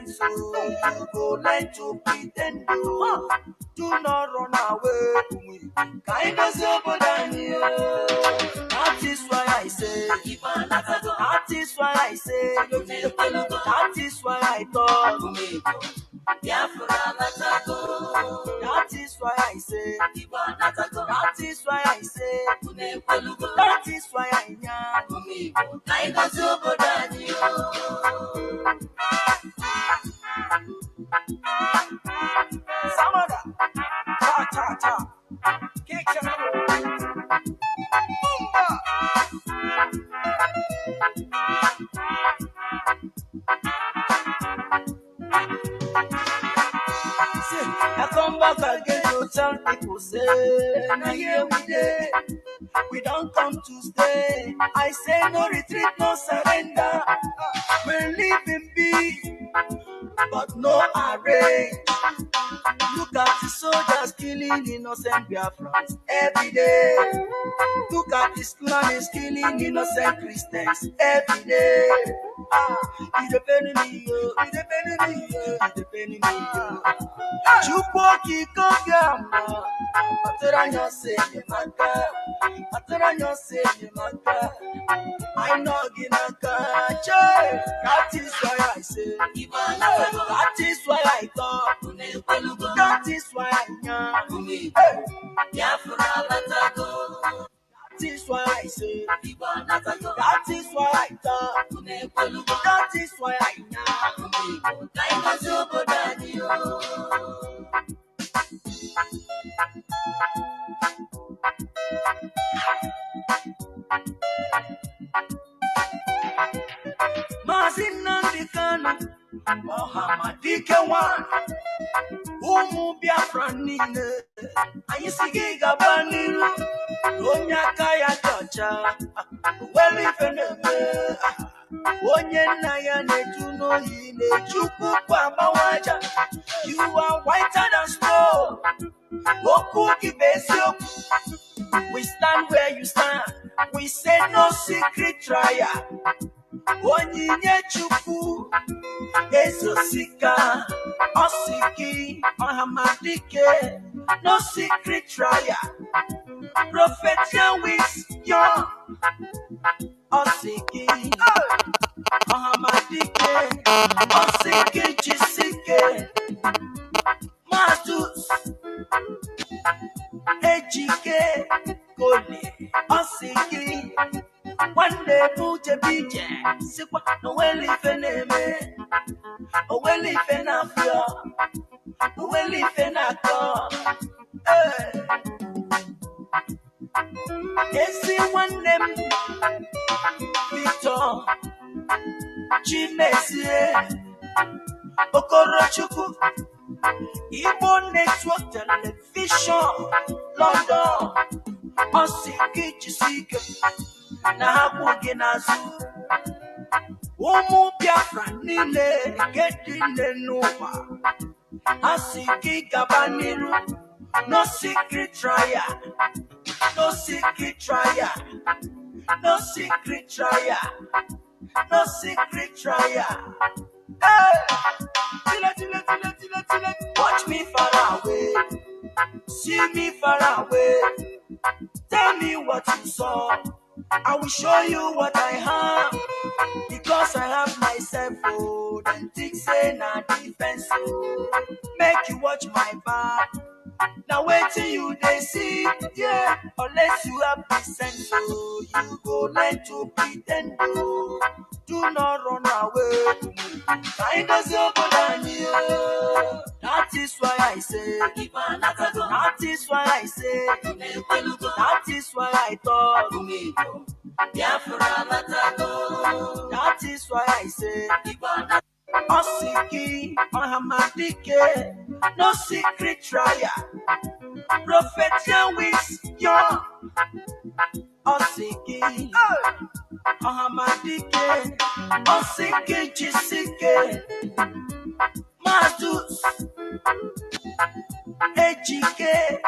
sense, so you go learn to pretend. Do not run away from me. Kind of sober than you. That is why I say, that is why I say, that is why I talk. That is why I say, that is why I say, that is why I am. Kind of sober than you. Samada, ta ta ta, I come back again to tell people say, now here we day, we don't come to stay. I say no retreat, no surrender. We're living big, but no array. Look at the soldiers killing innocent Biafrans every day. Look at this man is killing innocent Christians every day. It's depending me, it's depending me, it's depending me. Chupoki Kogama, Patranya say Maka, Patranya say Maka. I know Ginaka, that is why I say, that is why I talk, that is why I am. That is why I say, that is why I talk, that is why I am. Mazi Nnamdi Kanu, Mohammed one, Biafra nine, Ayisigi Gabaniru, Onyakaya Gacha, well if enemy, Onyenaya Netuno Yine, Chuku Pamawaja, you are whiter than snow, Okuki Besio, we stand where you stand, we say no secret trial. Onyinye Chukwu Ezosika Osiki Mahamadike, no secret trial. Prophet Yahweh's young Osiki Mahamadike Osiki Jisike Mazus Ejike Koli Osiki. One day, put a BJ, Sipa, no well if an eme, a well if an affair, a well if an actor. Yes, one name, Victor, Chinedu, Okorochuku, Igbo Network Television, London, Osiki Jisika. Na hapo nazu Biafra nile Gedine numa Asiki gabaniru No secret trial No secret trial No secret trial No secret trial. Watch me far away See me far away Tell me what you saw I will show you what I have because I have myself. Oh, then think say na defense. Oh, make you watch my back. Now wait till you they see, yeah. Unless you have the sense, oh, you go learn to pretend. Oh, do not run away from me. Kind of sober than you. That is why I say, that is why I say, that is why I talk. That is why I say, Osiki, Mahamadike, no secret trial. Prophet Yahweh's young, Osiki, Mahamadike, Osiki Jisike, Mazus, Ejike,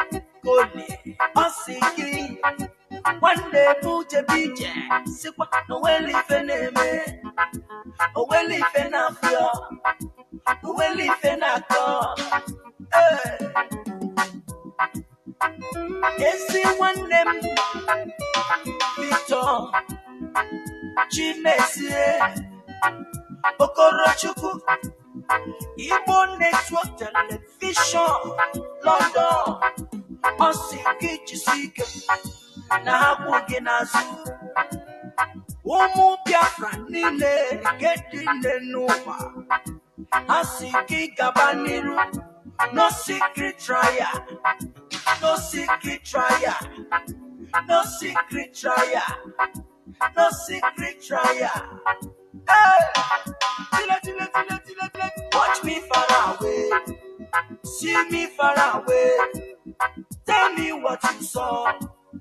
Koli, Osiki. One day, put a BJ, Sipa, no well if an eme, a well if an affair, onweli ife na-akọ ezi nwanne m Victor Chimezie Okorochukwu Igbo Network Television London Osiki Chisike na hapụ gị n'azụ ụmụ Biafra niile nke dị n'ụwa Osiki gaba n'iru no secret trial no secret trial no secret trial no secret trial watch me far away see me far away tell me what you saw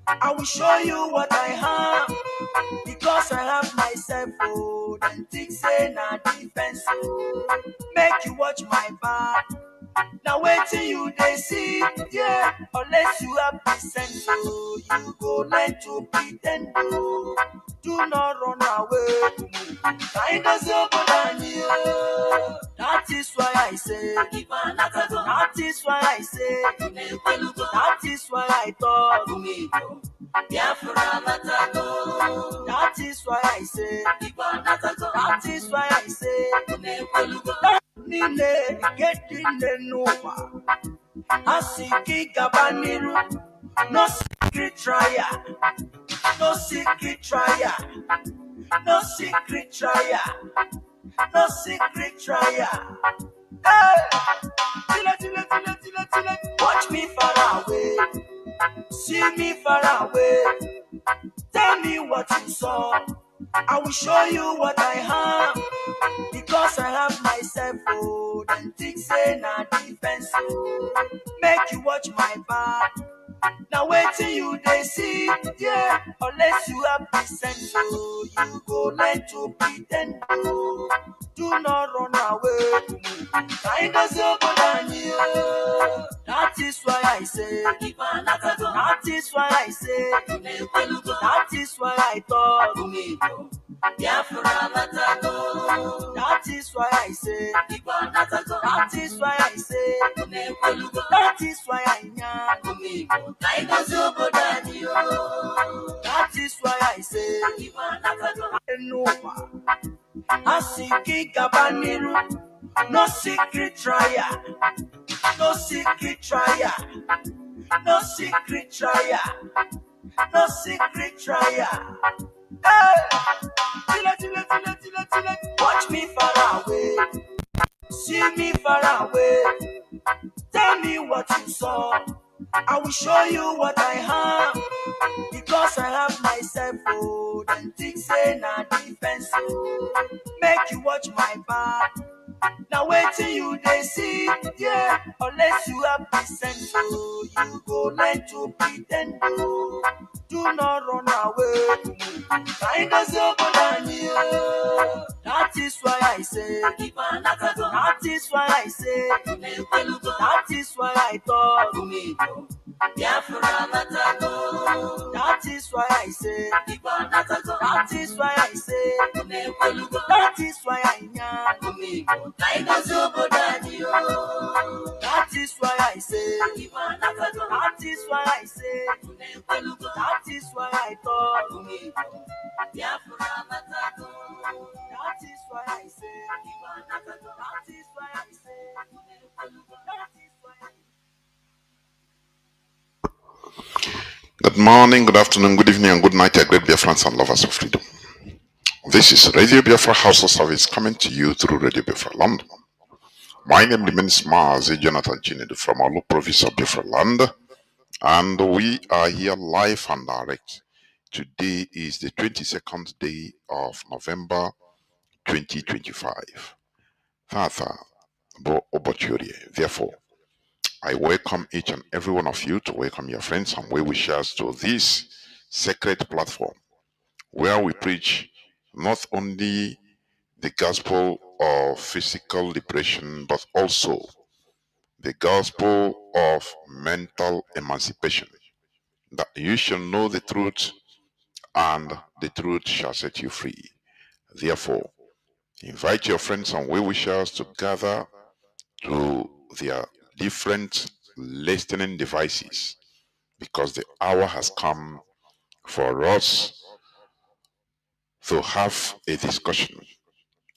I will show you what I have because I have myself and think say na defense make you watch my back now wait till you they see yeah unless you have the sense you go learn to pretend do not run away that is why I say that is why I say that is why I thought that is why I say that is why I say Nile get in the Nova Asiki Gabaniru no secret trial no secret trial no secret trial no secret trial watch me far away see me far away tell me what you saw I will show you what I have because I have myself and think say na defense make you watch my back now wait till you they see yeah unless you have the sense you go learn to pretend do not run away that is why I say that is why I say that is why I thought that is why I say that is why I say that is why I am that is why I say Nova Asiki Gabaniru no secret trial no secret trial no secret trial no secret trial watch me far away see me far away tell me what you saw I will show you what I have because I have myself and think say na defense make you watch my back now wait till you they see yeah unless you have the sense you go learn to pretend do not run away that is why I say that is why I say that is why I thought that is why I say that is why I say that is why I am that is why I say that is why I say that is why I thought that is why I say that is why I say that is why Good morning, good afternoon, good evening, and good night, great Biafrans and lovers of freedom. This is Radio Biafra House of Service coming to you through Radio Biafra London. My name remains Mazi Jonathan Chinedu from Olu province of Biafra Land, and we are here live and direct. Today is the 22nd day of November 2025. Tata Bo Obochurie. Therefore, I welcome each and every one of you to welcome your friends and well-wishers to this sacred platform where we preach not only the gospel of physical liberation, but also the gospel of mental emancipation, that you shall know the truth and the truth shall set you free. Therefore, invite your friends and well-wishers to gather to their different listening devices, because the hour has come for us to have a discussion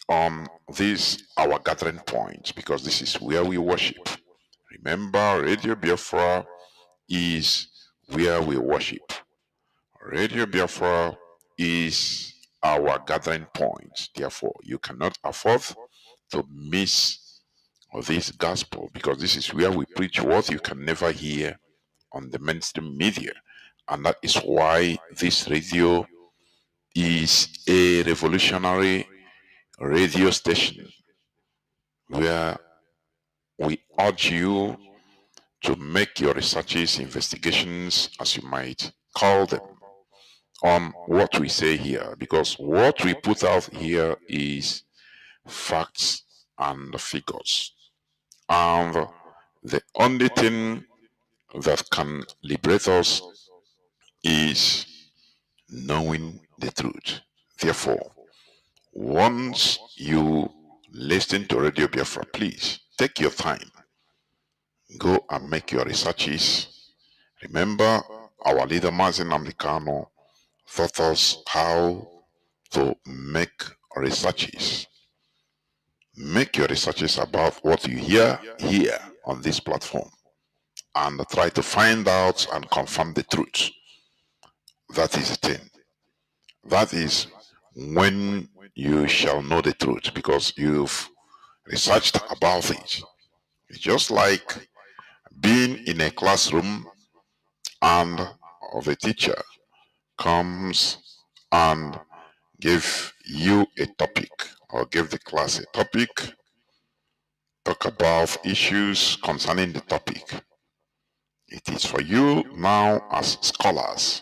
on this our gathering point, because this is where we worship. Remember, Radio Biafra is where we worship. Radio Biafra is our gathering point. Therefore, you cannot afford to miss this gospel, because this is where we preach what you can never hear on the mainstream media. And that is why this radio is a revolutionary radio station where we urge you to make your researches, investigations, as you might call them, on what we say here, because what we put out here is facts and figures. And the only thing that can liberate us is knowing the truth. Therefore, once you listen to Radio Biafra, please take your time, go and make your researches. Remember, our leader Mazi Nnamdi Kanu taught us how to make researches. Make your researches about what you hear here on this platform, and try to find out and confirm the truth. That is the thing. That is when you shall know the truth, because you've researched about it. It's just like being in a classroom and the teacher comes and give you a topic, or give the class a topic, talk about issues concerning the topic. It is for you now as scholars,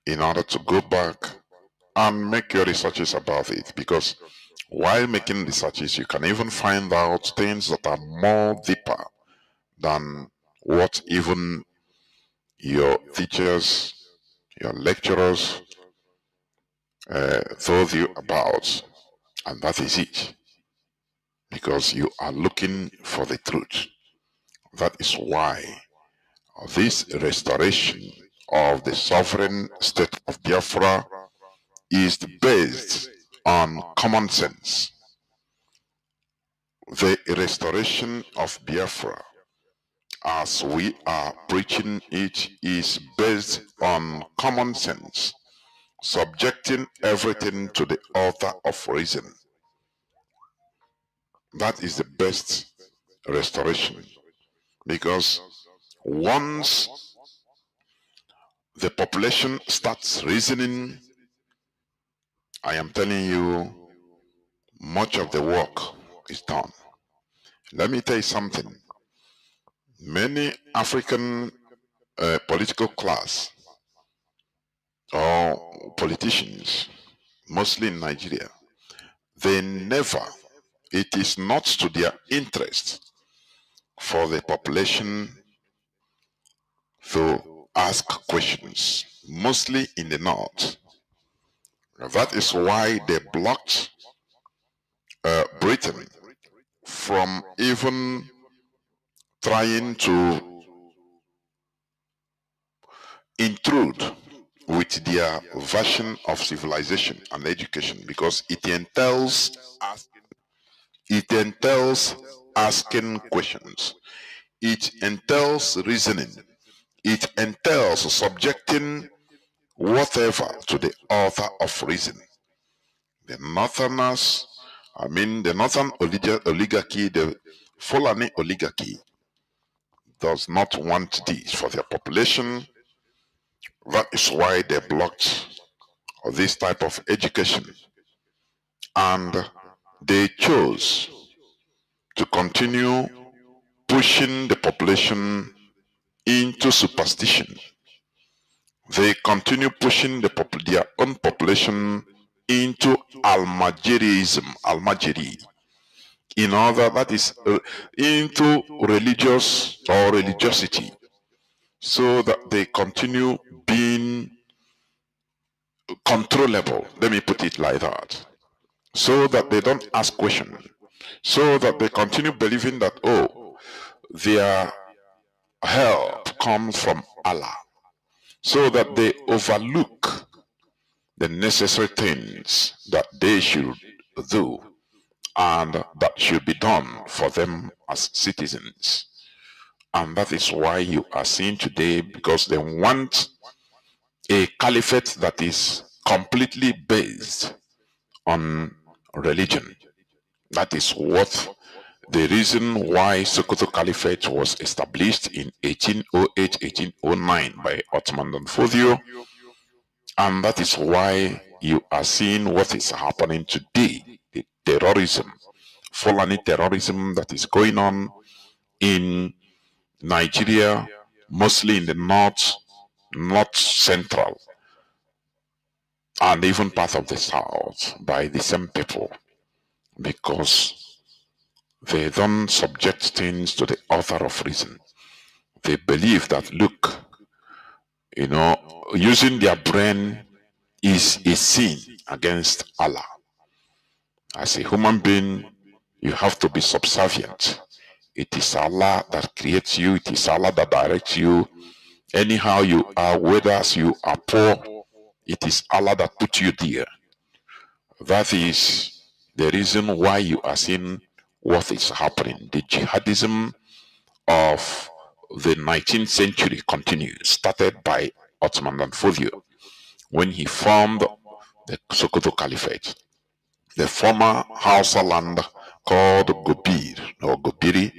in order to go back and make your researches about it, because while making researches you can even find out things that are more deeper than what even your teachers, your lecturers told you about. And that is it, because you are looking for the truth. That is why this restoration of the sovereign state of Biafra is based on common sense. The restoration of Biafra, as we are preaching it, is based on common sense, subjecting everything to the altar of reason. That is the best restoration, because once the population starts reasoning, I am telling you, much of the work is done. Let me tell you something. Many African political class or politicians, mostly in Nigeria, they never, it is not to their interest for the population to ask questions, mostly in the north. That is why they blocked Britain from even trying to intrude with their version of civilization and education, because it entails asking questions, it entails reasoning, it entails subjecting whatever to the author of reason. The northerners, the northern oligarchy, the Fulani oligarchy, does not want this for their population. That is why they blocked this type of education, and they chose to continue pushing the population into superstition. They continue pushing their own population into Almajiri, in order, that is, into religious or religiosity, so that they continue being controllable. Let me put it like that, so that they don't ask questions. so that they continue believing that, oh, their help comes from Allah, so that they overlook the necessary things that they should do and that should be done for them as citizens. And that is why you are seeing today, because they want a caliphate that is completely based on religion. That is what the reason why Sokoto Caliphate was established in 1808, 1809 by Ottoman Fodio, and that is why you are seeing what is happening today, the terrorism, Fulani terrorism that is going on in Nigeria, mostly in the north central, and even part of the south by the same people, because they don't subject things to the author of reason. They believe that, look, using their brain is a sin against Allah. As a human being, you have to be subservient. It is Allah that creates you. It is Allah that directs you. Anyhow you are, whether you are poor, it is Allah that put you there. That is the reason why you are seeing what is happening. The jihadism of the 19th century continues, started by Ottoman Fodio when he formed the Sokoto Caliphate. The former Hausa land called Gobir or Gobiri,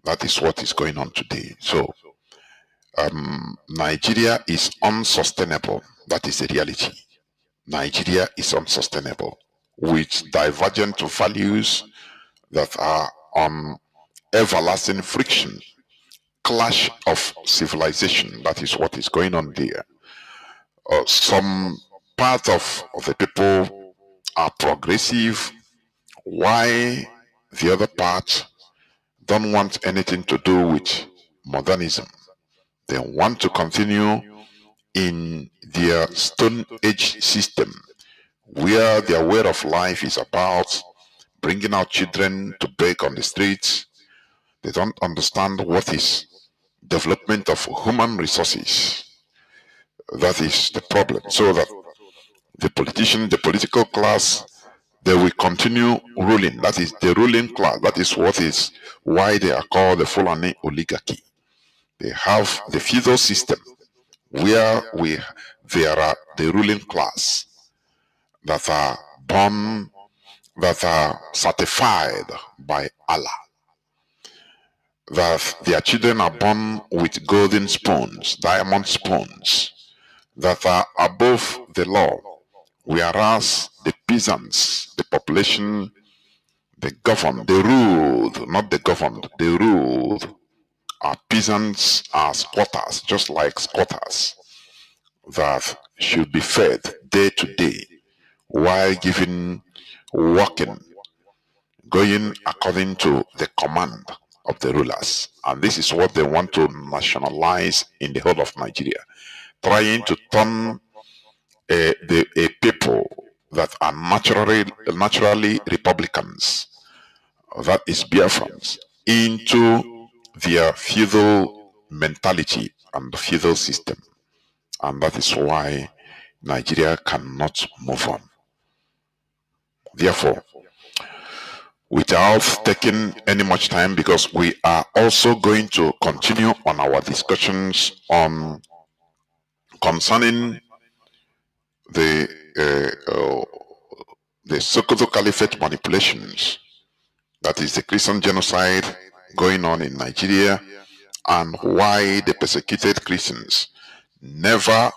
that is what is going on today. So Nigeria is unsustainable. That is the reality. Nigeria is unsustainable with divergent values that are on everlasting friction, clash of civilization. That is what is going on there. Some part of the people are progressive, why the other part don't want anything to do with modernism. They want to continue in their Stone Age system, where their way of life is about bringing out children to beg on the streets. They don't understand what is development of human resources. That is the problem. So that the politician, the political class, they will continue ruling. That is the ruling class. That is what is why they are called the Fulani oligarchy. They have the feudal system where there are the ruling class that are born, that are certified by Allah, that their children are born with golden spoons, diamond spoons, that are above the law, whereas the peasants, the population, the governed, the ruled, not the governed, the ruled, are peasants, are squatters, just like squatters, that should be fed day to day while working, going according to the command of the rulers. And this is what they want to nationalize in the whole of Nigeria, trying to turn a people that are naturally Republicans, that is Biafrans, into their feudal mentality and feudal system. And that is why Nigeria cannot move on. Therefore, without taking any much time, because we are also going to continue on our discussions on concerning the Sokoto Caliphate manipulations, that is the Christian genocide going on in Nigeria, and why the persecuted Christians never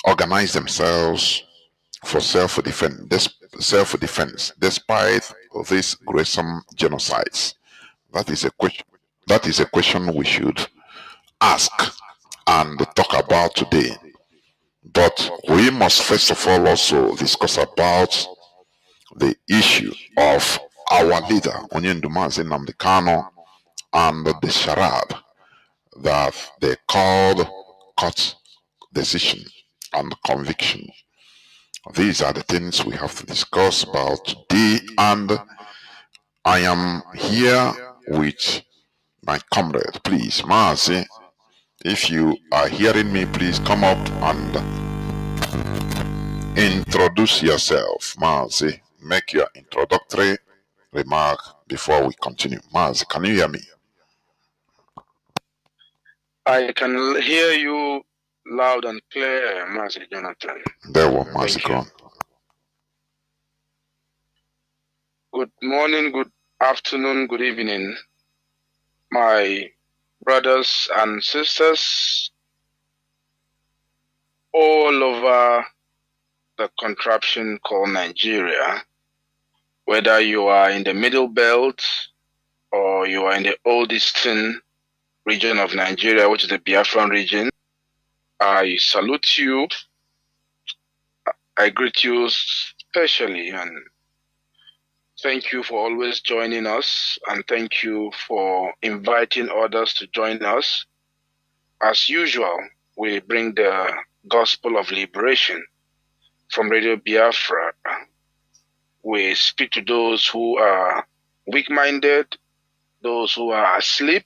organize themselves for self-defense despite these gruesome genocides. That is a question. That is a question we should ask and talk about today. But we must first of all also discuss about the issue of our leader, Mazi Nnamdi Kanu, and the charade that they called court decision and conviction. These are the things we have to discuss about today, and I am here with my comrade. Please, Mazi, if you are hearing me, please come up and introduce yourself. Mazi, make your introductory remark before we continue. Mazi, can you hear me? I can hear you loud and clear, Mazi Jonathan. There was Mazi gone. Good morning, good afternoon, good evening, my brothers and sisters all over the contraption called Nigeria, whether you are in the middle belt or you are in the old eastern region of Nigeria, which is the Biafran region. I salute you. I greet you specially and thank you for always joining us, and thank you for inviting others to join us. As usual, we bring the gospel of liberation from Radio Biafra. We speak to those who are weak-minded, those who are asleep,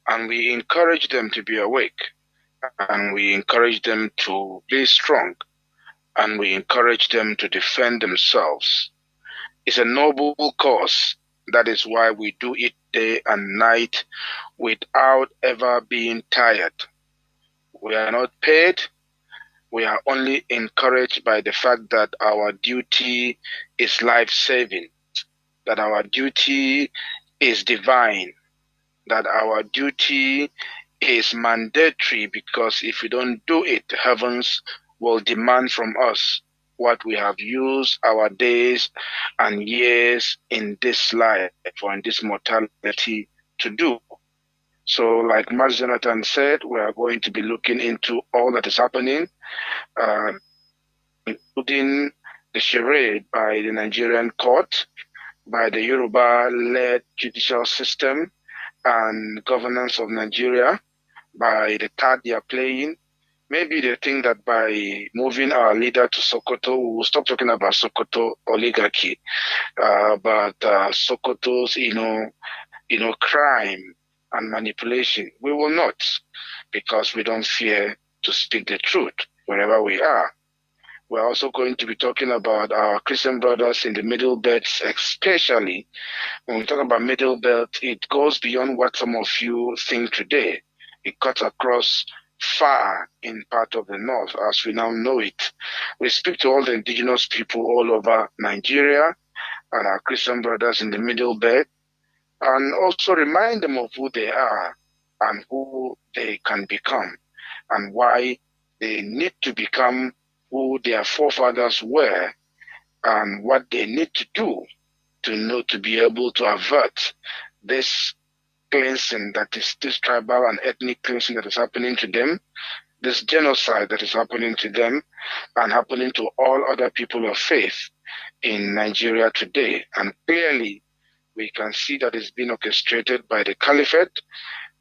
and we encourage them to be awake, and we encourage them to be strong, and we encourage them to defend themselves. It's a noble cause. That is why we do it day and night without ever being tired. We are not paid. We are only encouraged by the fact that our duty is life-saving, that our duty is divine, that our duty is mandatory, because if we don't do it, heavens will demand from us what we have used our days and years in this life or in this mortality to do. So like Mazi Jonathan said, we are going to be looking into all that is happening, including the charade by the Nigerian court, by the Yoruba-led judicial system and governance of Nigeria, by the card they are playing. Maybe they think that by moving our leader to Sokoto, we will stop talking about Sokoto oligarchy, about Sokoto's, crime and manipulation. We will not, because we don't fear to speak the truth wherever we are. We're also going to be talking about our Christian brothers in the middle belts, especially when we talk about middle belt, it goes beyond what some of you think today. It cuts across far in part of the north as we now know it. We speak to all the indigenous people all over Nigeria and our Christian brothers in the middle belt, and also remind them of who they are and who they can become and why they need to become who their forefathers were and what they need to do to be able to avert this cleansing, that is this tribal and ethnic cleansing that is happening to them, this genocide that is happening to them and happening to all other people of faith in Nigeria today. And clearly, we can see that it's been orchestrated by the caliphate,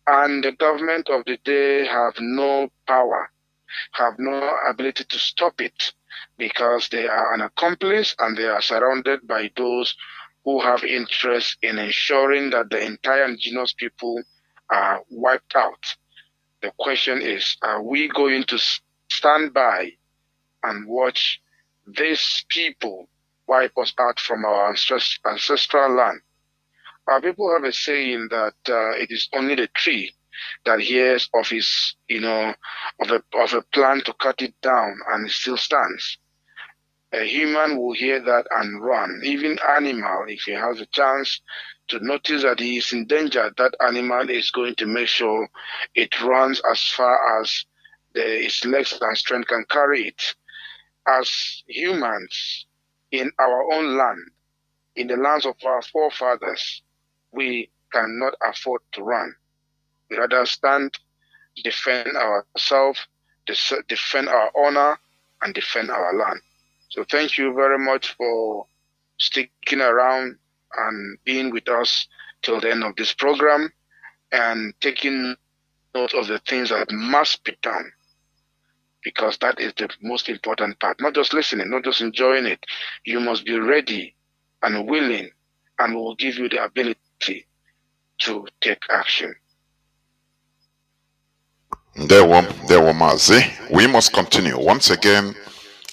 and the government of the day have no power, have no ability to stop it, because they are an accomplice and they are surrounded by those who have interest in ensuring that the entire indigenous people are wiped out. The question is, are we going to stand by and watch these people wipe us out from our ancestral land? Our people have a saying that it is only the tree that hears of his, of a plan to cut it down, and it still stands. A human will hear that and run. Even animal, if he has a chance to notice that he is in danger, that animal is going to make sure it runs as far as its legs and strength can carry it. As humans in our own land, in the lands of our forefathers, we cannot afford to run. We rather stand, defend ourselves, defend our honor, and defend our land. So thank you very much for sticking around and being with us till the end of this program and taking note of the things that must be done, because that is the most important part. Not just listening, not just enjoying it. You must be ready and willing and we will give you the ability to take action. There were Mazi. We must continue. Once again,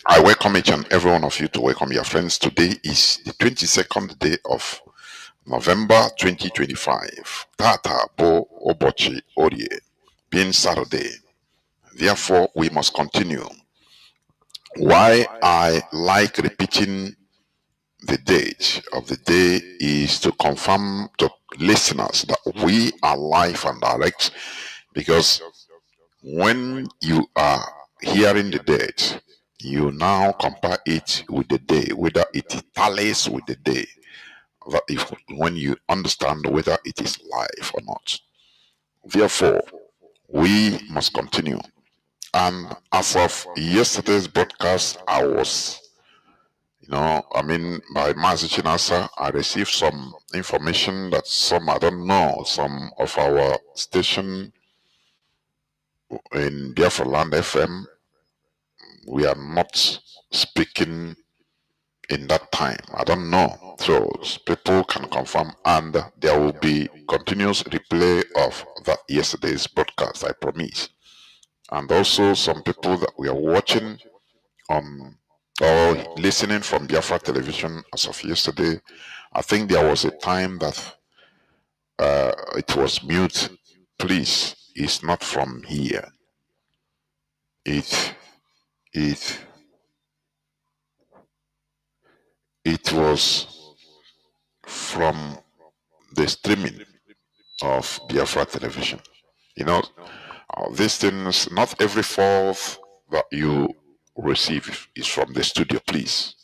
I welcome each and every one of you to welcome your friends. Today is the 22nd day of November 2025. Tata Bo Obochi Orie, being Saturday. Therefore, we must continue. Why I like repeating the date of the day is to confirm to listeners that we are live and direct, because when you are hearing the date, you now compare it with the day, whether it tallies with the day. That if when you understand whether it is live or not. Therefore, we must continue. And as of yesterday's broadcast, I was, by Mazi Chinasa, I received some information that some, I don't know, some of our station in Biafra Land FM, we are not speaking in that time. I don't know. So people can confirm, and there will be continuous replay of that yesterday's broadcast, I promise. And also some people that we are watching on or listening from Biafra television as of yesterday. I think there was a time that it was mute. Please, it's not from here. It was from the streaming of Biafra television. These things, not every fourth that you receive is from the studio, please.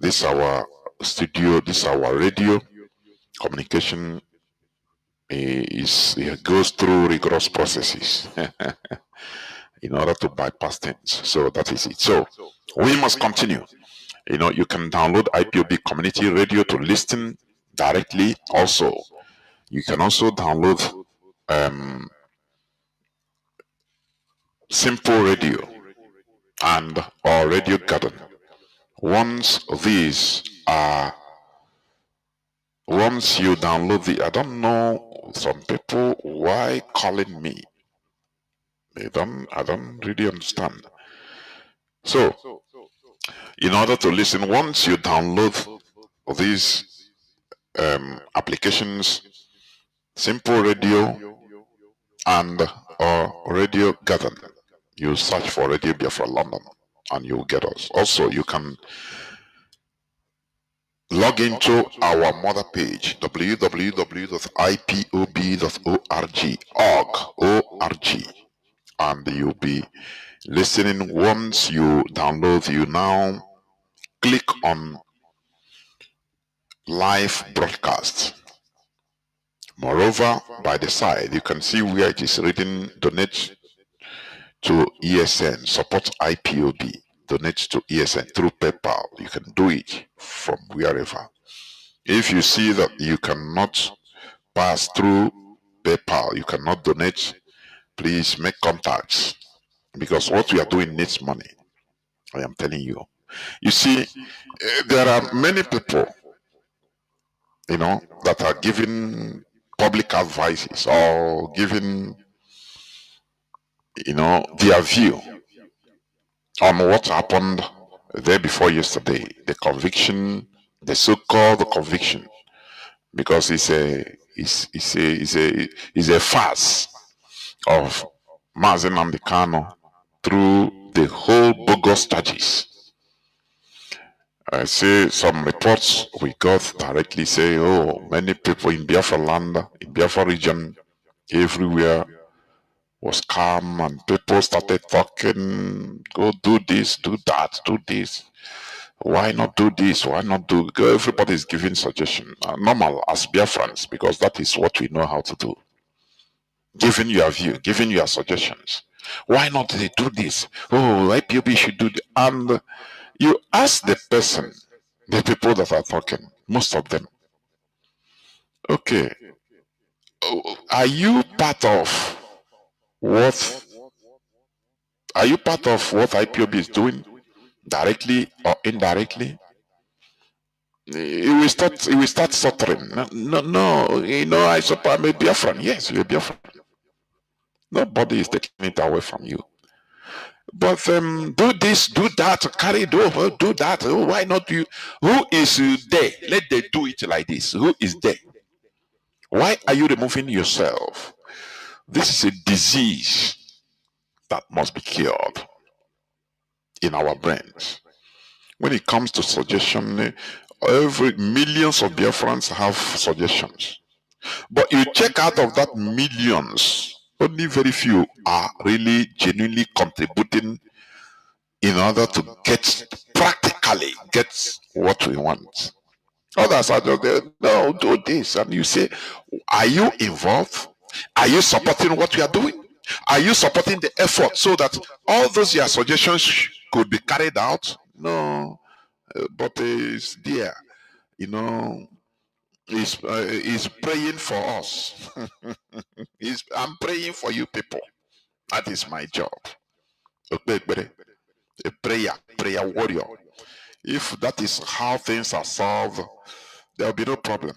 This is our studio, this is our radio. Communication it goes through rigorous processes in order to bypass things. So that is it. So we must continue. You can download IPOB Community Radio to listen directly. Also, you can also download Simple Radio and or Radio Garden. Once you download I don't know, some people why calling me. I don't really understand. So, in order to listen, once you download these applications, Simple Radio and or Radio Garden, you search for Radio Biafra London and you'll get us. Also, you can log into our mother page, www.ipob.org, and you'll be listening. Once you download, you now click on live broadcast. Moreover, by the side, you can see where it is written donate to ESN, support IPOB, donate to ESN through PayPal. You can do it from wherever. If you see that you cannot pass through PayPal, you cannot donate, please make contacts, because what we are doing needs money. I am telling you. You see, there are many people, that are giving public advices or giving, their view on what happened the day before yesterday, the conviction, the so-called conviction, because it's a farce of Mazi Nnamdi Kanu through the whole bogus charges. I say some reports we got directly say, many people in Biafra land, in Biafra region, everywhere was calm, and people started talking, go do this, do that, do this. Why not do this? Why not do? Everybody is giving suggestion. Normal as Biafrans, because that is what we know how to do. Giving your view, giving your suggestions. Why not they do this? Oh, IPOB should do this. And you ask the person, the people that are talking, most of them, okay, are you part of what IPOB is doing, directly or indirectly? He will start stuttering. No, I suppose I'm a Biafran. Yes, you're a Biafran. Nobody is taking it away from you. But do this, do that, carry it over, do that. Oh, why not you? Who is there? Let them do it like this. Who is there? Why are you removing yourself? This is a disease that must be cured in our brains. When it comes to suggestion, every millions of Biafrans have suggestions. But you check out of that millions, only very few are really genuinely contributing in order to practically get what we want. Others are just there, no, do this. And you say, are you involved? Are you supporting what we are doing? Are you supporting the effort so that all those your suggestions could be carried out? No, but it's there, he's praying for us. I'm praying for you people. That is my job. A prayer warrior. If that is how things are solved, there will be no problem.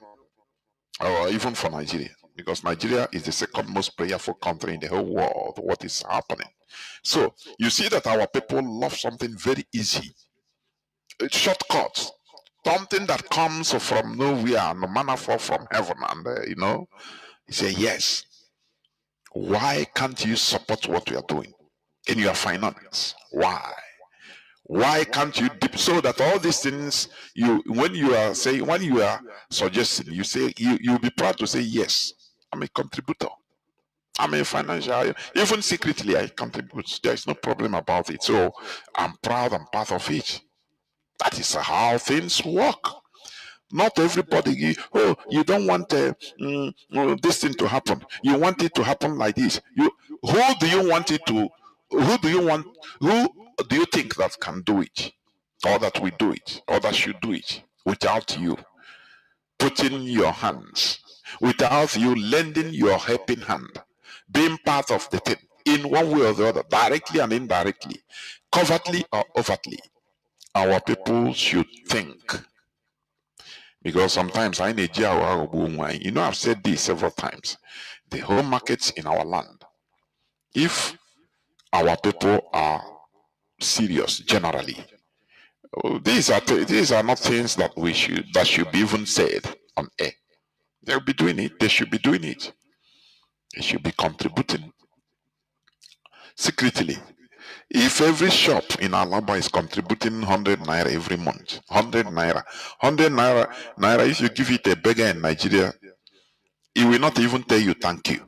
Or even for Nigeria, because Nigeria is the second most prayerful country in the whole world. What is happening? So you see that our people love something very easy. It's shortcuts. Something that comes from nowhere, no manner fall from heaven, and you say yes. Why can't you support what we are doing in your finance? Why? Why can't you dip so that all these things when you are suggesting, you say you'll be proud to say yes, I'm a contributor. I'm a financial, even secretly I contribute. There is no problem about it. So I'm proud I'm part of it. That is how things work. Not everybody, you don't want this thing to happen. You want it to happen like this. Who do you want it to? Who do you think that can do it, or that will do it, or that should do it without you putting your hands, without you lending your helping hand, being part of the thing in one way or the other, directly and indirectly, covertly or overtly? Our people should think. Because sometimes I've said this several times. The home markets in our land, if our people are serious generally, these are not things that should be even said on air. They'll be doing it. They should be doing it. They should be contributing secretly. If every shop in Alaba is contributing 100 naira every month, 100 naira, 100 naira, if you give it a beggar in Nigeria, he will not even tell you thank you.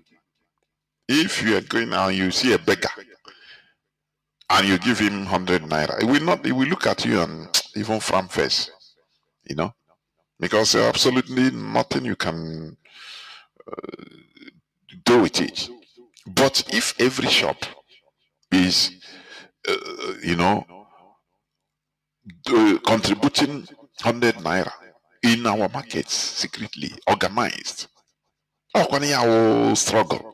If you are going and you see a beggar and you give him 100 naira, he will look at you and even frown face, because there's absolutely nothing you can do with it. But if every shop is, contributing 100 naira in our markets secretly, organized, our struggle.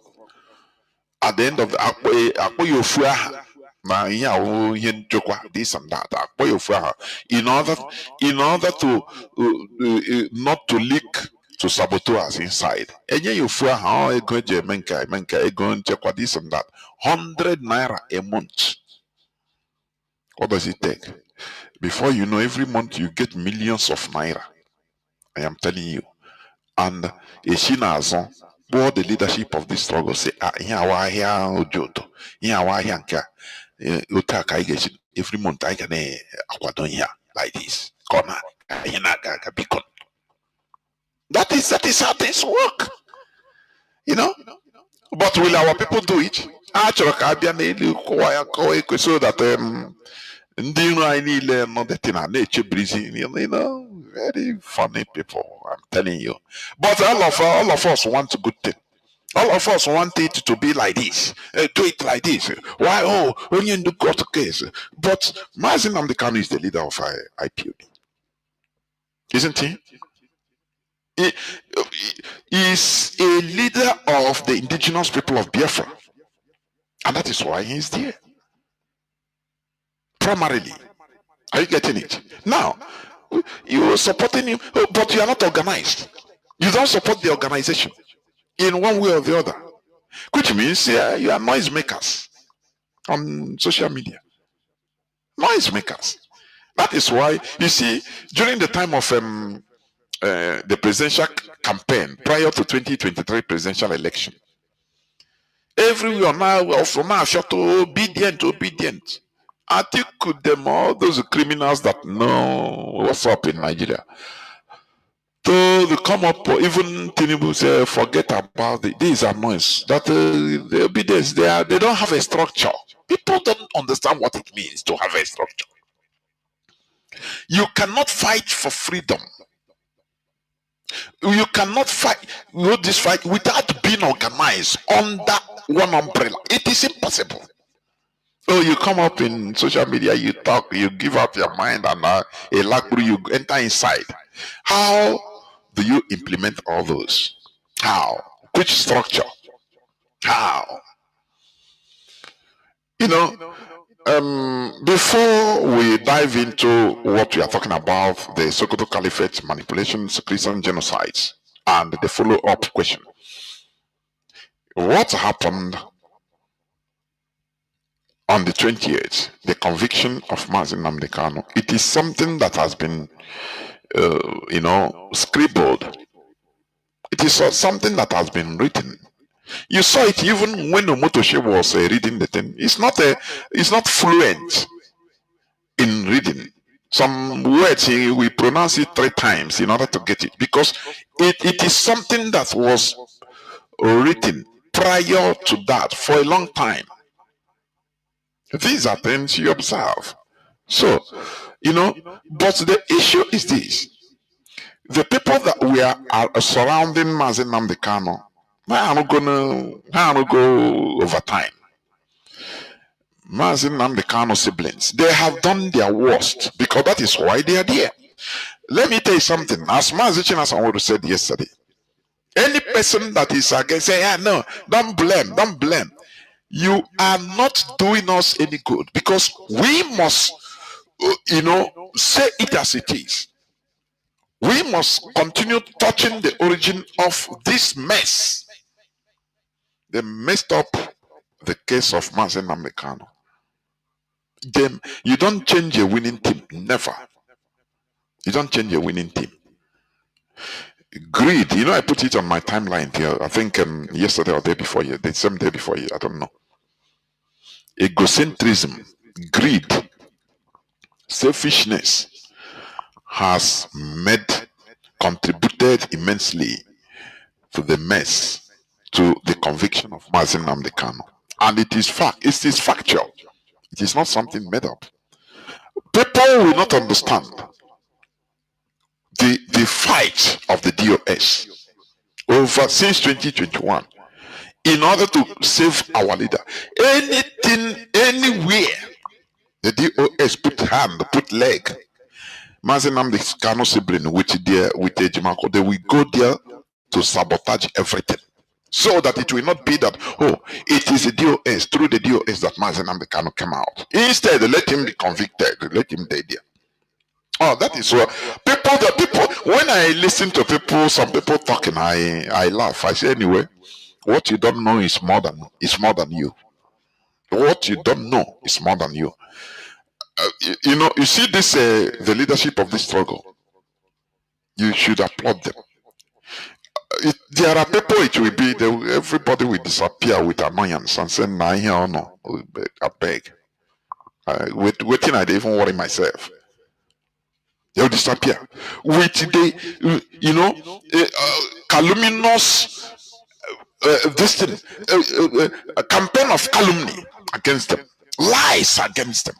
At the end of the this and that, in order to not to leak to saboteurs inside. This and that. 100 naira a month. What does it take? Before you know, every month you get millions of naira. I am telling you. And all the leadership of this struggle say, every month I can like this. Corner. That is how things work. But will our people do it? So that very funny people, I'm telling you. But all of us want a good thing. All of us want it to be like this. Do it like this. Why? Oh, when you do court case. But Mazi Nnamdi Kanu is the leader of IPOB. Isn't he? He is a leader of the indigenous people of Biafra. And that is why he is there. Primarily. Are you getting it? Now, You are supporting him, but you are not organized. You don't support the organization in one way or the other, which means you are noise makers on social media. Noise makers. That is why you see during the time of the presidential campaign prior to 2023 presidential election, everywhere now from now short obedient. I think them all those criminals that know what's up in Nigeria. So they come up, or even Tinubu say, forget about these are noise. That the obedience, they don't have a structure. People don't understand what it means to have a structure. You cannot fight for freedom. You cannot fight this fight without being organized under one umbrella. It is impossible. So you come up in social media, you talk, you give out your mind, and a luxury, you enter inside. How do you implement all those? How? Which structure? How? Before we dive into what we are talking about, the Sokoto Caliphate manipulations, Christian genocides, and the follow-up question. What happened on the 28th, the conviction of Mazi Nnamdi Kanu? It is something that has been, scribbled. It is something that has been written. You saw it even when Omotoshe was reading the thing. It's not fluent in reading. Some words we pronounce it 3 times in order to get it, because it is something that was written prior to that for a long time. These are things you observe. So, but the issue is this. The people that we are surrounding Mazi Nnamdi Kanu, how are going to go over time? Mazi Nnamdi Kanu siblings, they have done their worst, because that is why they are there. Let me tell you something. As Mazi Chinasa said yesterday, any person that is against, say, no, don't blame. You are not doing us any good, because we must, say it as it is. We must continue touching the origin of this mess. They messed up the case of Mazi Nnamdi Kanu. You don't change a winning team. Never. You don't change a winning team. Greed. I put it on my timeline here. I think yesterday or day before you, the same day before you. I don't know. Egocentrism, greed, selfishness has contributed immensely to the mess, to the conviction of Mazi Nnamdi Kanu. And it is fact. It is factual. It is not something made up. People will not understand the fight of the DOS over since 2021 in order to save our leader. Anything, anywhere, the DOS put leg. Mazi Nnamdi Kanu sibling with Ejimako, they will go there to sabotage everything, so that it will not be that, it is the DOS, through the DOS that Mazi Nnamdi Kanu came out. Instead, let him be convicted, let him die there. Oh, that is what people, when I listen to people, some people talking, I laugh. I say, anyway, what you don't know is more than you. What you don't know is more than you. You see this, the leadership of this struggle. You should applaud them. There are people, it will be, everybody will disappear with annoyance and say, nah, here or no, I beg. Waiting, I don't even worry myself. They'll disappear with the, calumnious, this thing, a campaign of calumny against them, lies against them,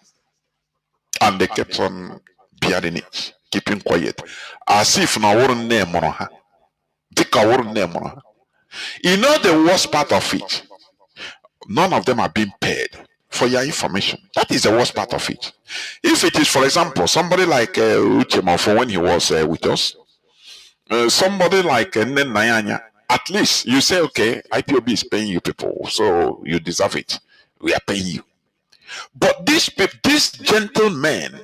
and they kept on bearing it, keeping quiet, as if no one name on her. The worst part of it, none of them are being paid for your information. That is the worst part of it. If it is, for example, somebody like Uchemofo when he was with us, somebody like Nayanya, at least you say, okay, IPOB is paying you people, so you deserve it. We are paying you. But these gentlemen,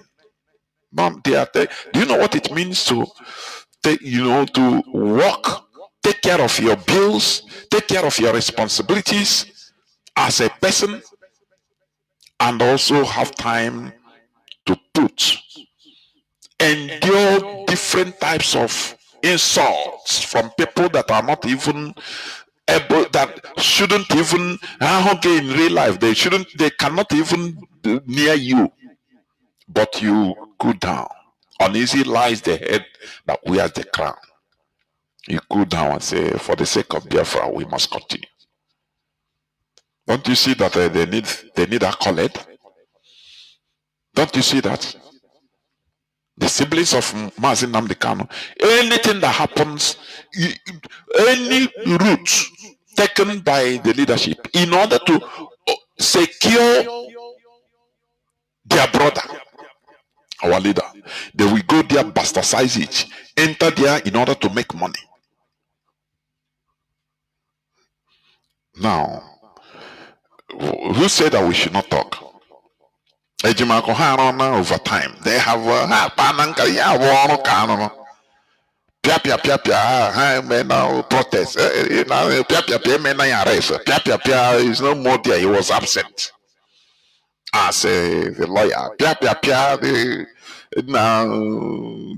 Mom, do you know what it means to take, to work, take care of your bills, take care of your responsibilities as a person, and also have time to endure different types of insults from people that are not even able, that shouldn't even, okay, in real life, they cannot even be near you, but you go down. Uneasy lies the head that wears the crown. You go down and say, for the sake of Biafra, we must continue. Don't you see that they need accolade? Don't you see that? The siblings of Mazi Nnamdi Kanu, anything that happens, any route taken by the leadership in order to secure their brother, our leader, they will go there, bastardize it, enter there in order to make money. Now, who said that we should not talk? Over time, they have pia pia pia pia men now protest pia pia pia men now arrest pia pia pia is no more there. He was absent as the lawyer. Pia pia pia now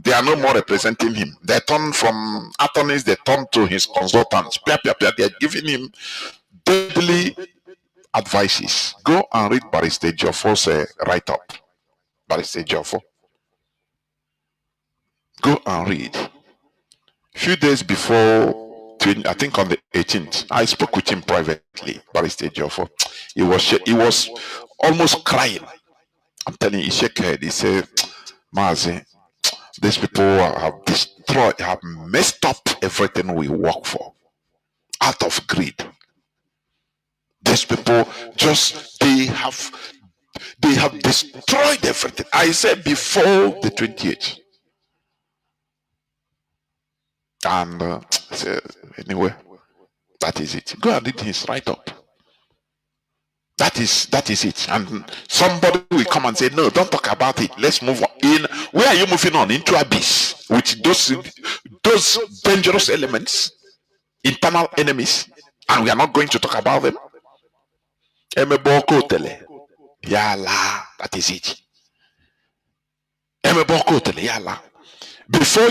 they are no more representing him. They turn from attorneys, they turn to his consultants. Pia pia pia, they are giving him deadly advices. Go and read Barrister Joffo's write-up. Barrister Joffo. Go and read. Few days before, I think on the 18th, I spoke with him privately, Barrister Joffo. He was almost crying. I'm telling you, he shook head. He said, Mazi, these people have destroyed, have messed up everything we work for out of greed. These people they have destroyed everything. I said before the 28th. And anyway, that is it. Go and read his write-up. That is it. And somebody will come and say, no, don't talk about it. Let's move on. Where are you moving on? Into abyss with those dangerous elements, internal enemies, and we are not going to talk about them. Yala, that is it. Yala. Before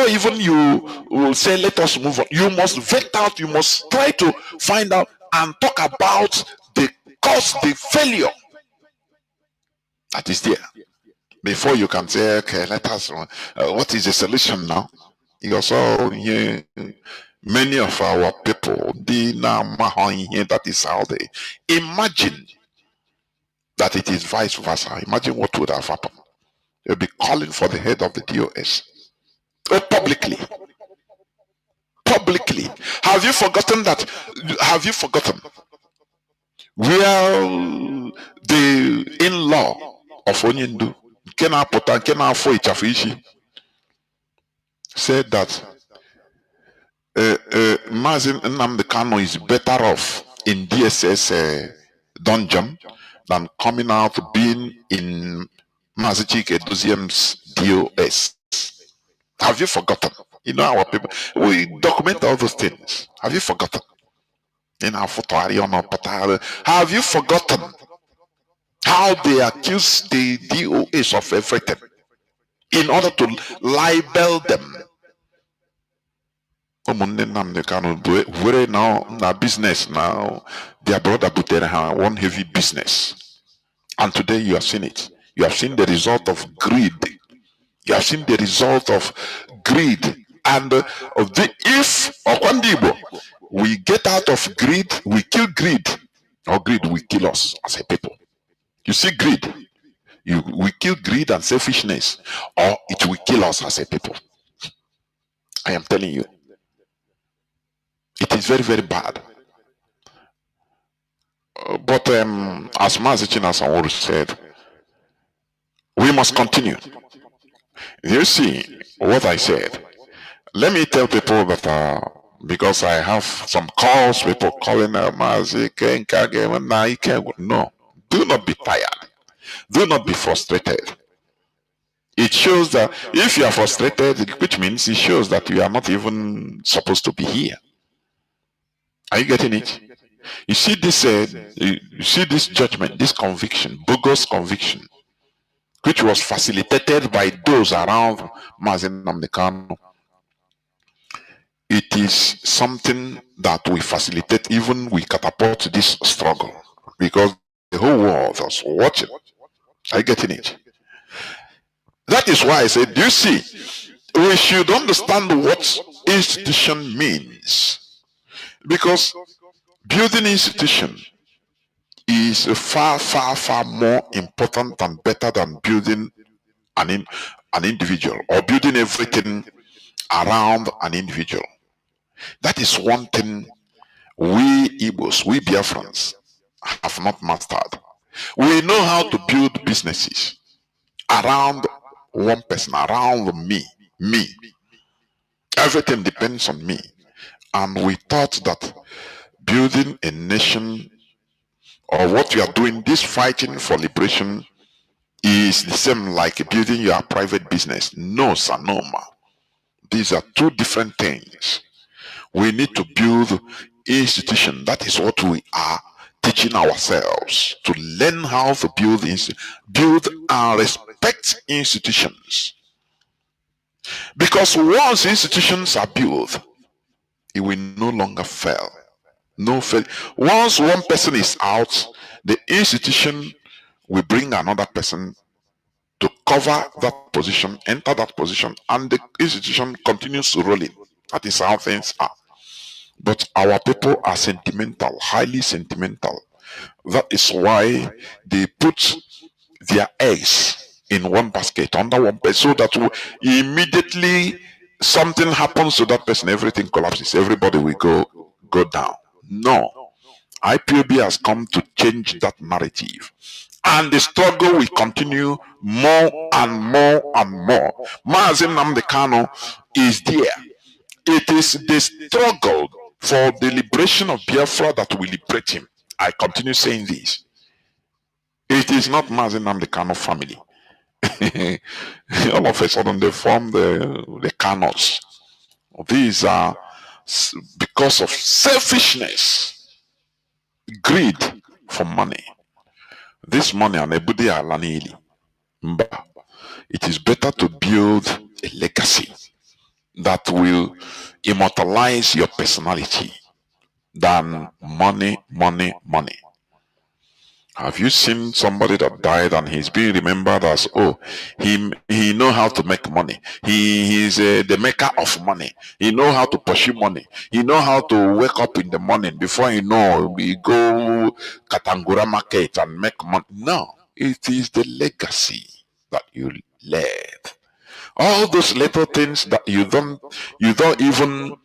even you will say, let us move on, you must vet out, you must try to find out and talk about the cause, the failure that is there. Before you can say, okay, let us, what is the solution now? You also hear many of our people, that is how they imagine that it is vice versa. Imagine what would have happened. They'll be calling for the head of the DOS. Publicly. Publicly. Have you forgotten that? Have you forgotten where the in-law of Onyendu, said that Mazi Nnamdi Kanu is better off in DSS dungeon than coming out being in Mazi Chike Edoziem's DOS. Have you forgotten? You know our people, we document all those things. Have you forgotten? In our photo, have you forgotten how they accuse the DOS of everything in order to libel them? Now business now, their brother Butera one heavy business. And today you have seen it. You have seen the result of greed. You have seen the result of greed. And if Okwandibo, we get out of greed, we kill greed, or greed will kill us as a people. You see greed, we kill greed and selfishness, or it will kill us as a people. I am telling you, it is very, very bad. But as Mazi Chinasanwuru said, we must continue. You see what I said. Let me tell people that because I have some calls, people calling Mazi, no, do not be tired. Do not be frustrated. It shows that if you are frustrated, which means it shows that you are not even supposed to be here. Are you getting it? You see this, you see this judgment, this conviction, bogus conviction, which was facilitated by those around Mazi Nnamdi Kanu. It is something that we facilitate, even we catapult this struggle, because the whole world is watching. Are you getting it? That is why I said, do you see, we should understand what institution means, because building institution is far, far, far more important and better than building an individual or building everything around an individual. That is one thing we Igbos, we Biafrans have not mastered. We know how to build businesses around one person, around me. Everything depends on me. And we thought that building a nation, or what we are doing, this fighting for liberation, is the same like building your private business. No, sir, no, ma. These are two different things. We need to build institution. That is what we are teaching ourselves, to learn how to build and respect institutions. Because once institutions are built, it will no longer fail. No fail. Once one person is out, the institution will bring another person to cover that position, enter that position, and the institution continues rolling. That is how things are. But our people are sentimental, highly sentimental. That is why they put their eggs in one basket, under one bed, so that immediately something happens to that person, everything collapses, everybody will go down. No. IPOB has come to change that narrative. And the struggle will continue more and more and more. Mazi Nnamdi Kanu is there. It is the struggle for the liberation of Biafra that will liberate him. I continue saying this. It is not Mazi Nnamdi Kanu family. All of a sudden they form the Kanus. These are because of selfishness, greed for money. This money and ebudi alanili. It is better to build a legacy that will immortalize your personality than money. Have you seen somebody that died and he's being remembered as, oh, he know how to make money. He's the maker of money. He know how to pursue money. He know how to wake up in the morning before you know we go Katangura market and make money. No, it is the legacy that you led. All those little things that you don't even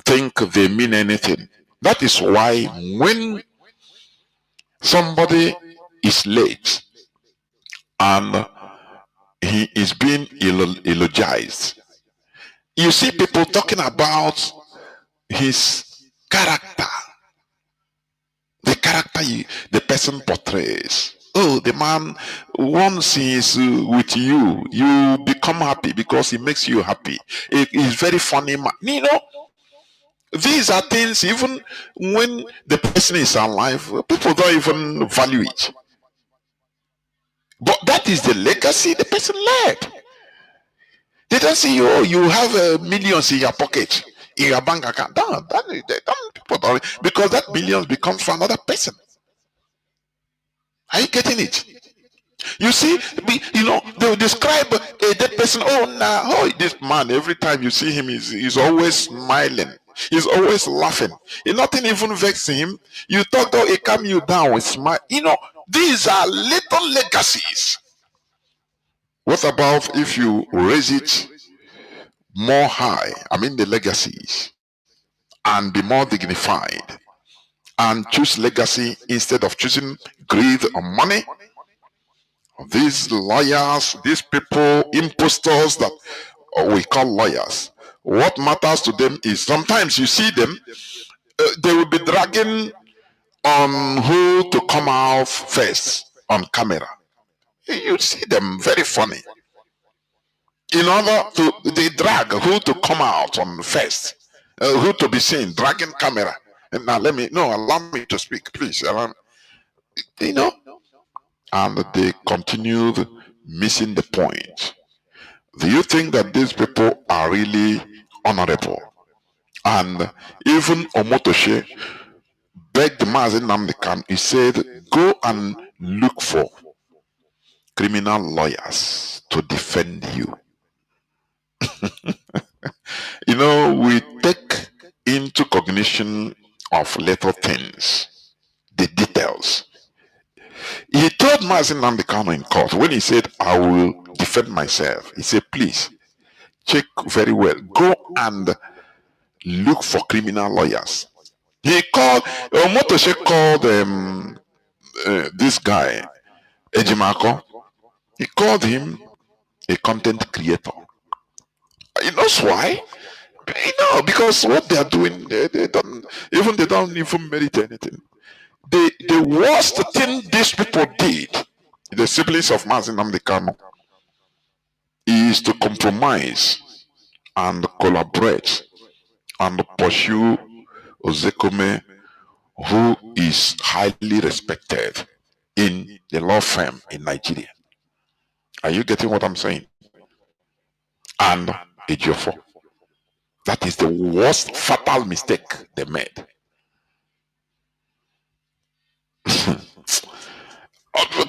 think they mean anything. That is why when somebody is late and he is being eulogized, you see people talking about his character, the character the person portrays. Oh, the man, once he is with you, you become happy because he makes you happy. He's very funny man. You know, these are things, even when the person is alive, people don't even value it. But that is the legacy the person led. They don't see you, oh, you have millions in your pocket, in your bank account. No, people don't, because that millions becomes for another person. Are you getting it? You see, they will describe a dead person. Oh, now, oh, this man, every time you see him, he's always smiling. He's always laughing. Nothing even vexing him. You talk, though, he calm you down with smile. These are little legacies. What about if you raise it more high? I mean, the legacies, and be more dignified, and choose legacy instead of choosing greed or money? These lawyers, these people, impostors that we call lawyers, what matters to them is sometimes you see them, they will be dragging on who to come out first on camera. You see them very funny. in order to they drag who to come out on first, who to be seen, dragging camera. And now allow me to speak, please. You know, and they continued missing the point. Do you think that these people are really honorable? And even Omotoshe begged Mazi Nnamdi. He said, go and look for criminal lawyers to defend you. You know, we take into cognition of little things, the details. He told Mazi Nnamdi in court when he said, I will defend myself. He said, please check very well. Go and look for criminal lawyers. He called, Motoshe called this guy, Ejimako. He called him a content creator. You know why? You know, because what they are doing, they don't even merit anything. The worst thing these people did, the siblings of Mazi Nnamdi Kanu, is to compromise and collaborate and pursue Ozekome, who is highly respected in the law firm in Nigeria. Are you getting what I'm saying? And Ejiofor. That is the worst fatal mistake they made.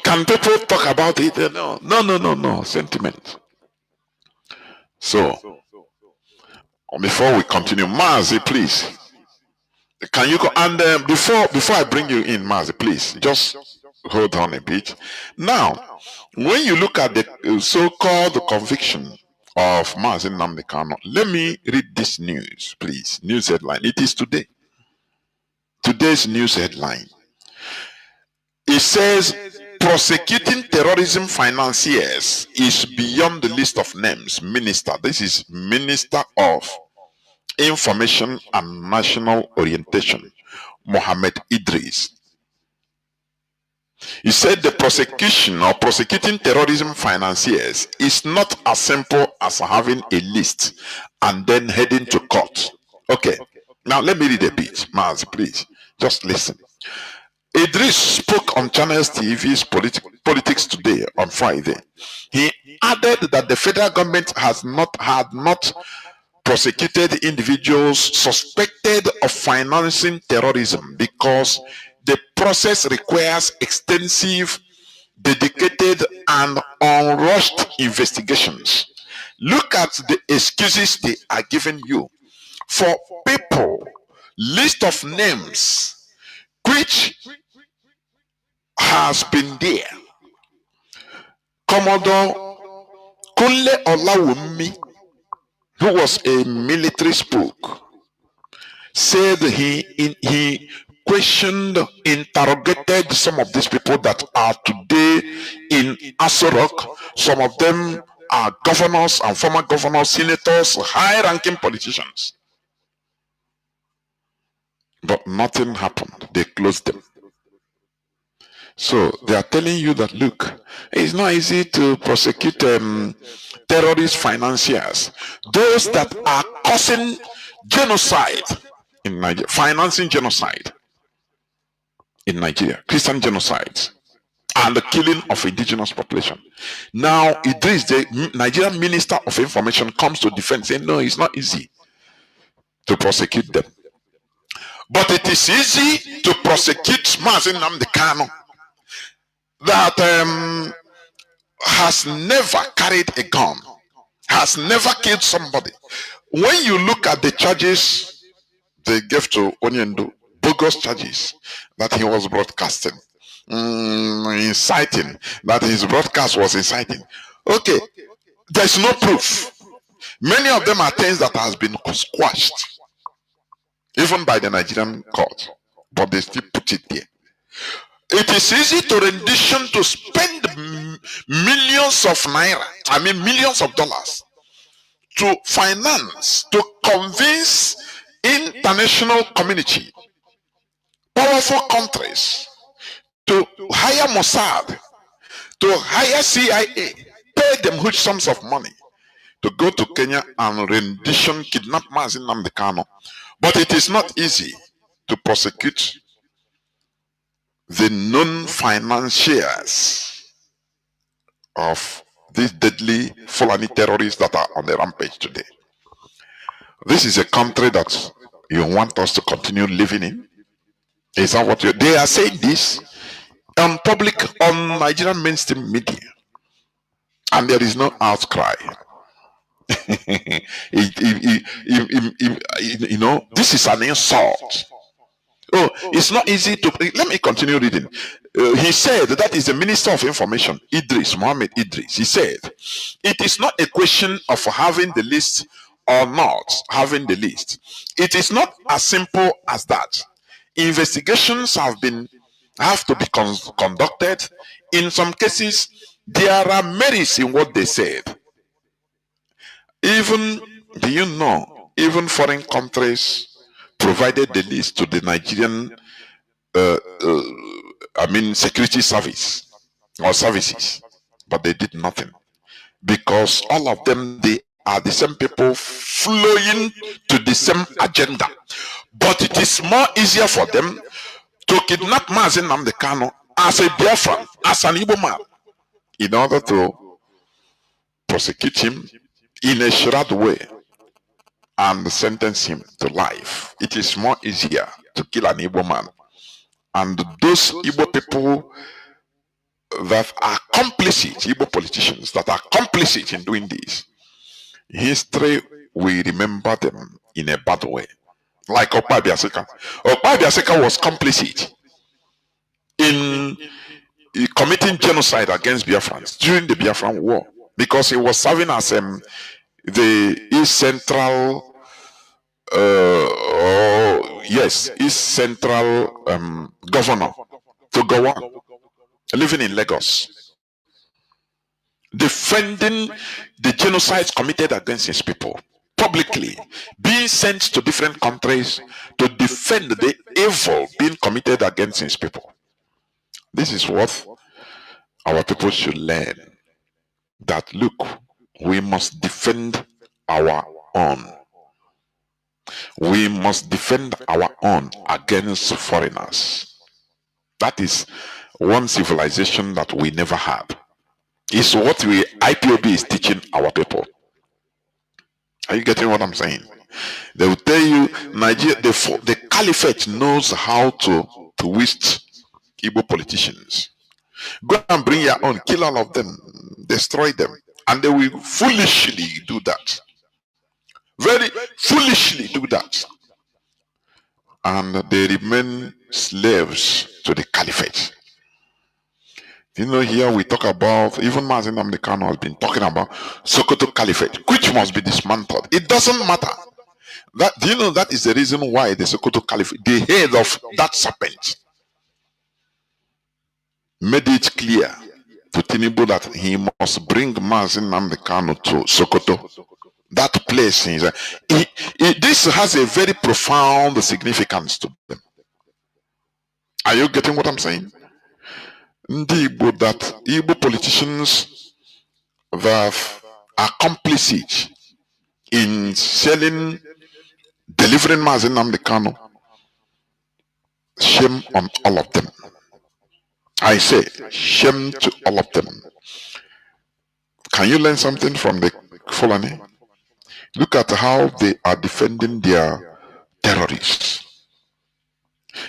Can people talk about it? No. Sentiment. So, before we continue, Mazi, please. Can you go and before I bring you in, Mazi, please just hold on a bit. Now, when you look at the so-called conviction of Mazi Nnamdi Kanu, let me read this news, please. News headline. It is today. Today's news headline. It says, prosecuting terrorism financiers is beyond the list of names. Minister. This is Minister of Information and National Orientation, Mohammed Idris. He said the prosecution or prosecuting terrorism financiers is not as simple as having a list and then heading to court. Okay, now let me read a bit. Mazi, please, just listen. Idris spoke on Channels TV's Politics Today on Friday. He added that the federal government had not prosecuted individuals suspected of financing terrorism because the process requires extensive, dedicated, and unrushed investigations. Look at the excuses they are giving you for people, list of names, which has been there. Commodore Kunle Olawumi, who was a military spook, said he questioned, interrogated some of these people that are today in Asorok. Some of them are governors and former governors, senators, high-ranking politicians. But nothing happened. They closed them. So they are telling you that, look, it's not easy to prosecute terrorist financiers, those that are causing genocide in Nigeria, financing genocide in Nigeria, Christian genocides, and the killing of indigenous population. Now, Idris, the Nigerian Minister of Information, comes to defend, saying, no, it's not easy to prosecute them. But it is easy to prosecute Mazi Nnamdi Kanu that has never carried a gun, has never killed somebody. When you look at the charges they gave to Onyendu, bogus charges that he was broadcasting, inciting, that his broadcast was inciting. Okay, there's no proof. Many of them are things that has been squashed, even by the Nigerian court, but they still put it there. It is easy to rendition to spend millions of naira, millions of dollars, to finance, to convince international community, powerful countries, to hire Mossad, to hire CIA, pay them huge sums of money to go to Kenya and rendition, kidnap Mazi Nnamdi Kanu. But it is not easy to prosecute the known financiers of these deadly Fulani terrorists that are on the rampage today. This is a country that you want us to continue living in. Is that what they are saying this on Nigerian mainstream media, and there is no outcry. You know, this is an insult. Oh, it's not easy to. Let me continue reading. He said that is the Minister of Information, Mohammed Idris. He said, it is not a question of having the list or not having the list. It is not as simple as that. Investigations have to be conducted. In some cases, there are merits in what they said. Even, do you know, even foreign countries provided the list to the Nigerian security service or services, but they did nothing, because all of them, they are the same people flowing to the same agenda. But it is more easier for them to kidnap Mazi Nnamdi Kanu as a Biafran, as an Igbo man, in order to prosecute him in a shroud way and sentence him to life. It is more easier to kill an Igbo man. And those Igbo people that are complicit, Igbo politicians that are complicit in doing this, history will remember them in a bad way. Like Okpa Biaseka. Okpa Biaseka was complicit in committing genocide against Biafrans during the Biafran War, because he was serving as the East Central East Central governor to Gowan, living in Lagos, defending the genocides committed against his people publicly, being sent to different countries to defend the evil being committed against his people. This is what our people should learn, that look, we must defend our own. We must defend our own against foreigners. That is one civilization that we never had. It's what IPOB is teaching our people. Are you getting what I'm saying? They will tell you, Nigeria, the caliphate knows how to twist Igbo politicians. Go and bring your own, kill all of them, destroy them, and they will foolishly do that. Very foolishly do that. And they remain slaves to the caliphate. You know, here we talk about, even Mazi Nnamdi Kanu has been talking about Sokoto Caliphate, which must be dismantled. It doesn't matter. Do you know that is the reason why the Sokoto Caliphate, the head of that serpent, made it clear to Tinubu that he must bring Mazi Nnamdi Kanu to Sokoto. That place, this has a very profound significance to them. Are you getting what I'm saying? That Igbo politicians that are complicit in delivering Mazi Nnamdi Kanu, shame on all of them. I say, shame to all of them. Can you learn something from the Fulani? Look at how they are defending their terrorists.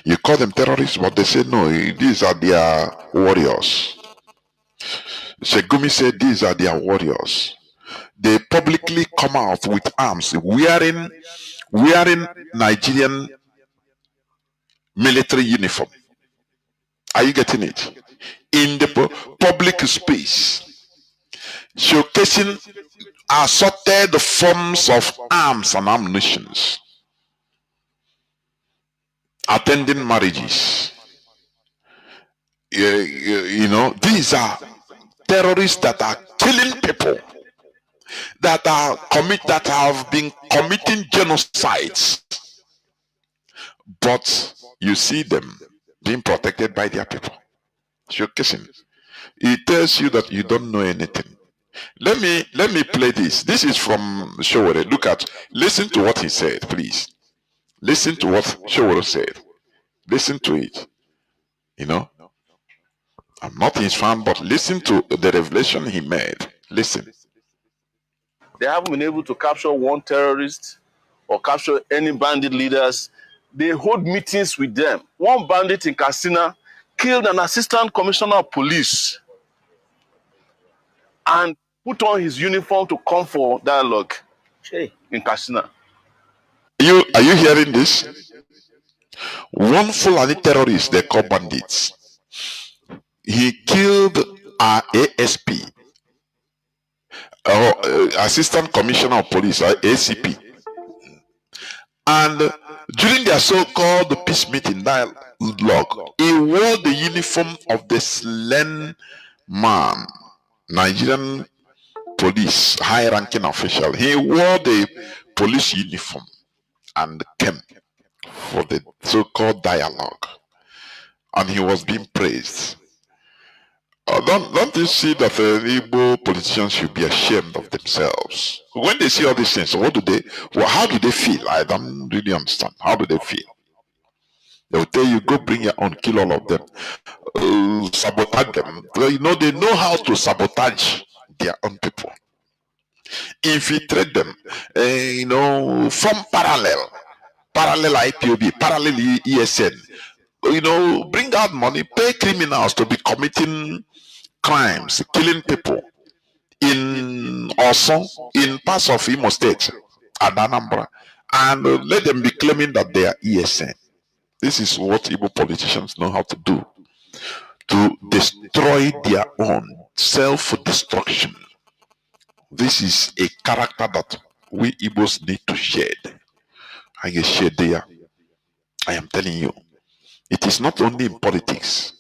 You call them terrorists, but they say, no, these are their warriors. Segumi said, these are their warriors. They publicly come out with arms, wearing Nigerian military uniform. Are you getting it? In the public space, showcasing assorted forms of arms and ammunitions, attending marriages. You know, these are terrorists that are killing people, that have been committing genocides, but you see them being protected by their people. Showcasing. It tells you that you don't know anything. Let me play this. This is from Showore. Listen to what he said, please. Listen to what Showore said. Listen to it. You know, I'm not his fan, but listen to the revelation he made. Listen. They haven't been able to capture one terrorist or capture any bandit leaders. They hold meetings with them. One bandit in Katsina killed an assistant commissioner of police and put on his uniform to come for dialogue in Katsina. Are you hearing this? One Fulani terrorist they call bandits. He killed our ASP, Assistant Commissioner of Police, ACP. And during their so-called peace meeting dialogue, he wore the uniform of the slain man, Nigerian police, high-ranking official. He wore the police uniform and came for the so-called dialogue. And he was being praised. Don't you see that the Igbo politicians should be ashamed of themselves? When they see all these things, how do they feel? I don't really understand. How do they feel? They will tell you, go bring your own, kill all of them, sabotage them. Well, they know how to sabotage their own people. Infiltrate them, form parallel IPOB, parallel ESN. Bring out money, pay criminals to be committing crimes, killing people in Osun, in parts of Imo State and Anambra, and let them be claiming that they are ESN. This is what Igbo politicians know how to do, to destroy their own self-destruction. This is a character that we Igbos need to shed. I get shed there. I am telling you, it is not only in politics.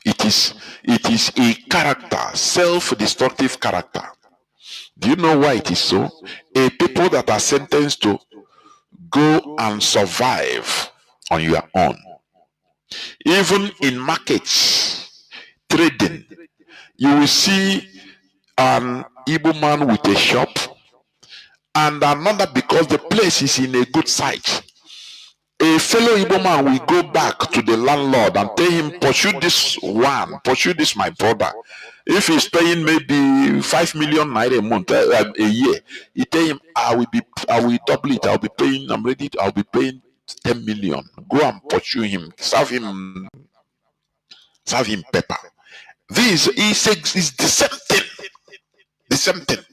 It is a character, self-destructive character. Do you know why it is so? A people that are sentenced to go and survive on your own. Even in markets, trading, you will see an Igbo man with a shop and another because the place is in a good site. A fellow Igbo man will go back to the landlord and tell him, pursue this my brother. If he's paying maybe 5 million naira a month, a year, he tell him, I will double it. I'll be paying 10 million. Go and pursue him, serve him pepper. This is the same thing. The same thing.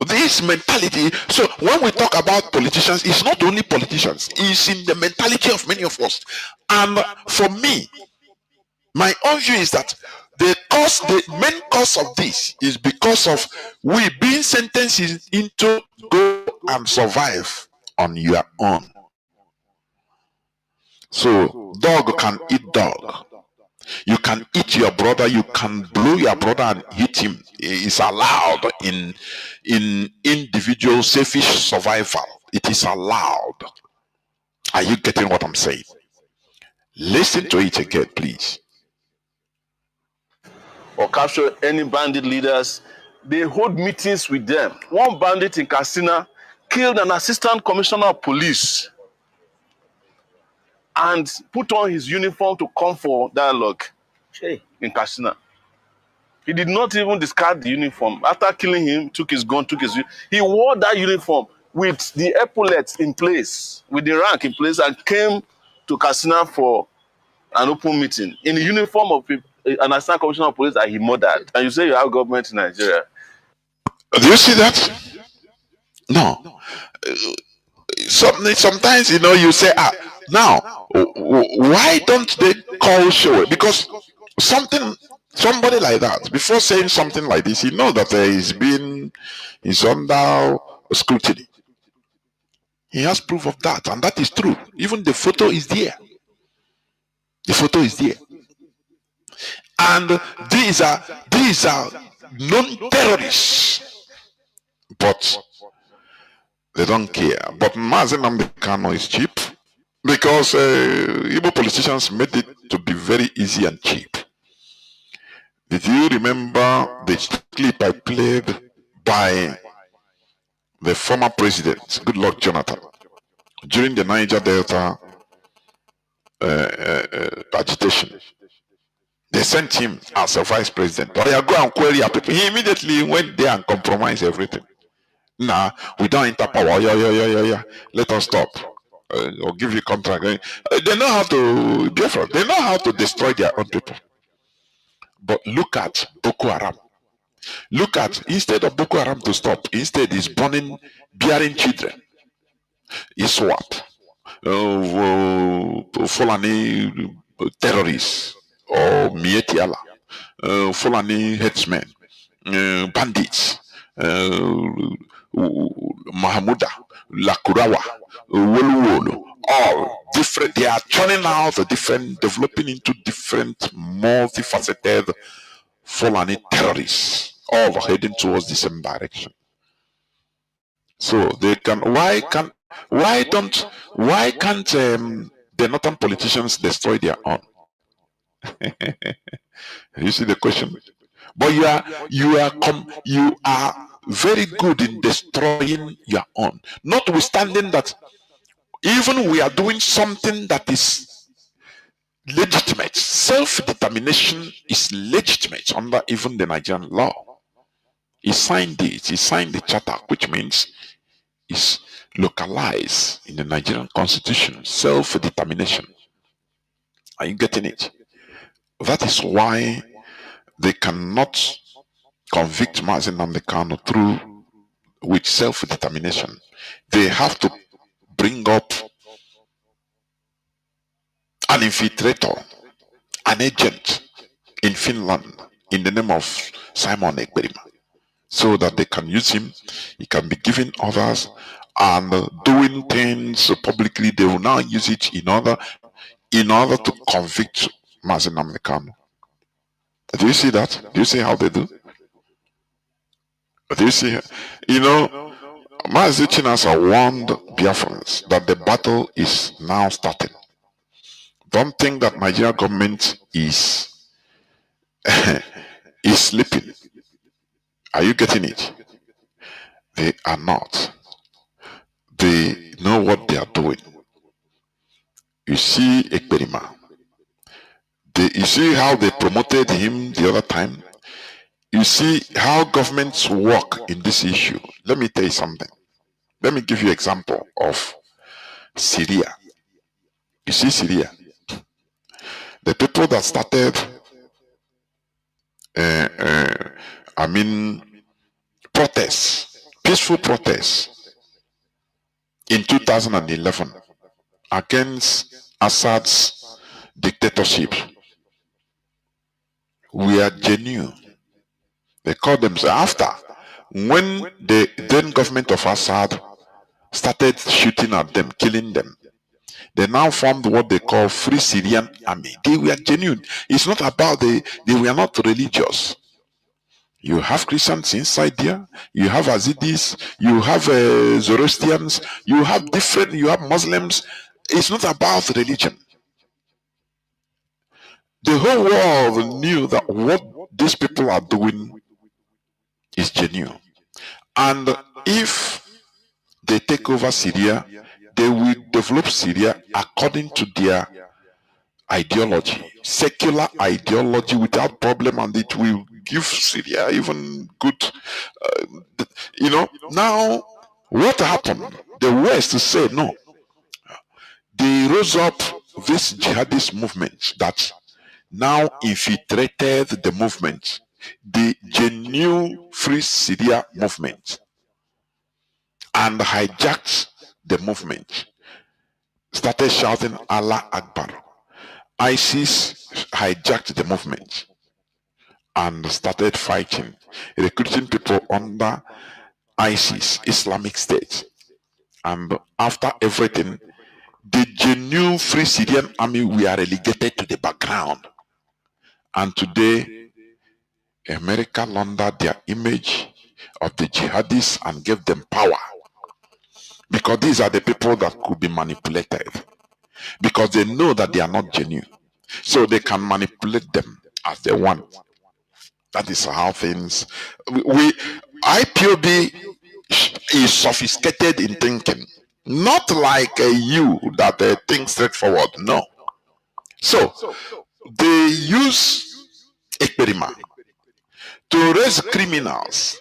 This mentality. So when we talk about politicians, it's not only politicians, it's in the mentality of many of us. And for me, my own view is that the main cause of this is because of we being sentenced into go and survive on your own. So dog can eat dog. You can eat your brother, you can blow your brother and hit him. It's allowed in individual selfish survival. It is allowed. Are you getting what I'm saying? Listen to it again, please. Or capture any bandit leaders. They hold meetings with them. One bandit in Katsina killed an assistant commissioner of police and put on his uniform to come for dialogue in Katsina. He did not even discard the uniform. After killing him, took his gun, he wore that uniform with the epaulets in place, with the rank in place, and came to Katsina for an open meeting in the uniform of an assistant commissioner of police that he murdered. And you say you have government in Nigeria. Do you see that? No. Sometimes you say, now why don't they call show? Because somebody like that, before saying something like this, he knows that he's under scrutiny. He has proof of that, and that is true. Even the photo is there. The photo is there. And these are non-terrorists, but they don't care. But Mazi Nnamdi Kanu is cheap because Igbo politicians made it to be very easy and cheap. Did you remember the clip I played by the former president, Goodluck Jonathan, during the Niger Delta agitation? They sent him as a vice president. Oh, yeah, go and query our people. He immediately went there and compromised everything. Nah, we don't enter power. Yeah. Let us stop. Or give you contract. They know how to, Biafra, they know how to destroy their own people. But look at Boko Haram. Look at, instead of Boko Haram to stop, instead is burning, bearing children. ISWAP, Fulani terrorists, or Mietiala, Fulani headsmen, bandits, Mahamuda, Lakurawa, Woluwolo, all different. They are turning out different, developing into different, multifaceted Fulani terrorists, all heading towards the same direction. So they can. Why can't the northern politicians destroy their own? You see the question. But you are very good in destroying your own. Notwithstanding that, even we are doing something that is legitimate. Self-determination is legitimate under even the Nigerian law. He signed it. He signed the charter, which means it's localized in the Nigerian constitution. Self-determination. Are you getting it? That is why they cannot convict Mazi Nnamdi Kanu through with self-determination. They have to bring up an infiltrator, an agent in Finland in the name of Simon Ekberima, so that they can use him. He can be given others and doing things publicly. They will now use it in order to convict Mazi Nnamdi Kanu. Do you see that? Do you see how they do? Do you see? You know, Mazi Chinasa warned Biafrans that the battle is now starting. Don't think that Nigeria government is is sleeping. Are you getting it? They are not. They know what they are doing. You see Ekberima. You see how they promoted him the other time. You see how governments work in this issue. Let me tell you something. Let me give you an example of Syria. You see Syria. The people that started, protests, peaceful protests in 2011 against Assad's dictatorship were genuine. They called themselves after when the then government of Assad started shooting at them, killing them. They now formed what they call Free Syrian Army. They were genuine. It's not about they were not religious. You have Christians inside there, you have Azidis, you have Zoroastrians, you have Muslims. It's not about religion. The whole world knew that what these people are doing is genuine. And if they take over Syria, they will develop Syria according to their ideology, secular ideology without problem, and it will give Syria even good, Now, what happened? The West said no. They rose up this jihadist movement that now infiltrated the movement, the genuine Free Syria movement, and hijacked the movement. Started shouting Allah Akbar. ISIS hijacked the movement and started fighting, recruiting people under ISIS, Islamic State. And after everything, the genuine Free Syrian Army were relegated to the background. And today, America laundered their image of the jihadists and gave them power. Because these are the people that could be manipulated. Because they know that they are not genuine. So they can manipulate them as they want. That is how things. We IPOB is sophisticated in thinking, not like you that think straightforward. No. So they use Ekperima to raise criminals,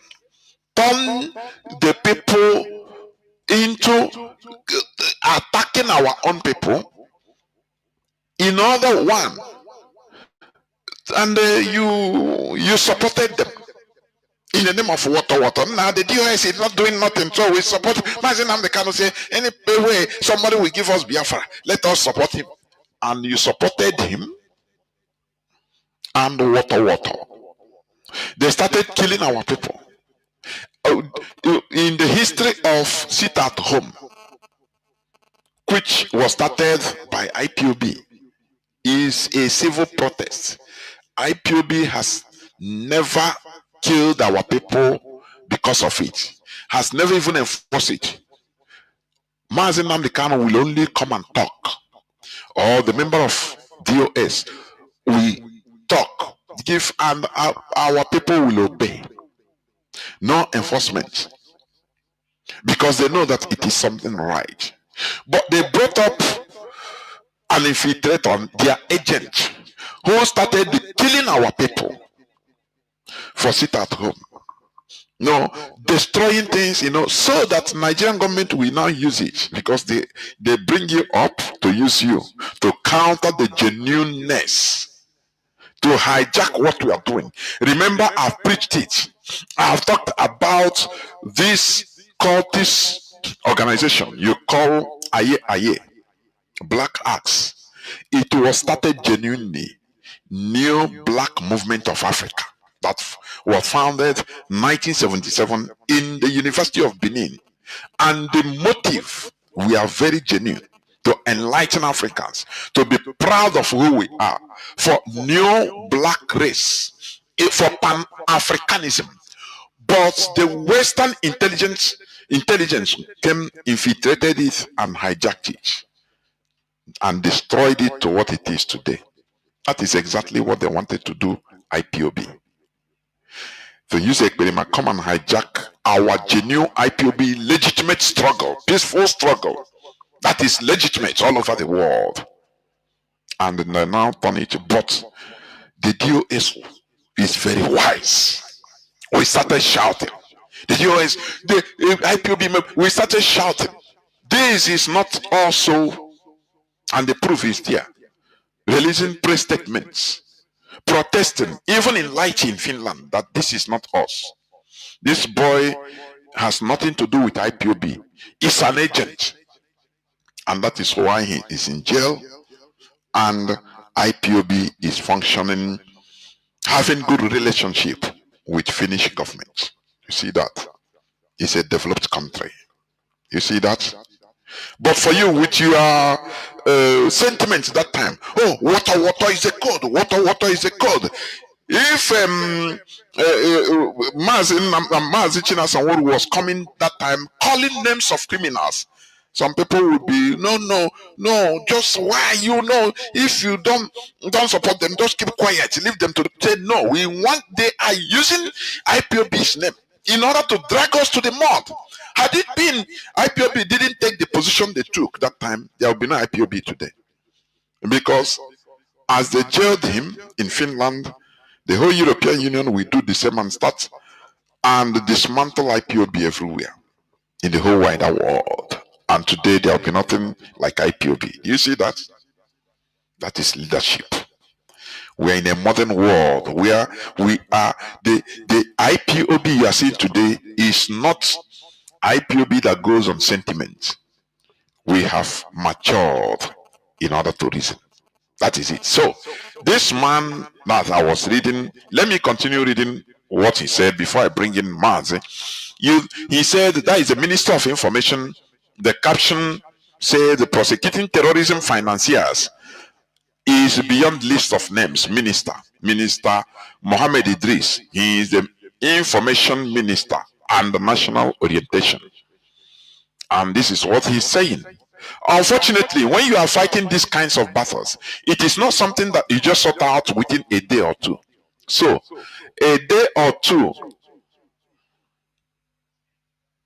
turn the people into attacking our own people in order one, and you supported them in the name of water. Now the DOS is not doing nothing, so we support. Mazi Nnamdi Kanu say any way somebody will give us Biafra, let us support him, and you supported him. And water. They started killing our people. In the history of sit at home, which was started by IPOB, is a civil protest. IPOB has never killed our people because of it, has never even enforced it. Mazi Nnamdi Kanu will only come and talk, or the member of DOS will talk, give, and our people will obey. No enforcement, because they know that it is something right. But they brought up an infiltrator, their agent, who started killing our people for sit at home. No, destroying things, so that Nigerian government will now use it, because they bring you up to use you to counter the genuineness, to hijack what we are doing. Remember, I've preached it. I've talked about this cultist organization you call Aye, Black Axe. It was started genuinely, New Black Movement of Africa, that was founded 1977 in the University of Benin. And the motive, we are very genuine, to enlighten Africans, to be proud of who we are, for new black race, for Pan-Africanism. But the Western intelligence came, infiltrated it, and hijacked it, and destroyed it to what it is today. That is exactly what they wanted to do, IPOB. To use Ekperima, come and hijack our genuine IPOB legitimate struggle, peaceful struggle, that is legitimate all over the world. And they now turn it. But the DOS is very wise. We started shouting. The DOS, the IPOB, we started shouting. This is not also, and the proof is there. Releasing press statements, protesting, even in Light in Finland, that this is not us. This boy has nothing to do with IPOB. He's an agent. And that is why he is in jail. And IPOB is functioning, having good relationship with Finnish government. You see that? It's a developed country. You see that? But for you, with your sentiments that time, oh, water is a code. Water is a code. If Mazi Chinedu was coming that time, calling names of criminals, some people would be, no, just why, if you don't support them, just keep quiet, leave them to say, no, they are using IPOB's name in order to drag us to the mud. Had it been IPOB didn't take the position they took that time, there would be no IPOB today. Because as they jailed him in Finland, the whole European Union will do the same and start and dismantle IPOB everywhere in the whole wider world. And today there will be nothing like IPOB. You see that? That is leadership. We are in a modern world where we are, the IPOB you are seeing today is not IPOB that goes on sentiment. We have matured in order to reason. That is it. So, this man that I was reading, let me continue reading what he said before I bring in Mazi. He said that is the Minister of Information. The caption said the prosecuting terrorism financiers is beyond list of names. Minister Mohammed Idris. He is the Information Minister and the National Orientation. And this is what he's saying. Unfortunately, when you are fighting these kinds of battles, it is not something that you just sort out within a day or two. So, a day or two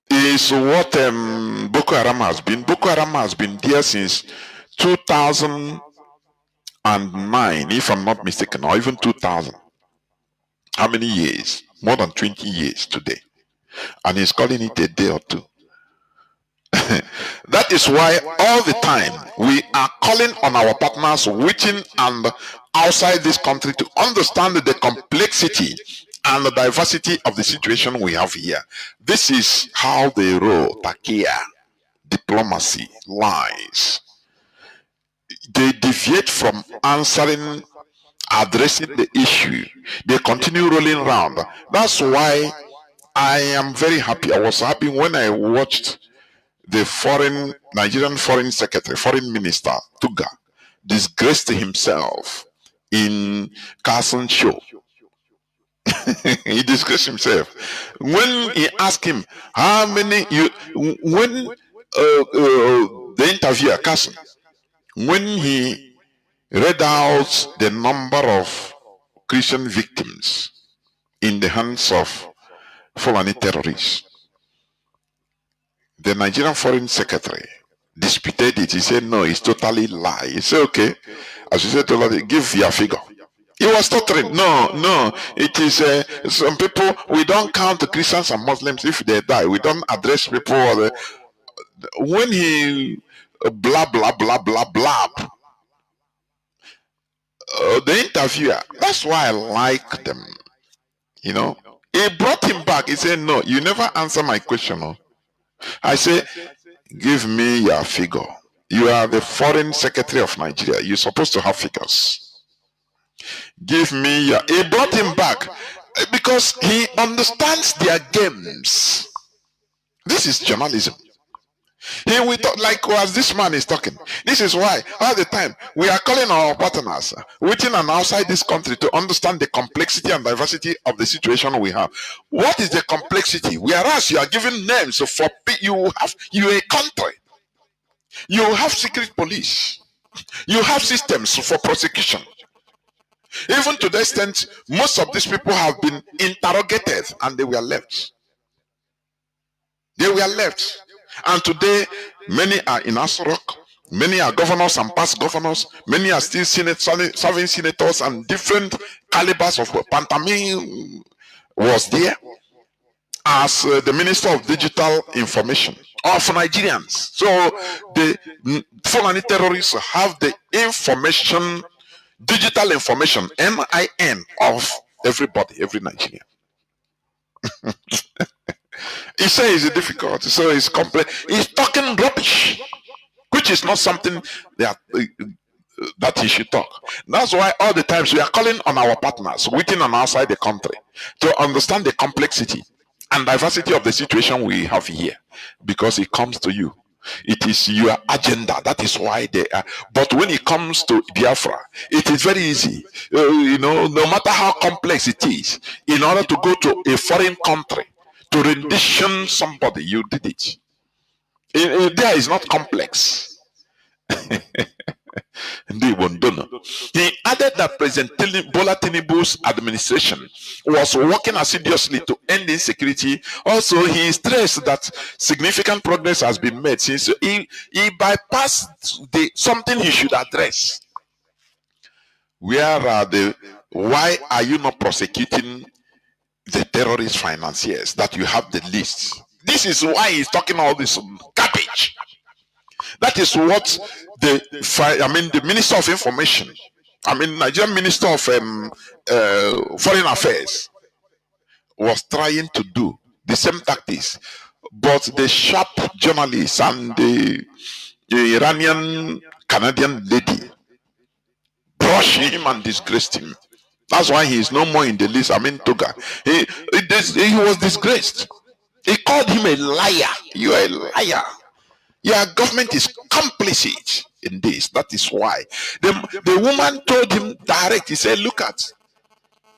is what Boko Haram has been. Boko Haram has been there since 2009, if I'm not mistaken, or even 2000. How many years? More than 20 years today. And he's calling it a day or two. That is why all the time we are calling on our partners within and outside this country to understand the complexity and the diversity of the situation we have here. This is how they roll Takia. Diplomacy lies. They deviate from answering, addressing the issue. They continue rolling around. That's why I am very happy. I was happy when I watched the Nigerian foreign secretary, foreign minister, Tuga, disgraced himself in Carson show. He disgraced himself. When he asked him how many when the interviewer, Carson, when he read out the number of Christian victims in the hands of Fulani terrorists, the Nigerian foreign secretary disputed it. He said, no, it's totally lie. He said, okay. As you said, give your figure. He was stuttering. No, it is some people, we don't count the Christians and Muslims if they die. We don't address people. When he blah, blah, blah, blah, blah, the interviewer, that's why I like them. You know, he brought him back. He said, no, you never answer my question. No. I say, give me your figure. You are the foreign secretary of Nigeria. You're supposed to have figures. Give me your... He brought him back because he understands their games. This is journalism. He will talk like as this man is talking. This is why all the time we are calling our partners within and outside this country to understand the complexity and diversity of the situation we have. What is the complexity? Whereas you are giving names for you a country, you have secret police, you have systems for prosecution. Even to the extent most of these people have been interrogated and they were left. They were left. And today, many are in Asorok, many are governors and past governors, many are still serving senators and different calibers of Pantami was there as the Minister of Digital Information of Nigerians. So the Fulani terrorists have the information, digital information, NIN of everybody, every Nigerian. He says it's difficult, so it's complex. He's talking rubbish, which is not something that he should talk. That's why all the times we are calling on our partners within and outside the country to understand the complexity and diversity of the situation we have here, because it comes to you. It is your agenda. That is why they are. But when it comes to Biafra, it is very easy. No matter how complex it is, in order to go to a foreign country to rendition somebody, you did it. There is not complex. He added that President Bola Tinubu's administration was working assiduously to end insecurity. Also, he stressed that significant progress has been made since he bypassed something he should address. Why are you not prosecuting the terrorist financiers that you have the list? This is why he's talking all this garbage. That is what the Minister of Information, Nigerian Minister of Foreign Affairs was trying to do the same tactics, but the sharp journalists and the Iranian Canadian lady brushed him and disgraced him. That's why he is no more in the list. Toga. He was disgraced. He called him a liar. You are a liar. Your government is complicit in this. That is why. The woman told him direct. He said, look at,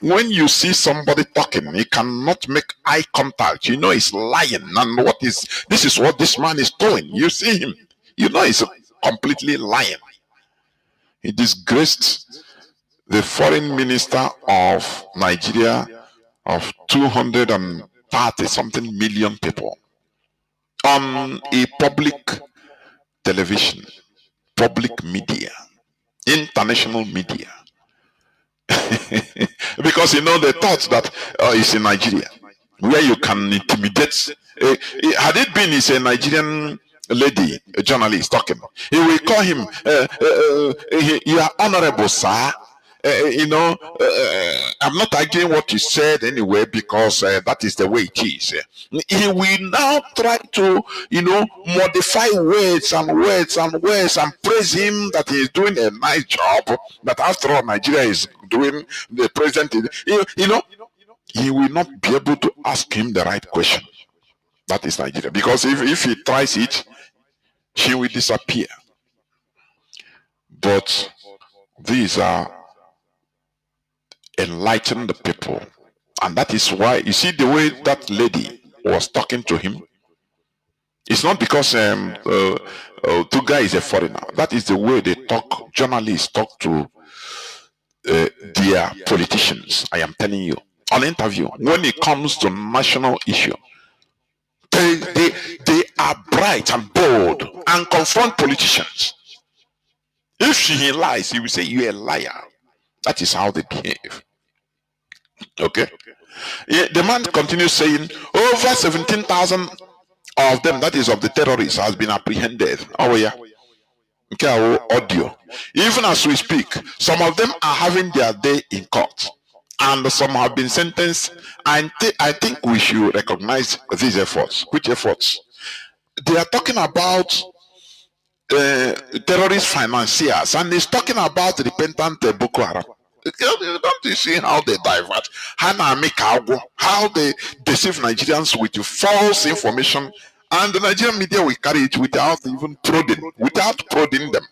when you see somebody talking, he cannot make eye contact. You know he's lying. And this is what this man is doing. You see him. You know he's completely lying. He disgraced the foreign minister of Nigeria of 230 something million people on a public television, public media, international media. Because they thought that it's in Nigeria where you can intimidate. Had it been it's a Nigerian lady, a journalist talking, he will call him, you are honorable, sir. I'm not arguing what you said anyway because that is the way it is. He will now try to, modify words and words and words and praise him that he is doing a nice job. That after all, Nigeria is doing the president. He will not be able to ask him the right question. That is Nigeria. Because if he tries it, she will disappear. But these are enlightened people. And that is why, you see the way that lady was talking to him. It's not because Tuga is a foreigner. That is the way they talk, journalists talk to their politicians. I am telling you. On interview, when it comes to national issue, they are bright and bold and confront politicians. If he lies, he will say, you're a liar. That is how they behave. Okay? Yeah, the man continues saying, over 17,000 of them, that is of the terrorists, has been apprehended. Oh, yeah. Okay, audio. Even as we speak, some of them are having their day in court. And some have been sentenced. And I think we should recognize these efforts. Which efforts? They are talking about terrorist financiers, and he's talking about repentant Boko Haram. Don't you see how they divert, how they deceive Nigerians with false information, and the Nigerian media will carry it without even prodding them.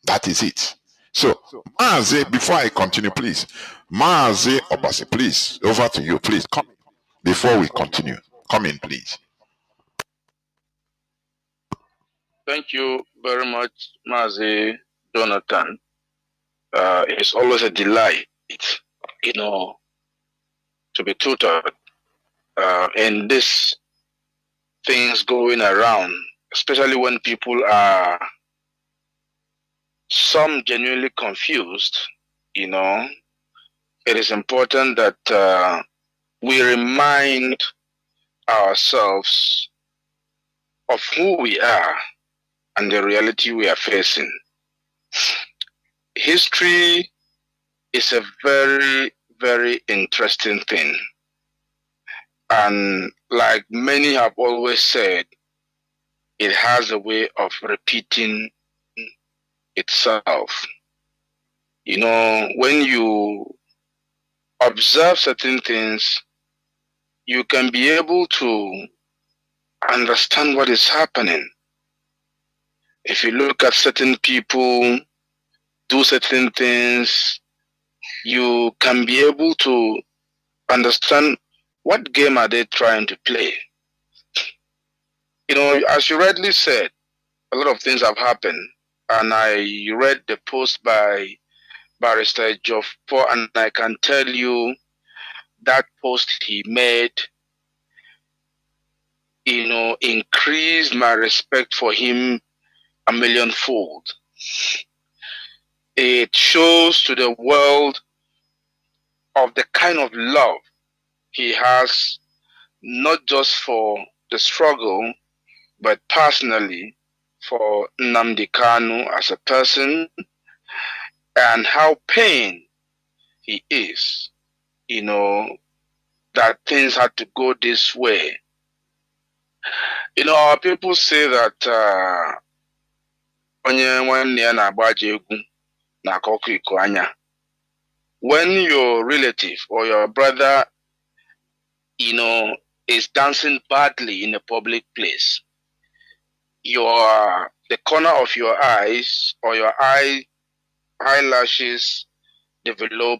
That is it. So, Mazi, before I continue, please, Mazi Obasi, please, over to you, please come before we continue. Come in, please. Thank you very much, Mazi Jonathan. It's always a delight, to be tutored in these things going around, especially when people are some genuinely confused. It is important that we remind ourselves of who we are and the reality we are facing. History is a very, very interesting thing. And like many have always said, it has a way of repeating itself. When you observe certain things, you can be able to understand what is happening. If you look at certain people, do certain things, you can be able to understand what game are they trying to play. As you rightly said, a lot of things have happened. And I read the post by Barrister Joffo, and I can tell you that post he made, increased my respect for him a millionfold. It shows to the world of the kind of love he has, not just for the struggle, but personally for Nnamdi Kanu as a person, and how pained he is, that things had to go this way. Our people say that when your relative or your brother, is dancing badly in a public place, the corner of your eyes or your eyelashes develop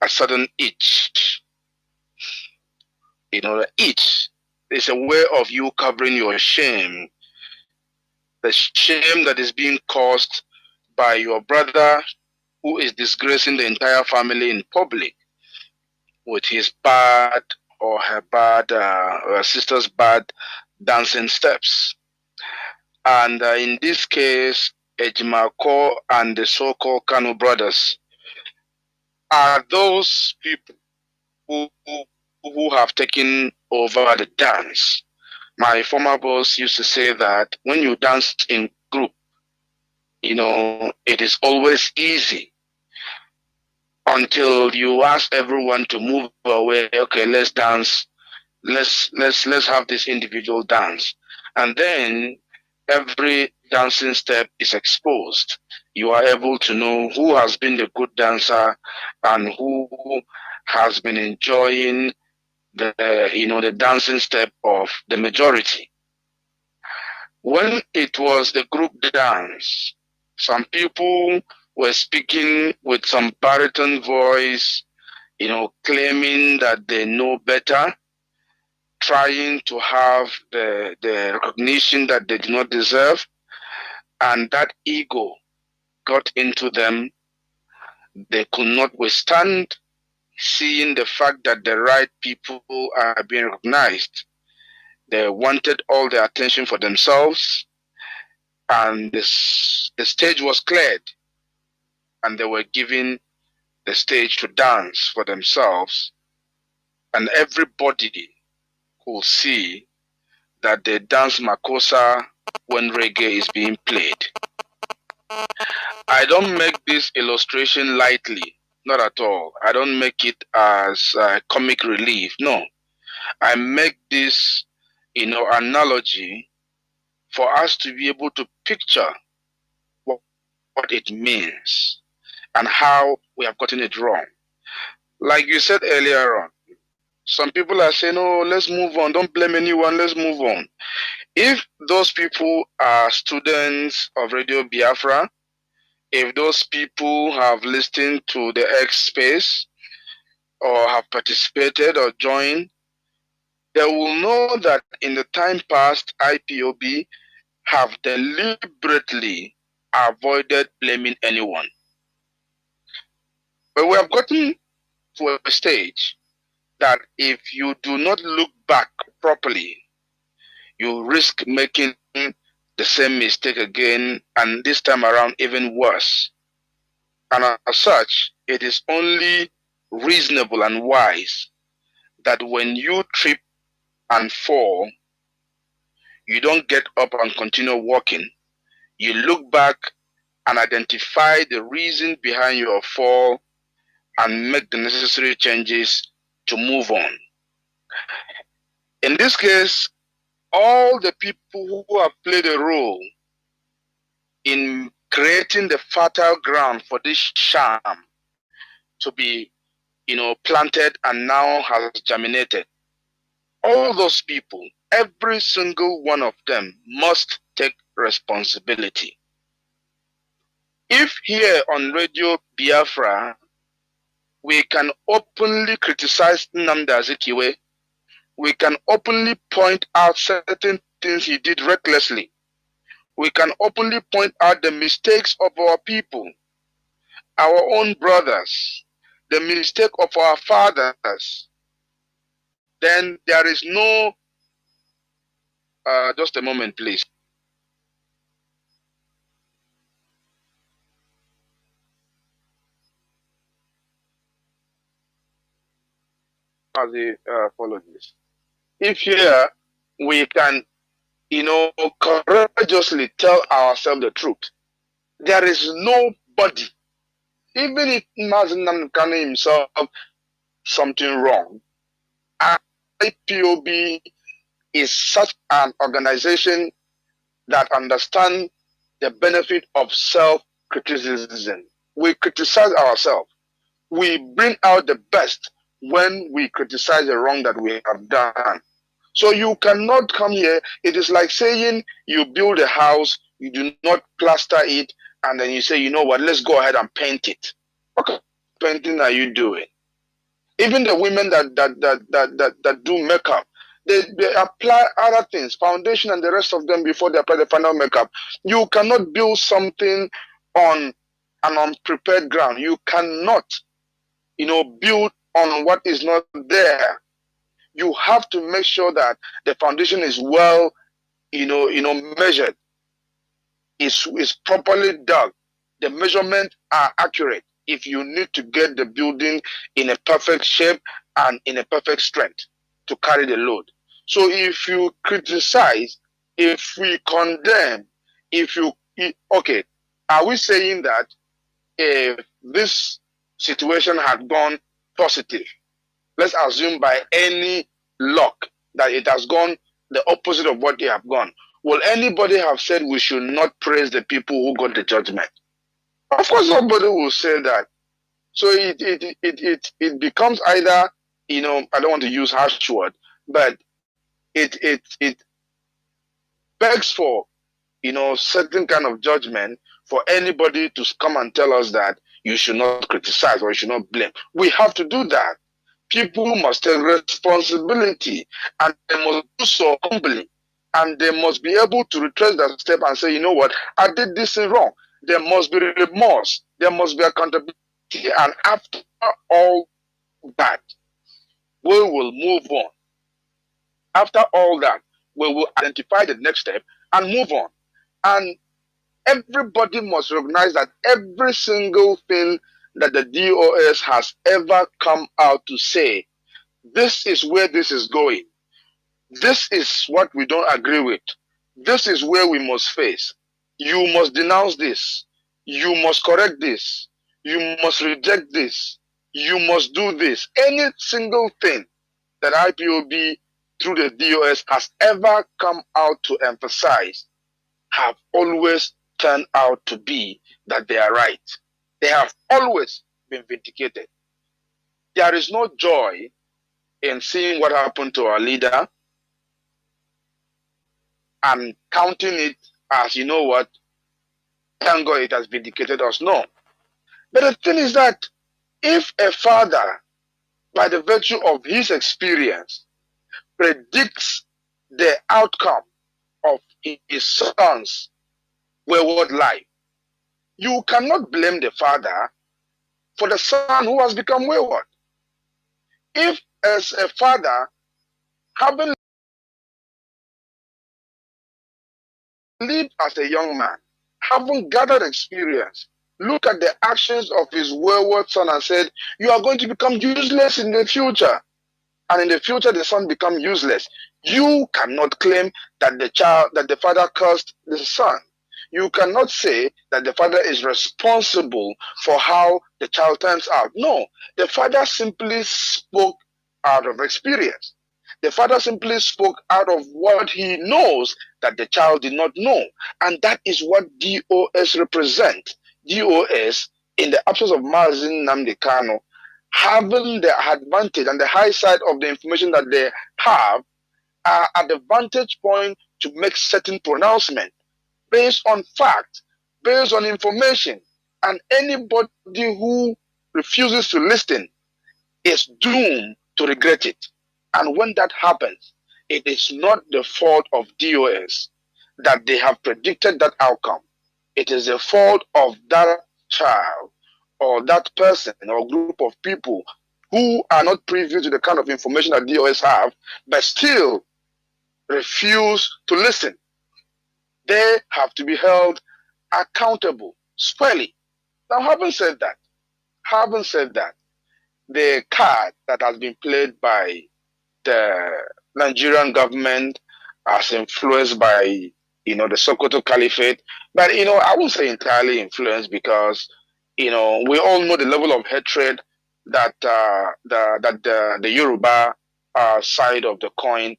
a sudden itch. The itch is a way of you covering your shame. The shame that is being caused by your brother who is disgracing the entire family in public with his bad or her bad, or her sister's bad dancing steps. And in this case, Ejimako and the so-called Kanu brothers are those people who have taken over the dance. My former boss used to say that when you dance in group, it is always easy until you ask everyone to move away. Okay, let's dance. Let's have this individual dance. And then every dancing step is exposed. You are able to know who has been the good dancer and who has been enjoying the dancing step of the majority. When it was the group dance, some people were speaking with some baritone voice, claiming that they know better, trying to have the recognition that they do not deserve, and that ego got into them. They could not withstand seeing the fact that the right people are being recognized. They wanted all the attention for themselves, and the stage was cleared, and they were given the stage to dance for themselves, and everybody could see that they dance makosa when reggae is being played. I don't make this illustration lightly, not at all. I don't make it as comic relief. No, I make this, analogy for us to be able to picture what it means and how we have gotten it wrong. Like you said earlier on, some people are saying, oh, let's move on. Don't blame anyone. Let's move on. If those people are students of Radio Biafra, if those people have listened to the X space or have participated or joined, they will know that in the time past, IPOB have deliberately avoided blaming anyone. But we have gotten to a stage that if you do not look back properly, you risk making the same mistake again, and this time around even worse. And as such, it is only reasonable and wise that when you trip and fall, you don't get up and continue walking. You look back and identify the reason behind your fall and make the necessary changes to move on. In this case, all the people who have played a role in creating the fertile ground for this sham to be, planted and now has germinated, all those people, every single one of them must take responsibility. If here on Radio Biafra, we can openly criticize Nnamdi, we can openly point out certain things he did recklessly. We can openly point out the mistakes of our people, our own brothers, the mistake of our fathers. Then there is no, just a moment, please. Apologies. If here we can, courageously tell ourselves the truth, there is nobody, even if Mazi Nnamdi himself something wrong, IPOB is such an organization that understands the benefit of self-criticism. We criticize ourselves. We bring out the best when we criticize the wrong that we have done. So you cannot come here. It is like saying you build a house, you do not plaster it, and then you say, you know what, let's go ahead and paint it. What kind of painting are you doing? Even the women that do makeup, they apply other things, foundation and the rest of them before they apply the final makeup. You cannot build something on an unprepared ground. You cannot, build on what is not there. You have to make sure that the foundation is well, measured, is properly dug. The measurements are accurate if you need to get the building in a perfect shape and in a perfect strength to carry the load. So if you criticize, if we condemn, okay, are we saying that if this situation had gone positive, let's assume by any luck that it has gone the opposite of what they have gone, will anybody have said we should not praise the people who got the judgment? Of course, nobody will say that. So it becomes either, I don't want to use harsh word, but it begs for, certain kind of judgment for anybody to come and tell us that you should not criticize or you should not blame. We have to do that. People must take responsibility, and they must do so humbly, and they must be able to retrace that step and say, you know what, I did this thing wrong. There must be remorse. There must be accountability. And after all that, we will move on. After all that, we will identify the next step and move on. And everybody must recognize that every single thing that the DOS has ever come out to say, this is where this is going. This is what we don't agree with. This is where we must face. You must denounce this. You must correct this. You must reject this. You must do this. Any single thing that IPOB through the DOS has ever come out to emphasize have always turned out to be that they are right. They have always been vindicated. There is no joy in seeing what happened to our leader and counting it as, you know what, thank God it has vindicated us. No. But the thing is that if a father, by the virtue of his experience, predicts the outcome of his son's wayward life, you cannot blame the father for the son who has become wayward. If as a father, having lived as a young man, having gathered experience, look at the actions of his wayward son and said, you are going to become useless in the future. And in the future, the son become useless. You cannot claim that the father cursed the son. You cannot say that the father is responsible for how the child turns out. No, the father simply spoke out of experience. The father simply spoke out of what he knows that the child did not know. And that is what DOS represent. DOS, in the absence of Mazi Nnamdi Kanu, having the advantage and the high side of the information that they have, are at the vantage point to make certain pronouncement based on fact, based on information. And anybody who refuses to listen is doomed to regret it. And when that happens, it is not the fault of DOS that they have predicted that outcome. It is the fault of that child or that person or group of people who are not privy to the kind of information that DOS have, but still refuse to listen. They have to be held accountable squarely. Now, having said that, the card that has been played by the Nigerian government as influenced by, the Sokoto Caliphate, but, I won't say entirely influenced because, we all know the level of hatred that the Yoruba side of the coin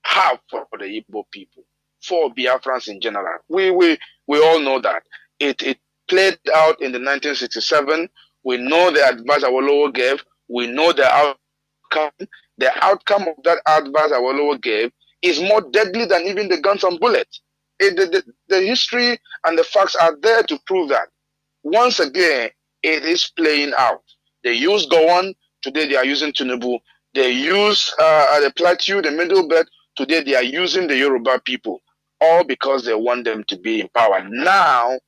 have for the Igbo people, for Biafrans in general. We all know that. It played out in the 1967. We know the advice Awolowo gave. We know the outcome. The outcome of that advice Awolowo gave is more deadly than even the guns and bullets. The history and the facts are there to prove that. Once again, it is playing out. They use Gowon, today they are using Chinedu. They use the Plateau, the Middle Belt, today they are using the Yoruba people, all because they want them to be in power. Now,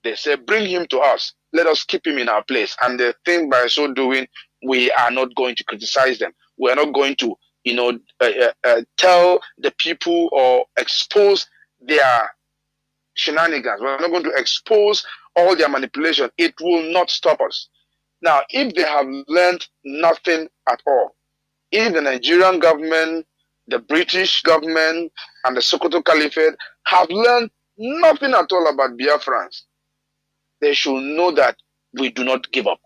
They say, bring him to us. Let us keep him in our place. And they think by so doing, we are not going to criticize them. We are not going to, tell the people or expose their shenanigans. We're not going to expose all their manipulation. It will not stop us. Now, if they have learned nothing at all, if the Nigerian government, the British government, and the Sokoto Caliphate have learned nothing at all about Biafrans, they should know that we do not give up.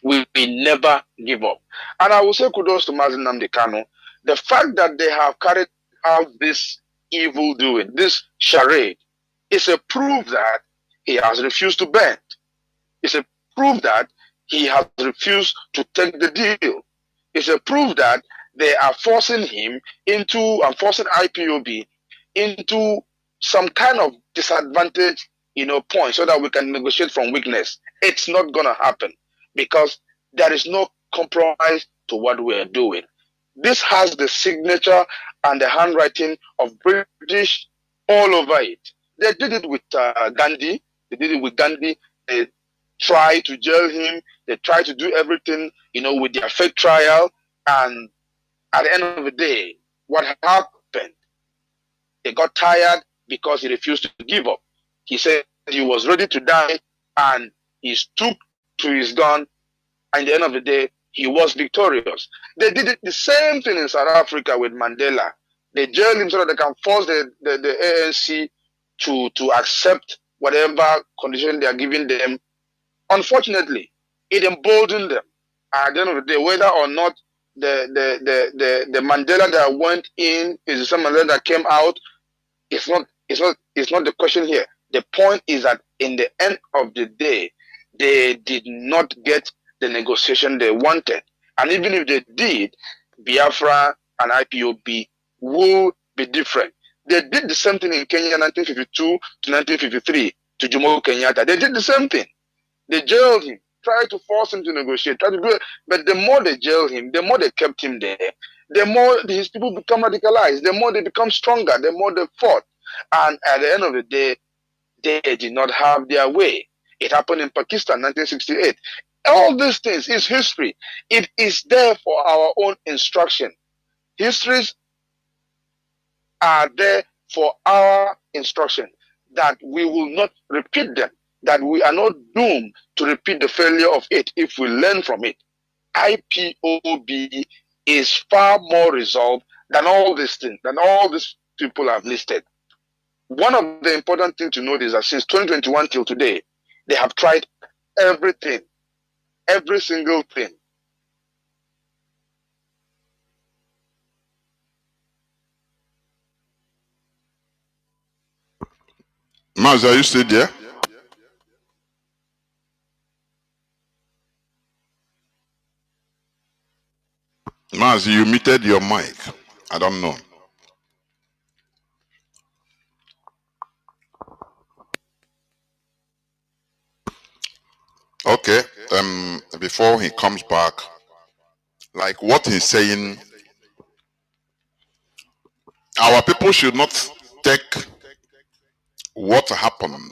We never give up. And I will say kudos to Mazi Nnamdi Kanu. The fact that they have carried out this evil doing, this charade, is a proof that he has refused to bend. It's a proof that he has refused to take the deal. It's a proof that they are forcing him into, and forcing IPOB into some kind of disadvantage, point so that we can negotiate from weakness. It's not going to happen because there is no compromise to what we are doing. This has the signature and the handwriting of British all over it. They did it with Gandhi. They did it with Gandhi. They tried to jail him. They tried to do everything, with their fake trial. And at the end of the day, what happened? They got tired because he refused to give up. He said he was ready to die, and he stood to his gun. And at the end of the day, he was victorious. They did it the same thing in South Africa with Mandela. They jailed him so that they can force the ANC to accept whatever condition they are giving them. Unfortunately, it emboldened them. At the end of the day, whether or not the Mandela that went in is the same Mandela that came out, it's not the question here. The point is that in the end of the day, they did not get the negotiation they wanted. And even if they did, Biafra and IPOB will be different. They did the same thing in Kenya 1952 to 1953 to Jomo Kenyatta. They did the same thing. They jailed him, tried to force him to negotiate, tried to do it. But the more they jailed him, the more they kept him there, the more his people become radicalized, the more they become stronger, the more they fought. And at the end of the day, they did not have their way. It happened in Pakistan, 1968. All these things is history. It is there for our own instruction. Histories are there for our instruction, that we will not repeat them, that we are not doomed to repeat the failure of it if we learn from it. IPOB is far more resolved than all these things, than all these people have listed. One of the important things to note is that since 2021 till today, they have tried everything, every single thing. Mazi, are you still there? Mazi, you muted your mic. I don't know. Okay. Before he comes back, like what he's saying, our people should not take what happened.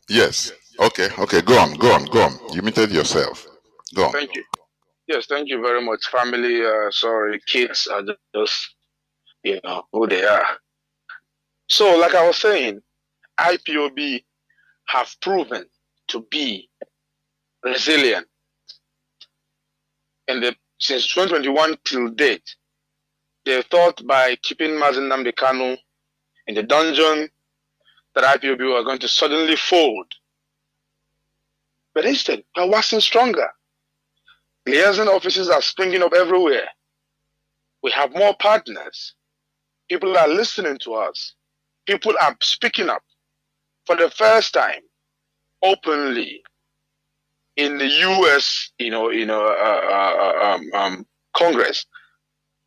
Yes. Okay. Go on. You muted yourself. Go on. Thank you. Yes, thank you very much. Family, sorry, kids are just, who they are. So, like I was saying, IPOB have proven to be resilient. Since 2021 till date, they thought by keeping Mazi Nnamdi Kanu in the dungeon that IPOB were going to suddenly fold. But instead, we're waxing stronger. Liaison offices are springing up everywhere. We have more partners. People are listening to us. People are speaking up for the first time openly in the U.S. Congress.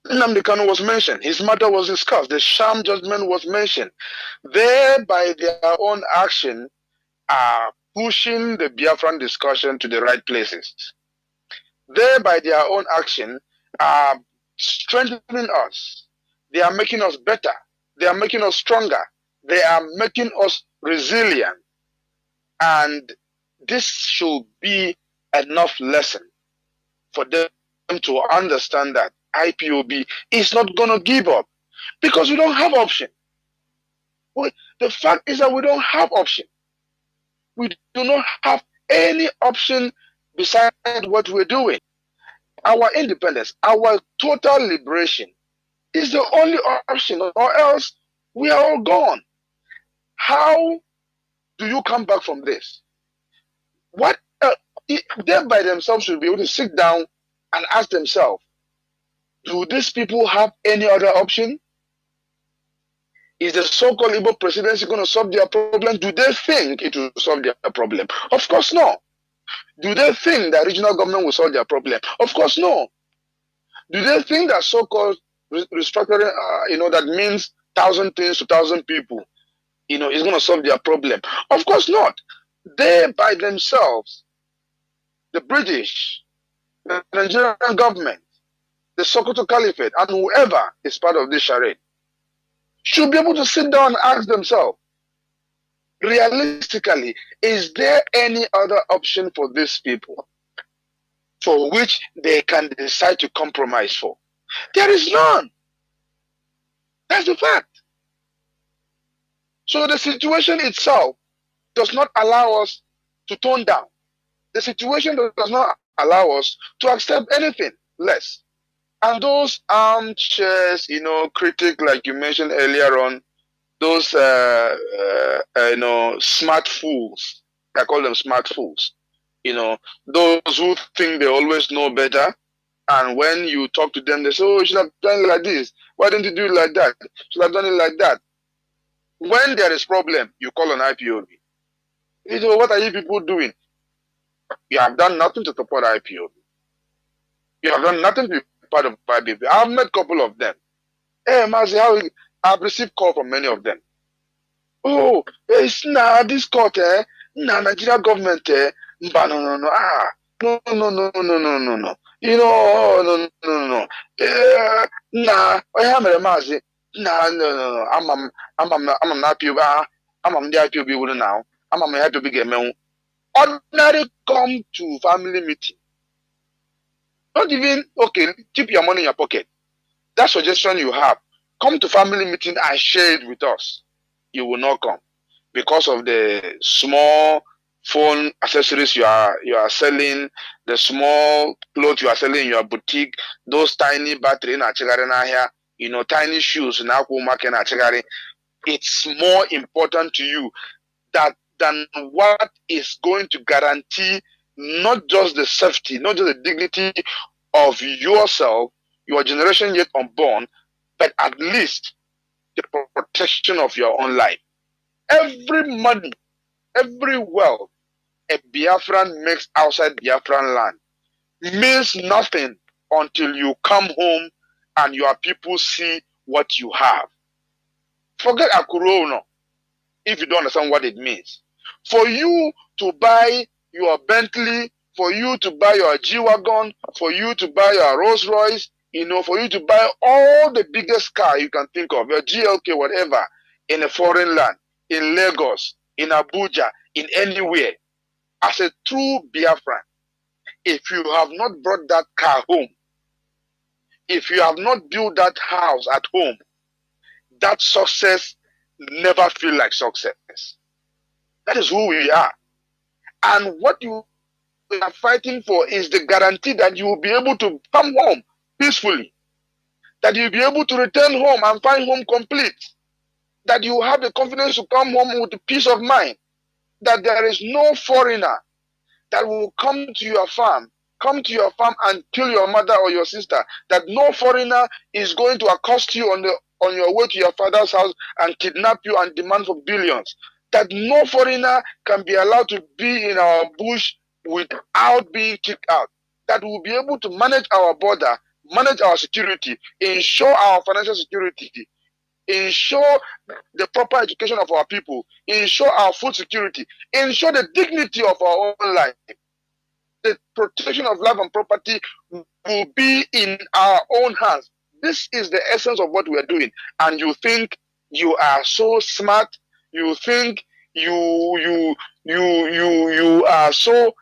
Nnamdi Kanu was mentioned. His matter was discussed. The sham judgment was mentioned. They, by their own action, are pushing the Biafran discussion to the right places. They, by their own action, are strengthening us. They are making us better. They are making us stronger. They are making us resilient. And this should be enough lesson for them to understand that IPOB is not going to give up because we don't have option. The fact is that we don't have option. We do not have any option besides what we're doing. Our independence, our total liberation is the only option, or else we are all gone. How do you come back from this? What they by themselves should be able to sit down and ask themselves, do these people have any other option? Is the so-called Igbo presidency going to solve their problem? Do they think it will solve their problem? Of course not. Do they think that regional government will solve their problem? Of course no. Do they think that so-called restructuring, that means 1,000 things to 1,000 people, is going to solve their problem? Of course not. They by themselves, the British, the Nigerian government, the Sokoto Caliphate, and whoever is part of this charade, should be able to sit down and ask themselves, realistically, is there any other option for these people for which they can decide to compromise for? There is none. That's the fact. So the situation itself does not allow us to tone down. The situation does not allow us to accept anything less. And those armchairs, critic, like you mentioned earlier on, those, smart fools, I call them smart fools, those who think they always know better. And when you talk to them, they say, oh, you should have done it like this. Why didn't you do it like that? You should have done it like that. When there is problem, you call on IPOB. What are you people doing? You have done nothing to support IPOB. You have done nothing to be part of IPOB. I've met a couple of them. Hey, Mazi, I've received call from many of them. Oh, it's this court, Nigeria government, no. No. No. No. No. I am a Mazi. No. I'm not IPOB. I'm the IPOB now. I'm a IPOB game. Ordinary come to family meeting. Not even, okay, keep your money in your pocket. That suggestion you have, come to family meeting and share it with us. You will not come because of the small phone accessories you are selling, the small clothes you are selling in your boutique, those tiny battery na chigari na here, tiny shoes na market na chigari. It's more important to you than what is going to guarantee not just the safety, not just the dignity of yourself, your generation yet unborn, but at least the protection of your own life. Every money, every wealth a Biafran makes outside Biafran land means nothing until you come home and your people see what you have. Forget Akurono if you don't understand what it means. For you to buy your Bentley, for you to buy your G-Wagon, for you to buy your Rolls Royce, for you to buy all the biggest car you can think of, your GLK, whatever, in a foreign land, in Lagos, in Abuja, in anywhere, as a true Biafran, if you have not brought that car home, if you have not built that house at home, that success never feel like success. That is who we are. And what you are fighting for is the guarantee that you will be able to come home peacefully, that you'll be able to return home and find home complete, that you have the confidence to come home with the peace of mind, that there is no foreigner that will come to your farm and kill your mother or your sister, that no foreigner is going to accost you on your way to your father's house and kidnap you and demand for billions, that no foreigner can be allowed to be in our bush without being kicked out, that we'll be able to manage our border, manage our security, ensure our financial security, ensure the proper education of our people, ensure our food security, ensure the dignity of our own life. The protection of life and property will be in our own hands. This is the essence of what we are doing. And you think you are so smart, you think you are so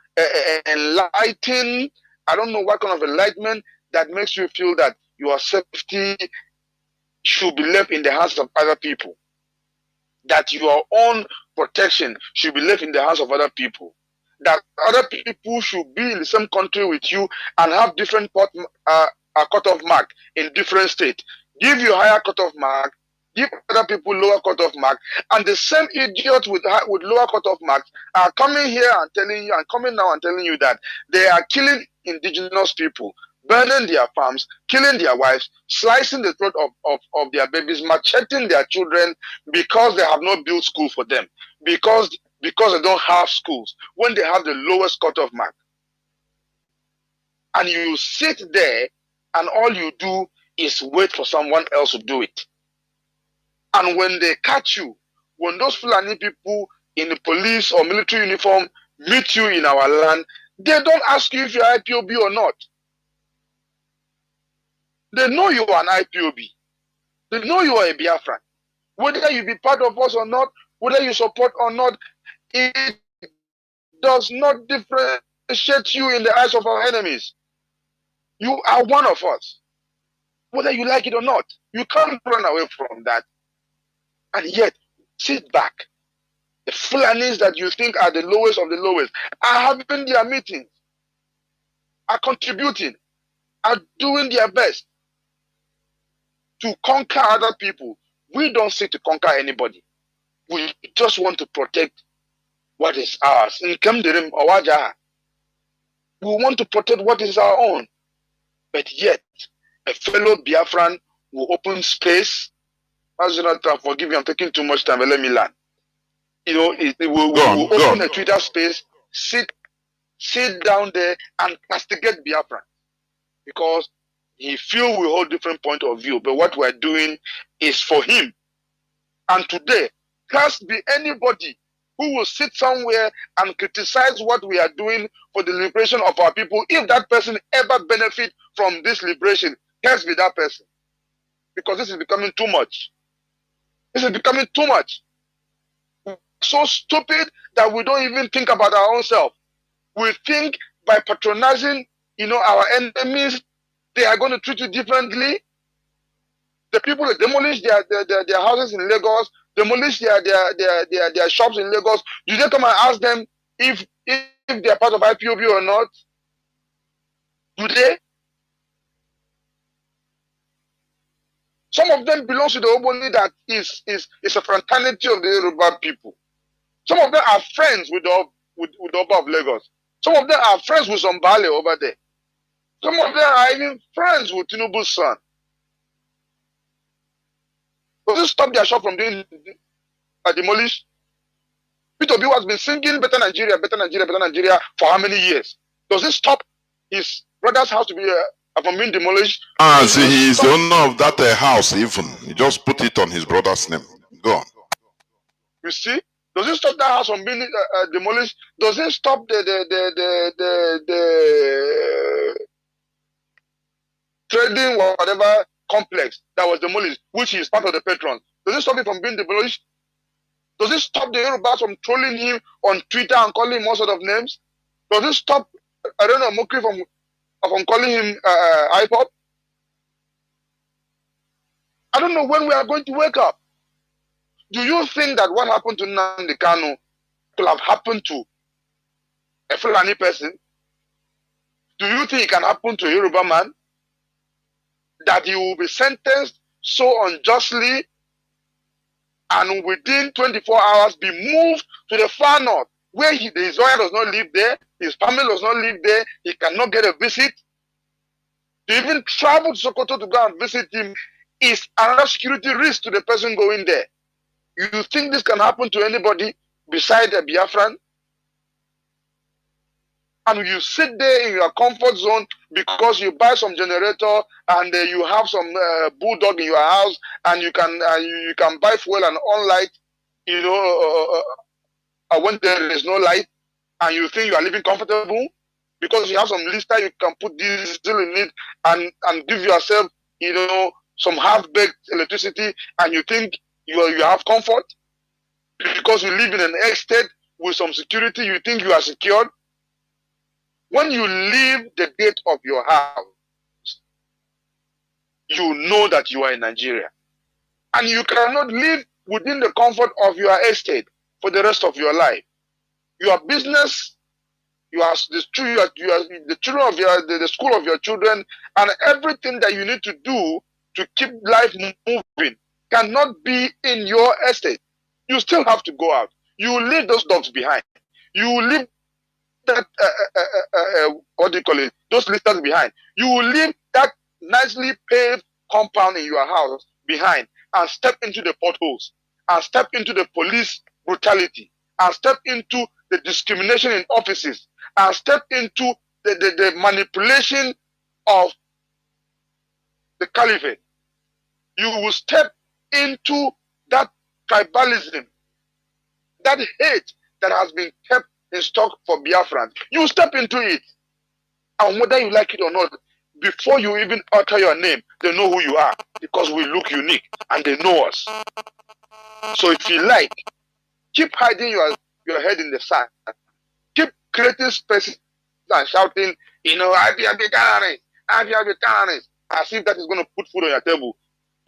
enlightened. I don't know what kind of enlightenment that makes you feel that your safety should be left in the hands of other people, that your own protection should be left in the hands of other people, that other people should be in the same country with you and have different cutoff mark in different states. Give you higher cutoff mark, give other people lower cutoff mark, and the same idiots with lower cutoff marks are coming here and telling you, and coming now and telling you that they are killing indigenous people, burning their farms, killing their wives, slicing the throat of their babies, macheting their children because they have not built school for them, because they don't have schools, when they have the lowest cutoff mark. And you sit there and all you do is wait for someone else to do it. And when they catch you, when those Fulani people in the police or military uniform meet you in our land, they don't ask you if you're IPOB or not. They know you are an IPOB. They know you are a Biafran. Whether you be part of us or not, whether you support or not, it does not differentiate you in the eyes of our enemies. You are one of us. Whether you like it or not, you can't run away from that. And yet, sit back. The Fulanis that you think are the lowest of the lowest are having their meetings, are contributing, are doing their best to conquer other people. We don't seek to conquer anybody. We just want to protect what is ours. We want to protect what is our own. But yet, a fellow Biafran will open space. As you know, forgive me, I'm taking too much time, but let me learn. You know, it will open a Twitter space, sit down there and castigate Biafra, because he feels we hold different point of view, but what we're doing is for him. And today, can't be anybody who will sit somewhere and criticize what we are doing for the liberation of our people. If that person ever benefit from this liberation, can't be that person. Because this is becoming too much. This is becoming too much. So stupid that we don't even think about our own self. We think by patronizing, our enemies, they are going to treat you differently. The people that demolish their houses in Lagos, demolish their shops in Lagos, do they come and ask them if they are part of IPOB or not? Do they? Some of them belong to the Oboni that is a fraternity of the Yoruba people. Some of them are friends with the Oba of Lagos. Some of them are friends with Zombale over there. Some of them are even friends with Tinubu's son. Does it stop their shop from being demolished? Peter Obi has been singing Better Nigeria, Better Nigeria, Better Nigeria for how many years? Does it stop his brother's house to be from being demolished? See, he is the owner of that house even. He just put it on his brother's name. Go on. You see? Does it stop that house from being demolished? Does it stop the trading or whatever complex that was demolished, which is part of the patrons? Does it stop it from being demolished? Does it stop the Yorubas from trolling him on Twitter and calling him all sort of names? Does it stop, Mokri from calling him IPOP? I don't know when we are going to wake up. Do you think that what happened to Nnamdi Kanu could have happened to a Fulani person? Do you think it can happen to a Yoruba man? That he will be sentenced so unjustly and within 24 hours be moved to the far north, where his lawyer does not live there, his family does not live there, he cannot get a visit? To even travel to Sokoto to go and visit him is another security risk to the person going there. You think this can happen to anybody besides a Biafran? And you sit there in your comfort zone because you buy some generator and you have some bulldog in your house, and you can buy fuel and on light, when there is no light, and you think you are living comfortable because you have some lister, you can put diesel in it and give yourself, some half-baked electricity, and you think you have comfort Because you live in an estate with some security, you think you are secured. When you leave the gate of your house, you know that you are in Nigeria. And you cannot live within the comfort of your estate for the rest of your life. Your business, you are the children of the school of your children, and everything that you need to do to keep life moving cannot be in your estate. You still have to go out. You leave those dogs behind. You leave that what do you call it? Those listeners behind. You will leave that nicely paved compound in your house behind and step into the potholes and step into the police brutality and step into the discrimination in offices and step into the manipulation of the caliphate. You will step into that tribalism, that hate that has been kept in stock for Biafrans. You step into it. And whether you like it or not, before you even utter your name, they know who you are because we look unique and they know us. So if you like, keep hiding your head in the sand. Keep creating spaces and shouting, I be as if that is going to put food on your table.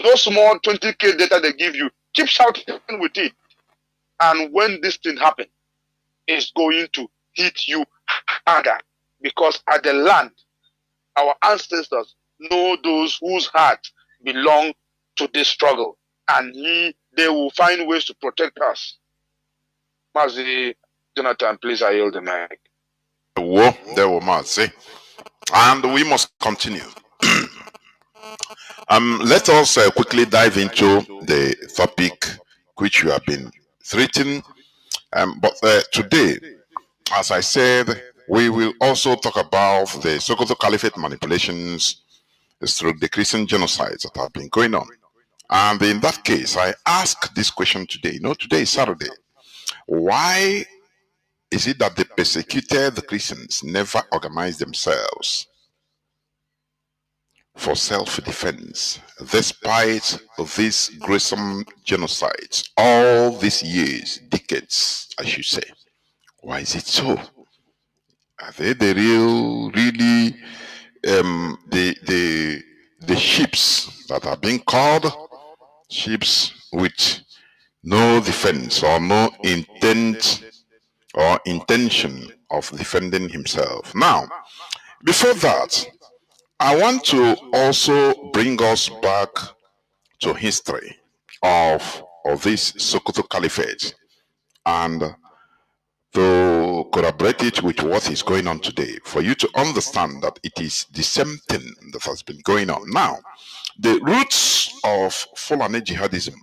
Those small 20K data they give you, keep shouting with it. And when this thing happens, it's going to hit you harder. Because at the land, our ancestors know those whose heart belong to this struggle. And they will find ways to protect us. Mazi, Jonathan, please, I yield the mic. Whoa, there were Mazi. And we must continue. Let us quickly dive into the topic which you have been threatening. But today, as I said, we will also talk about the Sokoto Caliphate manipulations through the Christian genocides that have been going on. And in that case, I ask this question today. Today is Saturday. Why is it that the persecuted Christians never organize themselves for self-defense, despite these gruesome genocides, all these years, decades, I should say? Why is it so? Are they the really the ships that are being called ships with no defense or no intent or intention of defending himself? Now, before that, I want to also bring us back to history of this Sokoto Caliphate and to corroborate it with what is going on today, for you to understand that it is the same thing that has been going on. Now, the roots of Fulani jihadism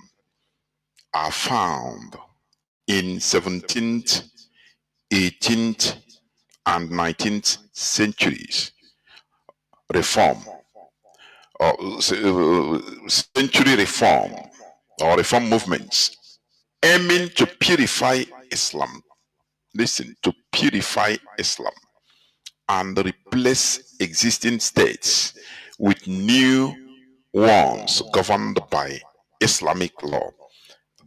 are found in 17th, 18th, and 19th centuries reform, or century reform, or reform movements aiming to purify Islam. Listen, to purify Islam and replace existing states with new ones governed by Islamic law.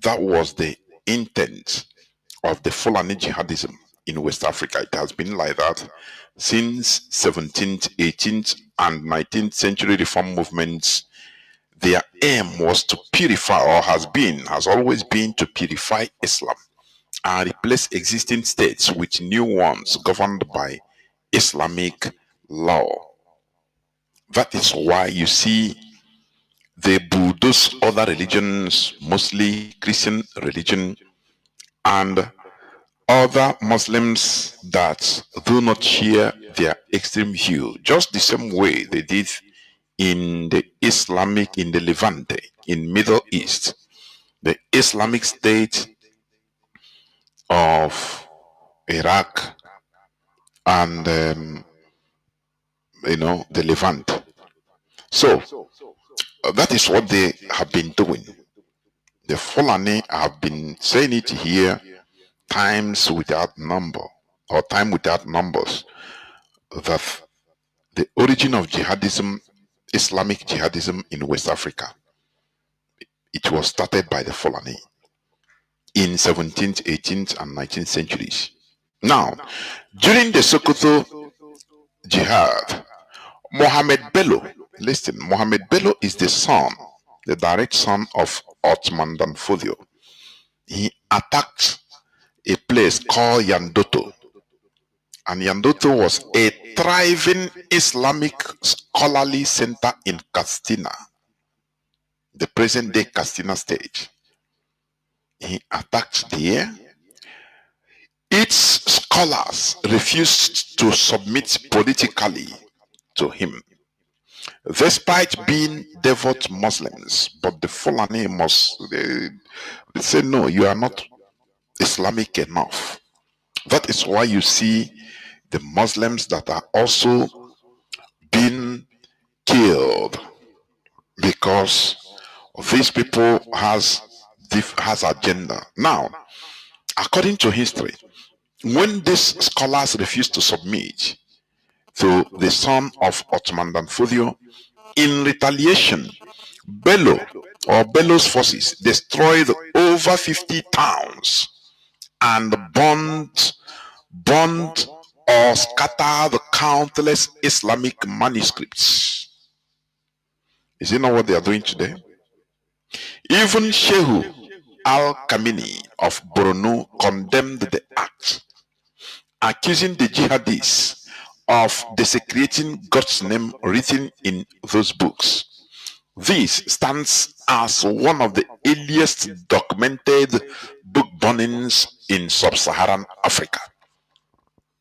That was the intent of the Fulani jihadism in West Africa. It has been like that since 17th, 18th, and 19th century reform movements. Their aim was to purify, or has always been to purify Islam and replace existing states with new ones governed by Islamic law. That is why you see they bulldoze other religions, mostly Christian religion, and other Muslims that do not share their extreme view, just the same way they did in the Levante, in Middle East, the Islamic State of Iraq, and the Levant. So that is what they have been doing. The Fulani have been saying it here times without number, or time without numbers, that the origin of jihadism, Islamic jihadism in West Africa, it was started by the Fulani. in 17th, 18th, and 19th centuries. Now, during the Sokoto Jihad, Mohammed Bello, listen, Mohammed Bello is the direct son of Ottoman Danfodio. He attacked a place called Yandoto, and Yandoto was a thriving Islamic scholarly center in Castina, the present-day Castina state. He attacked there. Its scholars refused to submit politically to him, despite being devout Muslims. But the Fulani they say, no, you are not Islamic enough. That is why you see the Muslims that are also being killed, because these people has agenda. Now, according to history, when these scholars refused to submit to the son of Ottoman Danfodio, in retaliation, Bello's forces destroyed over 50 towns and burned or scattered countless Islamic manuscripts. Is it not what they are doing today? Even Shehu Al-Kamini of Borno condemned the act, accusing the jihadists of desecrating God's name written in those books. This stands as one of the earliest documented book burnings in sub-Saharan Africa.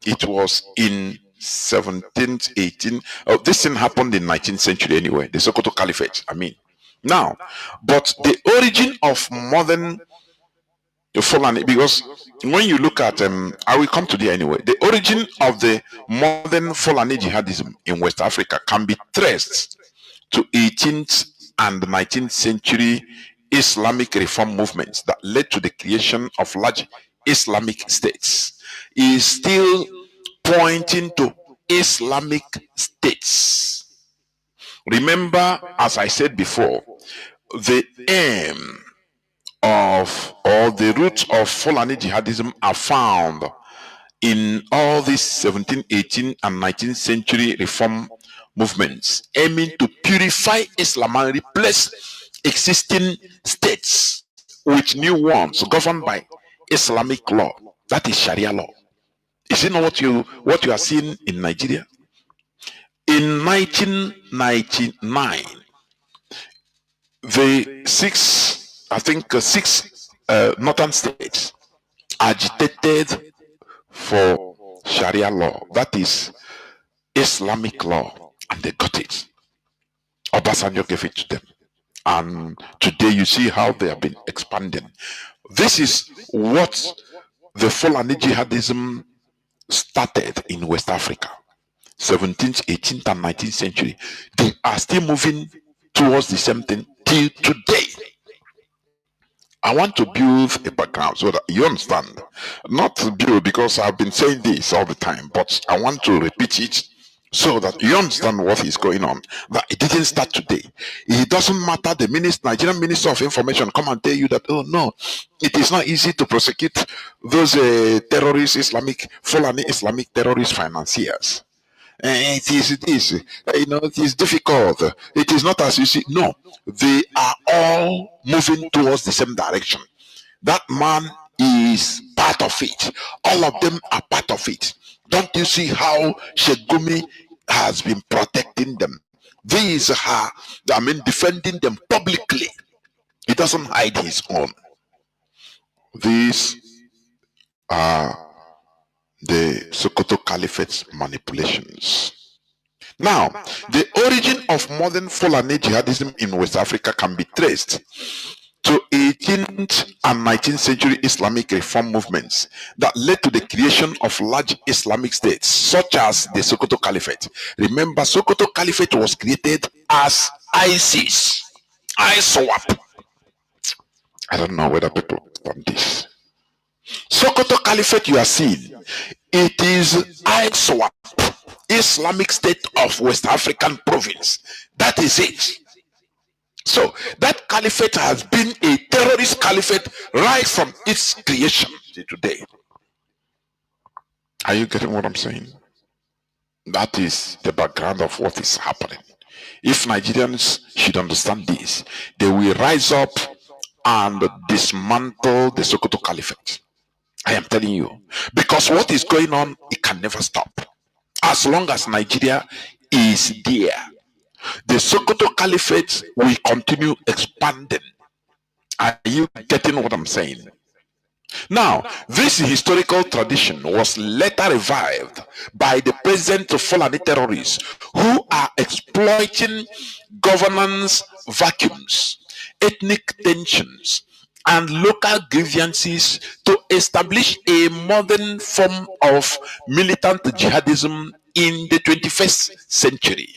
It was in 17th, 18th. Oh, this thing happened in 19th century anyway, the Sokoto Caliphate, I mean. Now, but the origin of modern Fulani, because when you look at, I will come to there anyway, the origin of the modern Fulani jihadism in West Africa can be traced to 18th and 19th century Islamic reform movements that led to the creation of large Islamic states. Is still pointing to Islamic states. Remember, as I said before, the aim of, or the roots of Fulani jihadism are found in all these 17th, 18th, and 19th century reform movements, aiming to purify Islam and replace existing states with new ones governed by Islamic law, that is Sharia law. Is it not what you are seeing in Nigeria? In 1999, the six northern states agitated for Sharia law, that is Islamic law, and they got it. Obasanjo gave it to them, and today you see how they have been expanding. This is what the Fulani jihadism started in West Africa, 17th, 18th, and 19th century. They are still moving towards the same thing till today. I want to build a background so that you understand. Not to build because I've been saying this all the time, but I want to repeat it so that you understand what is going on. That it didn't start today. It doesn't matter. The Nigerian Minister of Information come and tell you that, oh no, it is not easy to prosecute those terrorist Fulani Islamic terrorist financiers. It is difficult. It is not as you see. No, they are all moving towards the same direction. That man is part of it. All of them are part of it. Don't you see how Shegumi has been protecting them? These are, defending them publicly. He doesn't hide his own. These are the Sokoto Caliphate's manipulations. Now, the origin of modern Fulani jihadism in West Africa can be traced to 18th and 19th century Islamic reform movements that led to the creation of large Islamic states, such as the Sokoto Caliphate. Remember, Sokoto Caliphate was created as ISIS, ISWAP. I don't know whether people understand this. Sokoto Caliphate you are seeing, it is ISWAP, Islamic State of West African Province. That is it. So that caliphate has been a terrorist caliphate right from its creation to today. Are you getting what I'm saying? That is the background of what is happening. If Nigerians should understand this, they will rise up and dismantle the Sokoto Caliphate. I am telling you. Because what is going on, it can never stop. As long as Nigeria is there, the Sokoto Caliphate will continue expanding. Are you getting what I'm saying? Now, this historical tradition was later revived by the present Fulani terrorists who are exploiting governance vacuums, ethnic tensions, and local grievances to establish a modern form of militant jihadism in the 21st century.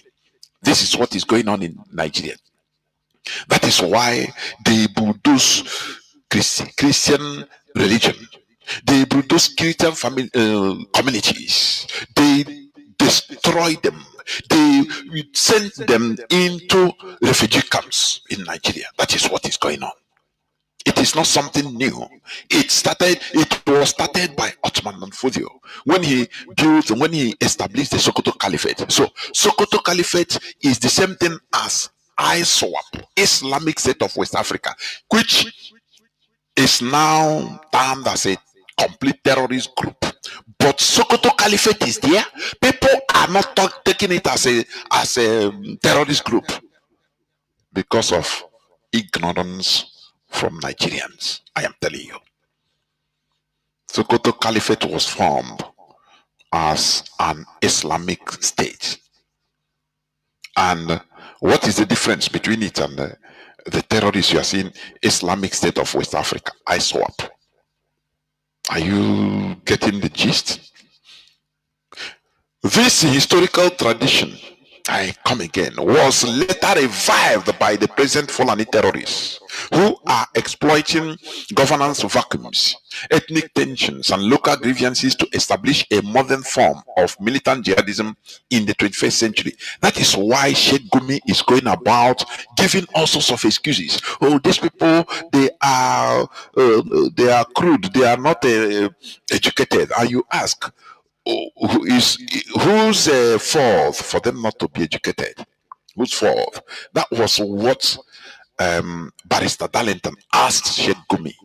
This is what is going on in Nigeria. That is why they bulldoze Christian religion. They bulldoze Christian communities. They destroy them. They send them into refugee camps in Nigeria. That is what is going on. It is not something new. It was started by Ottoman Fodio when he established the Sokoto Caliphate. So Sokoto Caliphate is the same thing as ISWAP, Islamic State of West Africa, which is now termed as a complete terrorist group. But Sokoto Caliphate is there. People are not taking it as a terrorist group because of ignorance from Nigerians. I am telling you. Sokoto Caliphate was formed as an Islamic state. And what is the difference between it and the terrorists you are seeing, Islamic State of West Africa, ISWAP? Are you getting the gist? This historical tradition, I come again, was later revived by the present Fulani terrorists who are exploiting governance vacuums, ethnic tensions, and local grievances to establish a modern form of militant jihadism in the 21st century. That is why Sheikh Gumi is going about giving all sorts of excuses. Oh, these people, they are crude, they are not educated. And you ask, whose fault for them not to be educated? Whose fault? That was what Barrister Darlington asked Sheikh Gumi,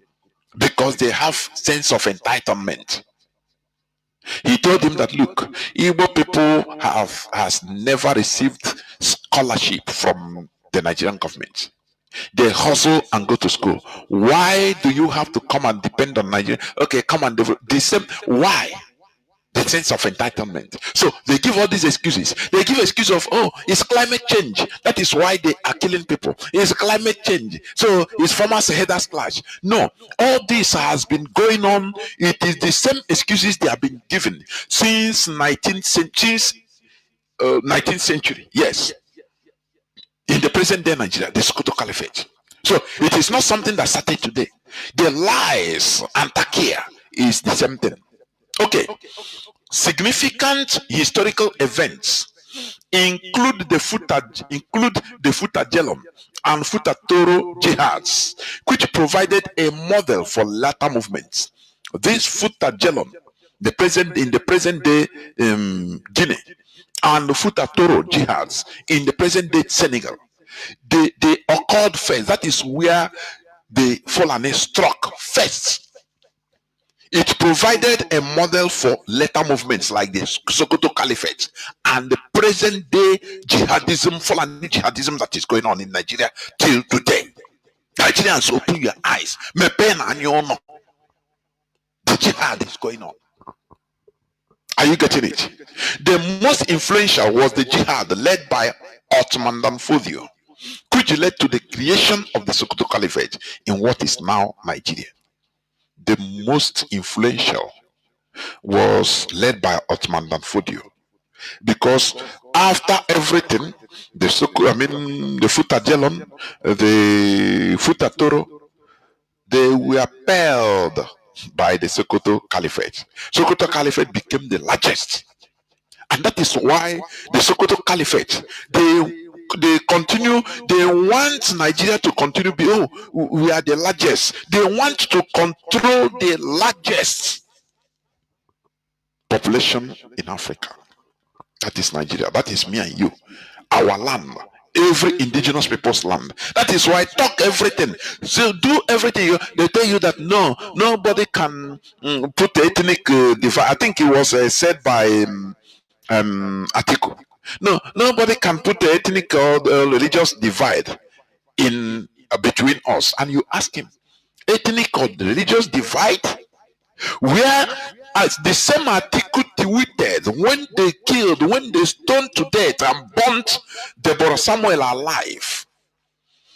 because they have sense of entitlement. He told him that, look, Igbo people has never received scholarship from the Nigerian government. They hustle and go to school. Why do you have to come and depend on Nigeria? Okay, come and develop the same. Why? The sense of entitlement. So they give all these excuses. They give excuse of, oh, it's climate change. That is why they are killing people. It's climate change. So it's farmers headers clash. No, all this has been going on. It is the same excuses they have been given since 19th century. Yes. In the present day Nigeria, the Sokoto Caliphate. So it is not something that started today. The lies and takia is the same thing. Okay. Significant historical events include the Futajelom and Futatoro jihads, which provided a model for later movements. This Futajelom, in the present day Guinea, and the Futatoro jihads in the present day Senegal, they occurred first. That is where the Fulani struck first. It provided a model for later movements like the Sokoto Caliphate and the present day jihadism, Fulani jihadism that is going on in Nigeria till today. Nigerians, open your eyes. The jihad is going on. Are you getting it? The most influential was the jihad led by Ottoman Fodio, which led to the creation of the Sokoto Caliphate in what is now Nigeria. The most influential was led by Ottoman Fodio, because after everything, the Futajelon, the Futatoro, they were pelled by the Sokoto Caliphate. Sokoto Caliphate became the largest, and that is why the Sokoto Caliphate, they continue. They want Nigeria to continue be, oh, we are the largest. They want to control the largest population in Africa. That is Nigeria. That is me and you. Our land. Every indigenous people's land. That is why talk everything. So do everything. They tell you that no, nobody can put ethnic divide. I think it was said by Atiku. No, nobody can put the ethnic or religious divide in between us. And you ask him, ethnic or religious divide? Where as the same Atiku tweeted when they killed, when they stoned to death and burnt Deborah Samuel alive.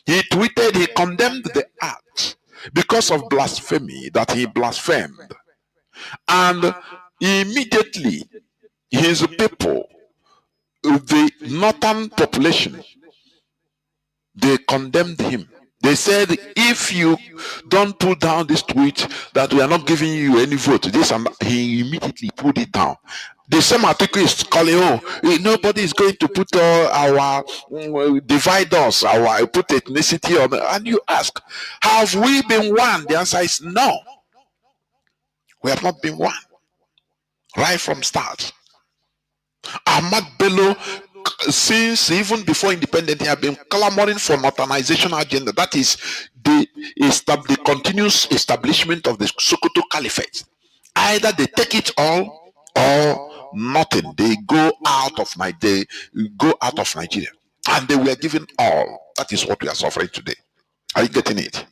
He tweeted, he condemned the act because of blasphemy, that he blasphemed. And immediately his people, the northern population, they condemned him. They said, if you don't pull down this tweet, that we are not giving you any vote. This, and he immediately pulled it down. The same article is calling, oh, nobody is going to put our divide us, our put ethnicity on. And you ask, have we been one? The answer is no. We have not been one. Right from start. Ahmad Bello, since even before independence, he had been clamoring for modernization agenda. That is the continuous establishment of the Sokoto Caliphate. Either they take it all or nothing. They go out of Nigeria, and they were given all. That is what we are suffering today. Are you getting it?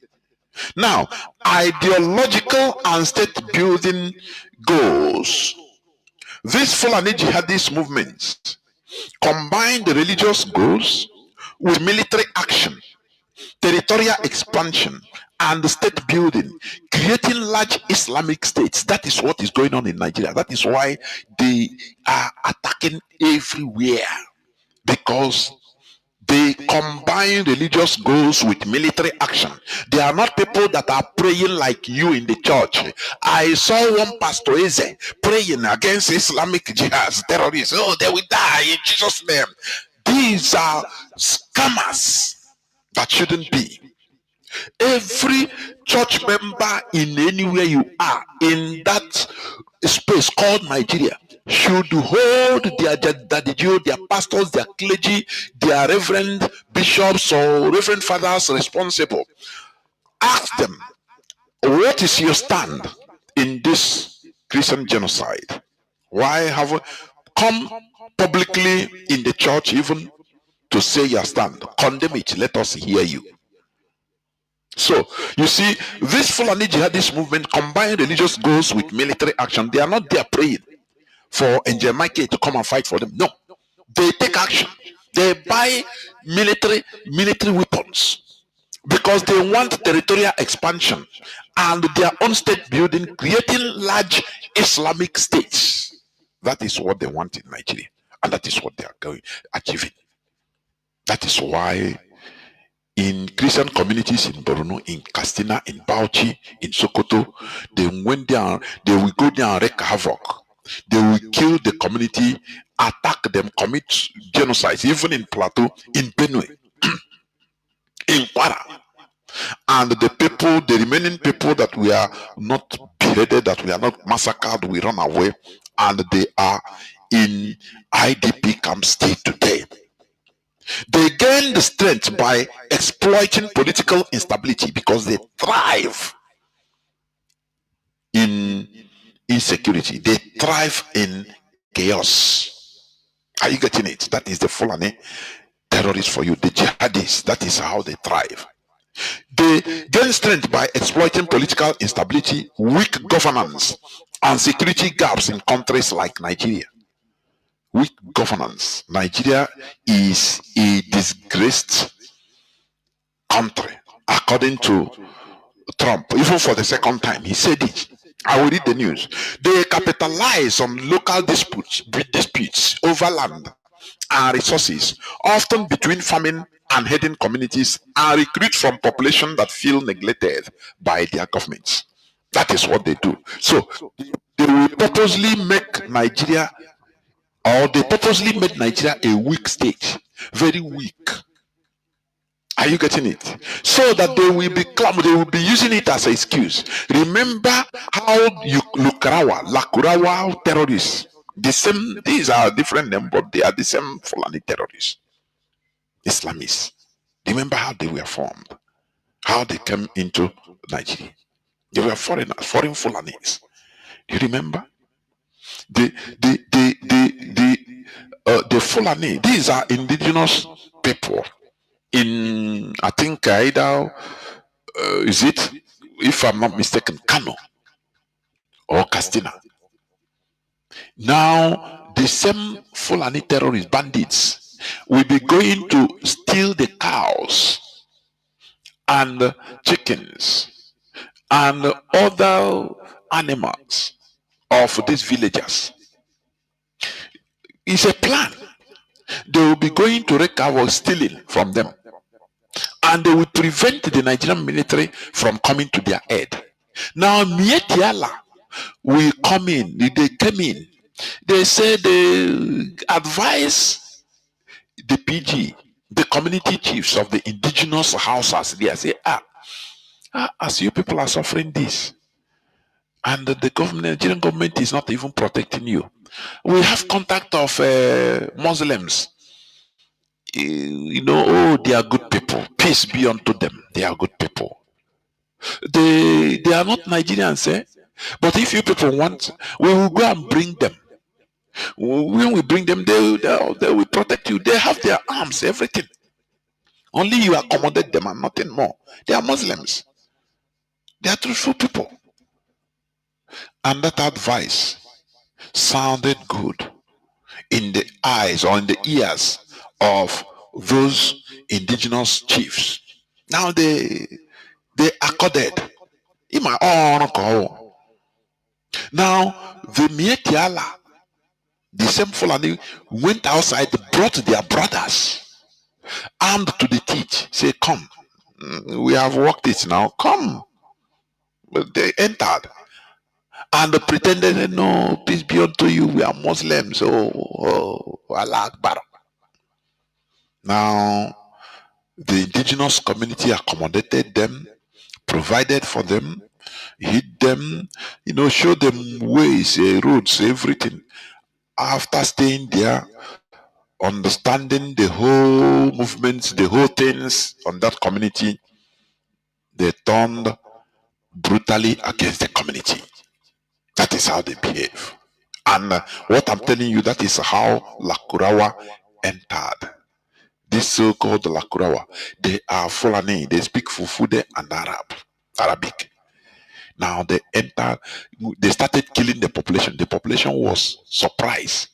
Now, ideological and state building goals. These Fulani jihadist movements combine the religious goals with military action, territorial expansion, and state building, creating large Islamic states. That is what is going on in Nigeria. That is why they are attacking everywhere, because they combine religious goals with military action. They are not people that are praying like you in the church. I saw one Pastor Eze praying against Islamic jihad, terrorists. Oh, they will die in Jesus' name. These are scammers that shouldn't be. Every church member in anywhere you are in that space called Nigeria should hold their pastors, their clergy, their reverend bishops or reverend fathers responsible. Ask them, what is your stand in this Christian genocide? Why have come publicly in the church even to say your stand? Condemn it. Let us hear you. So, you see, this Fulani jihadist movement combine religious goals with military action. They are not there praying for Angel Michael to come and fight for them. No. They take action. They buy military weapons because they want territorial expansion and their own state building, creating large Islamic states. That is what they want in Nigeria. And that is what they are achieving. That is why in Christian communities in Borno, in Katsina, in Bauchi, in Sokoto, they went there, they will go there and wreak havoc. They will kill the community, attack them, commit genocide, even in Plateau, in Benue, in Kwara. And the remaining people that we are not beheaded, that we are not massacred, we run away, and they are in IDP camps still today. They gain the strength by exploiting political instability because they thrive in insecurity. They thrive in chaos. Are you getting it? That is the Fulani terrorists for you, the jihadists. That is how they thrive. They gain strength by exploiting political instability, weak governance, and security gaps in countries like Nigeria. Weak governance. Nigeria is a disgraced country, according to Trump. Even for the second time, he said it. I will read the news. They capitalize on local disputes over land and resources, often between farming and herding communities, and recruit from population that feel neglected by their governments. That is what they do. So they will purposely make Nigeria, or they purposely made Nigeria a weak state. very weak. Are you getting it? So that they will be using it as an excuse. Remember how you Lakurawa terrorists. The same, these are different names, but they are the same Fulani terrorists, Islamists. Remember how they were formed, how they came into Nigeria. They were foreigners, foreign Fulanis. You remember? The the Fulani, these are indigenous people in, I think, either is it, if I'm not mistaken, Kanu or Castina. Now the same Fulani terrorist bandits will be going to steal the cows and chickens and other animals of these villagers. It's a plan. They will be going to wreak havoc, stealing from them, and they will prevent the Nigerian military from coming to their aid. Now Mietiala will come in. They came in. They say they advise the PG, the community chiefs of the indigenous houses. They say, as you people are suffering this, and the government, Nigerian government is not even protecting you. We have contact of Muslims. Oh, they are good people. Peace be unto them. They are good people. They are not Nigerians, eh? But if you people want, we will go and bring them. When we bring them, they will protect you. They have their arms, everything. Only you accommodate them and nothing more. They are Muslims. They are truthful people. And that advice sounded good in the eyes or in the ears of those indigenous chiefs. Now they accorded. Now the Mietiala, the same Fulani, went outside, brought their brothers, armed to the teeth, say, come, we have worked it now, come. But they entered and pretended, no, peace be unto you, we are Muslims. Allah Akbar. Now the indigenous community accommodated them, provided for them, hid them, showed them ways, roads, everything. After staying there, understanding the whole movements, the whole things on that community, they turned brutally against the community. That is how they behave. And what I'm telling you, that is how Lakurawa entered. This so-called Lakurawa, they are Fulani, they speak Fufude and Arabic. Now they entered, they started killing the population. The population was surprised.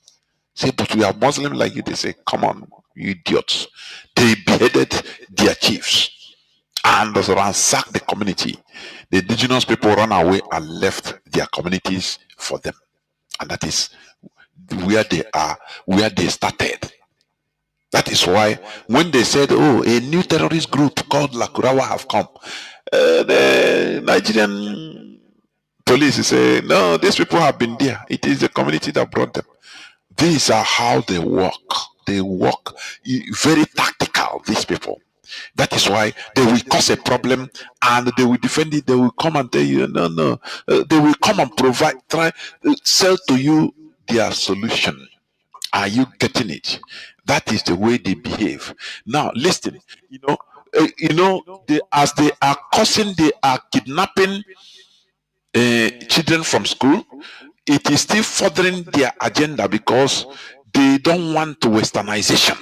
Say, but we are Muslim like you. They say, come on, you idiots. They beheaded their chiefs and ransacked the community. The indigenous people ran away and left their communities for them. And that is where they are, where they started. That is why when they said, oh, a new terrorist group called Lakurawa have come, the Nigerian police say, no, these people have been there. It is the community that brought them. These are how they work. They work very tactical, these people. That is why they will cause a problem and they will defend it. They will come and tell you, no. They will come and sell to you their solution. Are you getting it? That is the way they behave. Now, listen. As they are causing, they are kidnapping children from school. It is still furthering their agenda because they don't want westernization.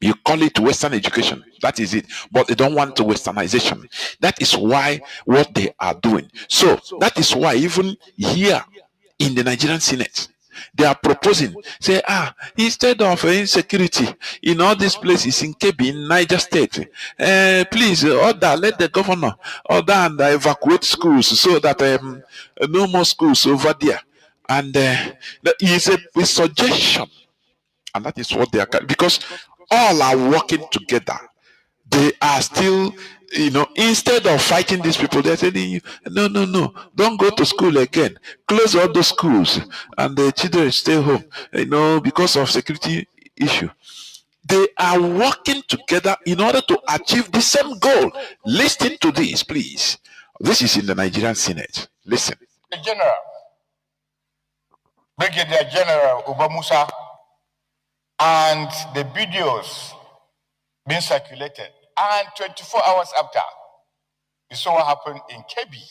You call it Western education. That is it. But they don't want westernization. That is why what they are doing. So that is why even here in the Nigerian Senate, they are proposing, say, instead of insecurity in all these places in Kebbi, in Niger State, please let the governor order and evacuate schools so that no more schools over there. And it's a suggestion, and that is what they are, because all are working together. They are still, instead of fighting these people, they're saying, no, don't go to school again. Close all those schools and the children stay home, because of security issue. They are working together in order to achieve the same goal. Listen to this, please. This is in the Nigerian Senate. Listen. The General, Brigadier General Musa, and the videos being circulated, and 24 hours after, you saw what happened in Kebbi.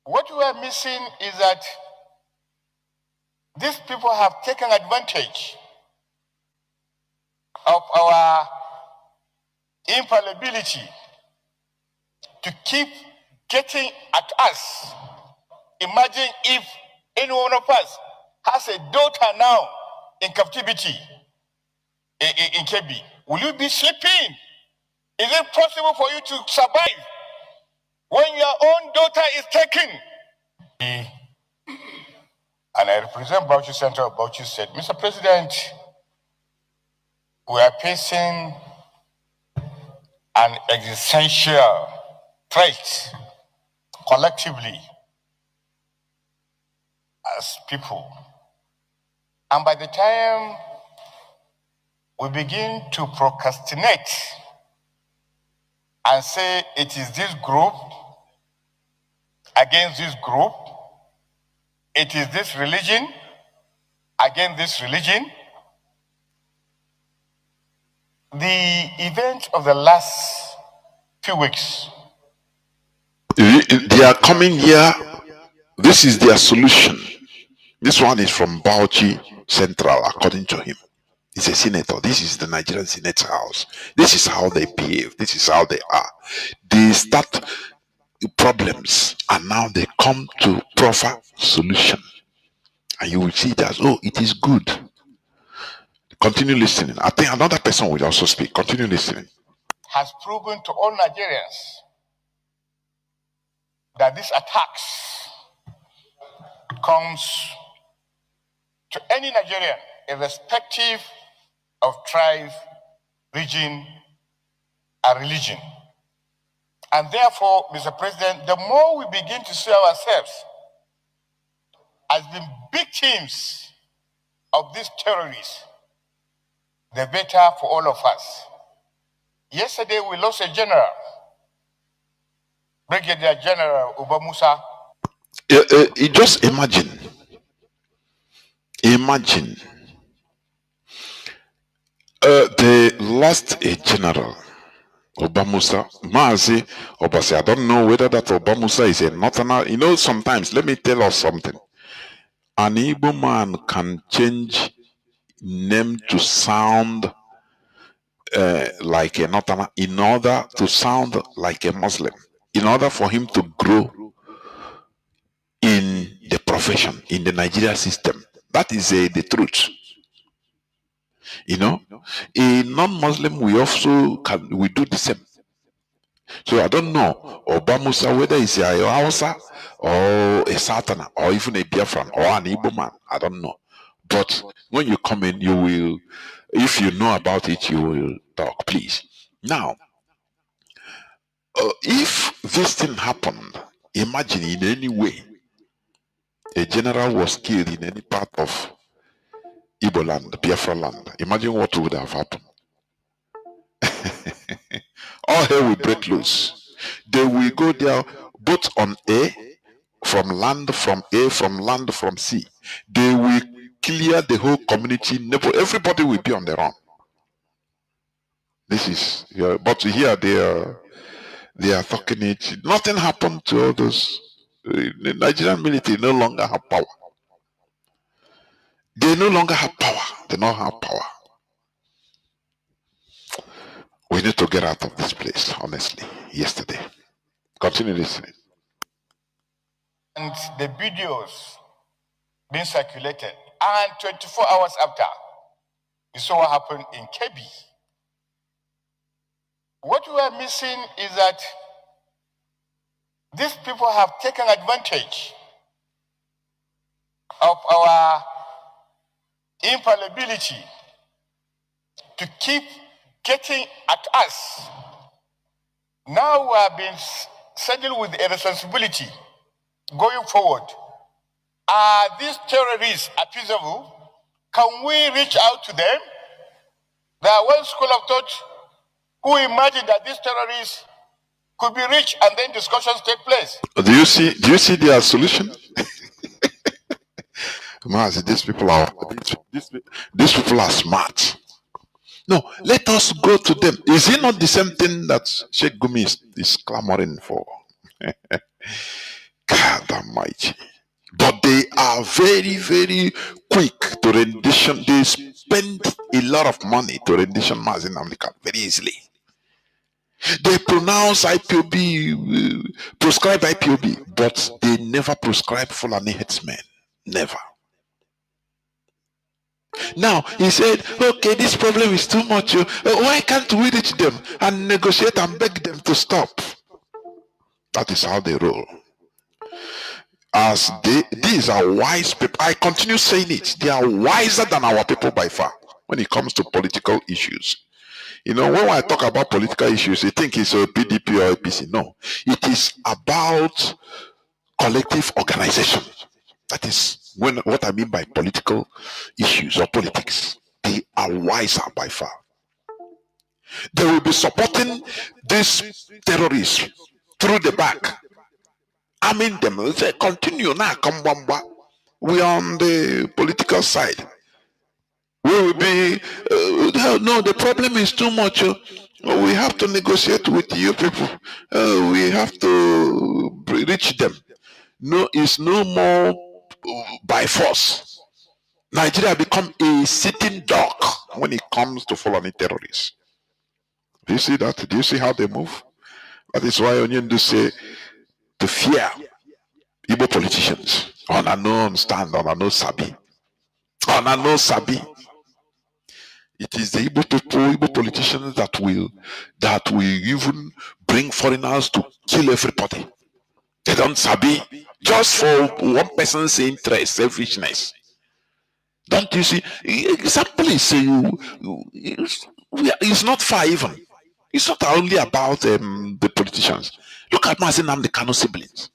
What we are missing is that these people have taken advantage of our infallibility to keep getting at us. Imagine if any one of us has a daughter now in captivity in Kebbi. Will you be sleeping? Is it possible for you to survive when your own daughter is taken? And I represent Bauchi Central. Bauchi said, Mr. President, we are facing an existential threat collectively as people. And by the time we begin to procrastinate and say it is this group against this group, it is this religion against this religion, the events of the last few weeks. They are coming here. This is their solution. This one is from Bauchi Central, according to him. He's a senator. This is the Nigerian Senate House. This is how they behave. This is how they are. They start problems and now they come to proper solution. And you will see it as, oh, it is good. Continue listening. I think another person will also speak. Continue listening. Has proven to all Nigerians that these attacks comes to any Nigerian, irrespective of tribe, region, and religion. And therefore, Mr. President, the more we begin to see ourselves as the victims of these terrorists, the better for all of us. Yesterday, we lost a general, Brigadier General Musa. Just imagine. They lost a general, Musa, Mazi, Obasi. I don't know whether that Musa is a northerner. You know, sometimes, let me tell us something. An Igbo man can change name to sound like a northerner in order to sound like a Muslim, in order for him to grow in the profession, in the Nigeria system. That is the truth. You know, a non-Muslim, we do the same. So I don't know Musa, whether it's a Hausa or a Southerner or even a Biafran or an Igbo man. I don't know. But when you come in, you will, if you know about it, you will talk, please. Now, if this thing happened, imagine in any way a general was killed in any part of Igbo land, Biafra land. Imagine what would have happened. All hell will break loose. They will go there both on A, from land from A, from land from C. They will clear the whole community. Everybody will be on their own. This is, but here they are talking it. Nothing happened to all those. The Nigerian military no longer have power. They no longer have power. They don't have power. We need to get out of this place, honestly, yesterday. Continue listening. And the videos being circulated, and 24 hours after, you saw what happened in Kebbi. What we are missing is that these people have taken advantage of our infallibility to keep getting at us. Now we are being saddled with a responsibility going forward. Are these terrorists appeasable? Can we reach out to them There are one school of thought who imagined that these terrorists could be rich and then discussions take place. Do you see their solution? Mazi, these people are smart. No, let us go to them. Is it not the same thing that Sheikh Gumi is clamoring for? God Almighty. But they are very, very quick to rendition. They spend a lot of money to rendition Mazi Nnamdi Kanu very easily. They pronounce IPOB, prescribe IPOB, but they never prescribe Fulani headsmen. Never. Now, he said, okay, this problem is too much. Why can't we reach them and negotiate and beg them to stop? That is how they roll. As these are wise people. I continue saying it. They are wiser than our people by far when it comes to political issues. You know, when I talk about political issues, you think it's a PDP or APC. No, it is about collective organization. That is what I mean by political issues or politics. They are wiser by far. They will be supporting these terrorists through the back. I mean them. They say, continue now, come bamba. We are on the political side. We will be, no, the problem is too much. We have to negotiate with you people. We have to reach them. No, it's no more by force. Nigeria become a sitting duck when it comes to following terrorists. Do you see that? Do you see how they move? That is why Onyendu say to fear Igbo politicians. On a no understand, on a no sabi. On a no sabi. It is the Igbo people, Igbo politicians that will even bring foreigners to kill everybody. They don't sabi just for one person's interest, selfishness. Don't you see? Example is it's not far even. It's not only about the politicians. Look at Mazi Nnamdi Kanu siblings.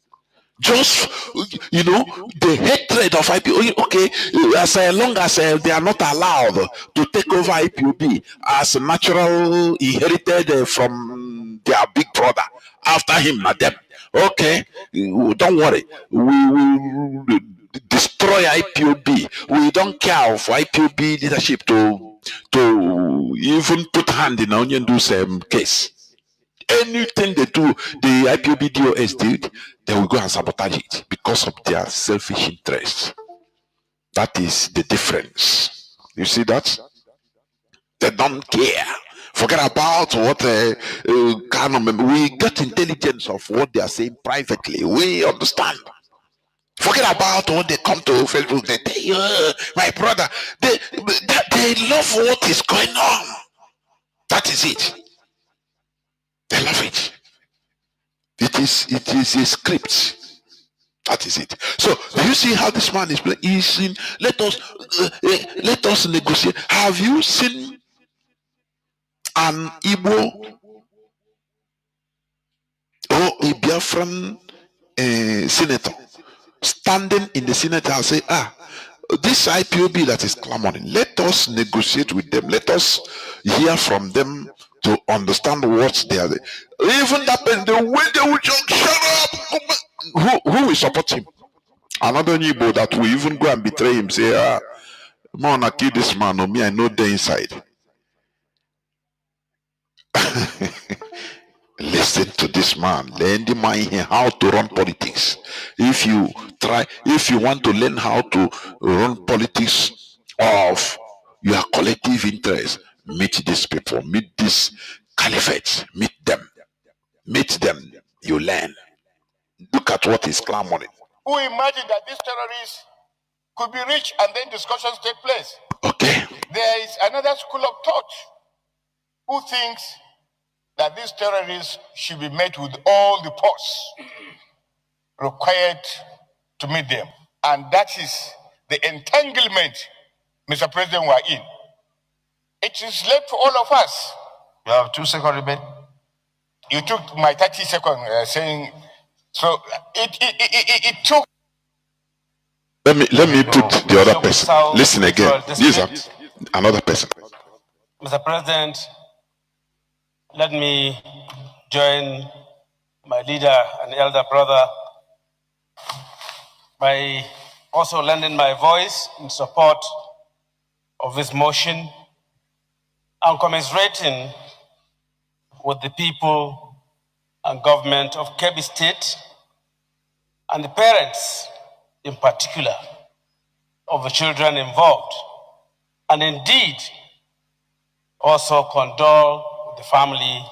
Just, the hatred of IPOB. Okay, as long as they are not allowed to take over IPOB as natural inherited from their big brother after him, not them. Okay, don't worry. We will destroy IPOB. We don't care for IPOB leadership to even put hand in Onyendu's case. Anything they do, the IPOB DOS did, they will go and sabotage it because of their selfish interests. That is the difference. You see that? They don't care. Forget about what Kanu. We get intelligence of what they are saying privately. We understand. Forget about when they come to Facebook. They tell you, my brother. They love what is going on. That is it. They love it. It is a script. That is it. So do you see how this man is playing? He's in, let us negotiate. Have you seen an Igbo or a Biafran senator standing in the Senate and say, this IPOB that is clamoring, let us negotiate with them. Let us hear from them to understand what they are. Even that person, the way they will just shut up. Who will support him? Another Igbo that will even go and betray him, say, man, I kill this man, or me, I know they're inside. Listen to this man. Learn the man how to run politics. If you want to learn how to run politics of your collective interest, meet these people, meet this caliphate, meet them, you learn. Look at what is clamoring. Who imagined that these terrorists could be rich and then discussions take place? Okay. There is another school of thought who thinks that these terrorists should be met with all the force required to meet them. And that is the entanglement, Mr. President, we're in. It is left to all of us. You have 2 seconds remaining. You took my 30 seconds saying, so it took. Let me put the other person. Listen again. These are another person. Mr. President, let me join my leader and elder brother by also lending my voice in support of this motion and commiserating with the people and government of Kebbi State and the parents in particular of the children involved, and indeed also condole with the family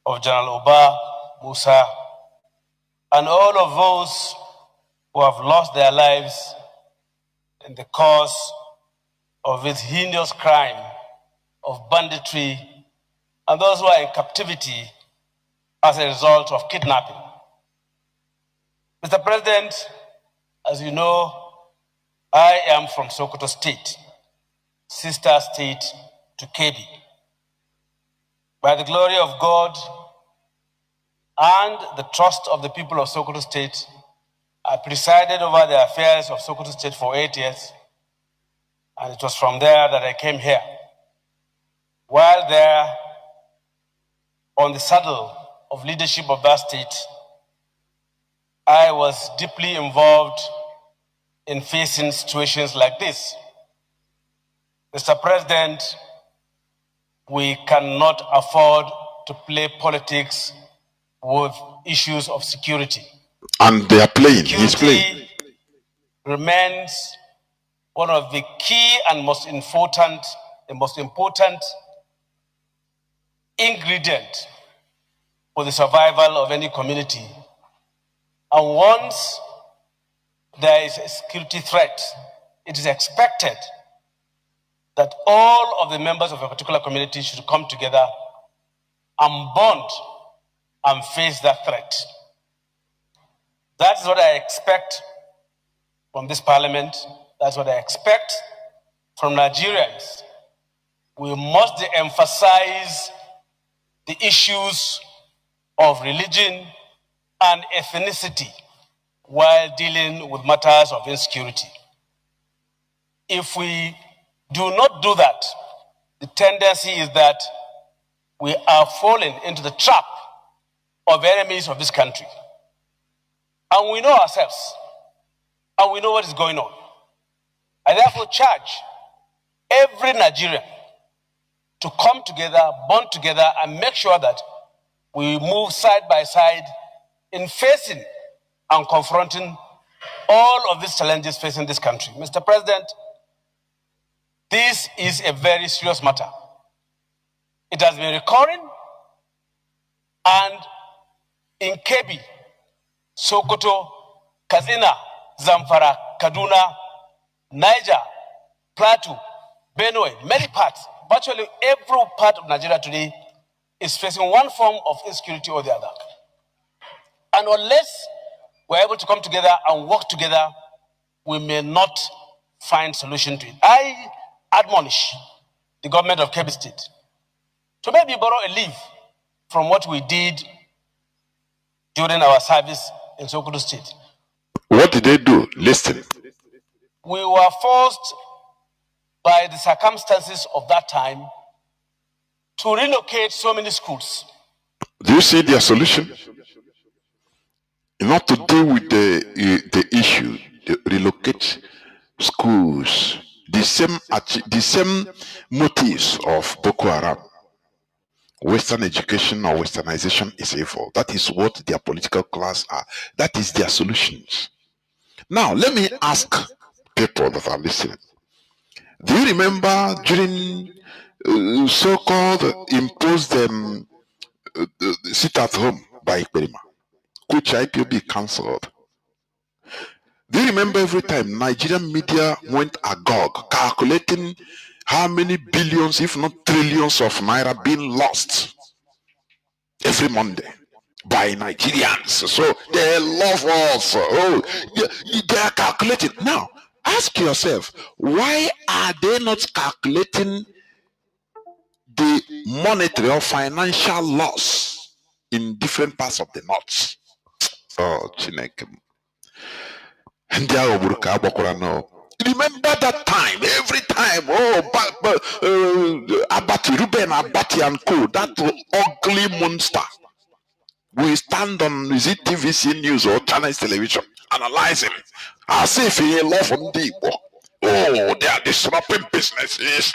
of General Oba Musa and all of those who have lost their lives in the course of this heinous crime of banditry and those who are in captivity as a result of kidnapping. Mr. President, as you know, I am from Sokoto State, sister state to Kebbi. By the glory of God and the trust of the people of Sokoto State, I presided over the affairs of Sokoto State for 8 years, and it was from there that I came here. While there, on the saddle of leadership of that state, I was deeply involved in facing situations like this. Mr. President, we cannot afford to play politics with issues of security. And they are playing, he's playing. Security remains one of the key and most important ingredient for the survival of any community. And once there is a security threat, it is expected that all of the members of a particular community should come together and bond and face that threat. That is what I expect from this parliament. That's what I expect from Nigerians. We must de-emphasize the issues of religion and ethnicity while dealing with matters of insecurity. If we do not do that, the tendency is that we are falling into the trap of enemies of this country. And we know ourselves, and we know what is going on. I therefore charge every Nigerian to come together, bond together, and make sure that we move side by side in facing and confronting all of these challenges facing this country. Mr. President, this is a very serious matter. It has been recurring, and in Kebbi, Sokoto, Katsina, Zamfara, Kaduna, Niger, Plateau, Benue, many parts, virtually every part of Nigeria today is facing one form of insecurity or the other. And unless we're able to come together and work together, we may not find solution to it. I admonish the government of Kebbi State to maybe borrow a leaf from what we did during our service in Sokoto State. What did they do? Listen. We were forced by the circumstances of that time to relocate so many schools. Do you see their solution? Not to deal with the issue, to relocate schools, the same motives of Boko Haram. Western education or westernization is evil. That is what their political class are. That is their solutions. Now, let me ask people that are listening. Do you remember during so-called imposed sit at home by Ikperima, which IPOB cancelled? Do you remember every time Nigerian media went agog, calculating how many billions, if not trillions of naira being lost every Monday by Nigerians? So they love us. Oh, they are calculating. Now, ask yourself, why are they not calculating the monetary or financial loss in different parts of the north? Oh, Chineke. The remember that time, every time, Abati, Ruben Abati and co, that ugly monster. We stand on, is it TVC News or Channel Television, analyze him as if he love on people. Oh, they are disrupting businesses.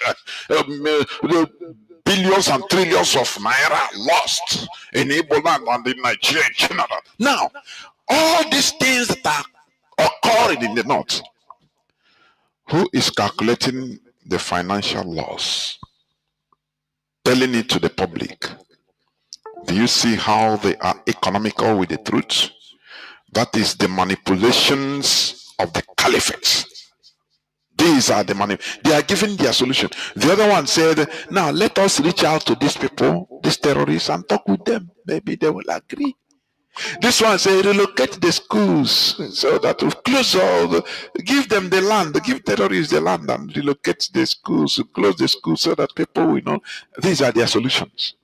The billions and trillions of naira lost in Ebola and in Nigeria. Now, all these things that are occurring in the north, who is calculating the financial loss, telling it to the public? Do you see how they are economical with the truth? That is the manipulations of the caliphate. These are the money. They are giving their solution. The other one said, now let us reach out to these people, these terrorists, and talk with them. Maybe they will agree. This one said, relocate the schools so that we close all, give them the land, give terrorists the land and relocate the schools, close the schools so that people will know. These are their solutions.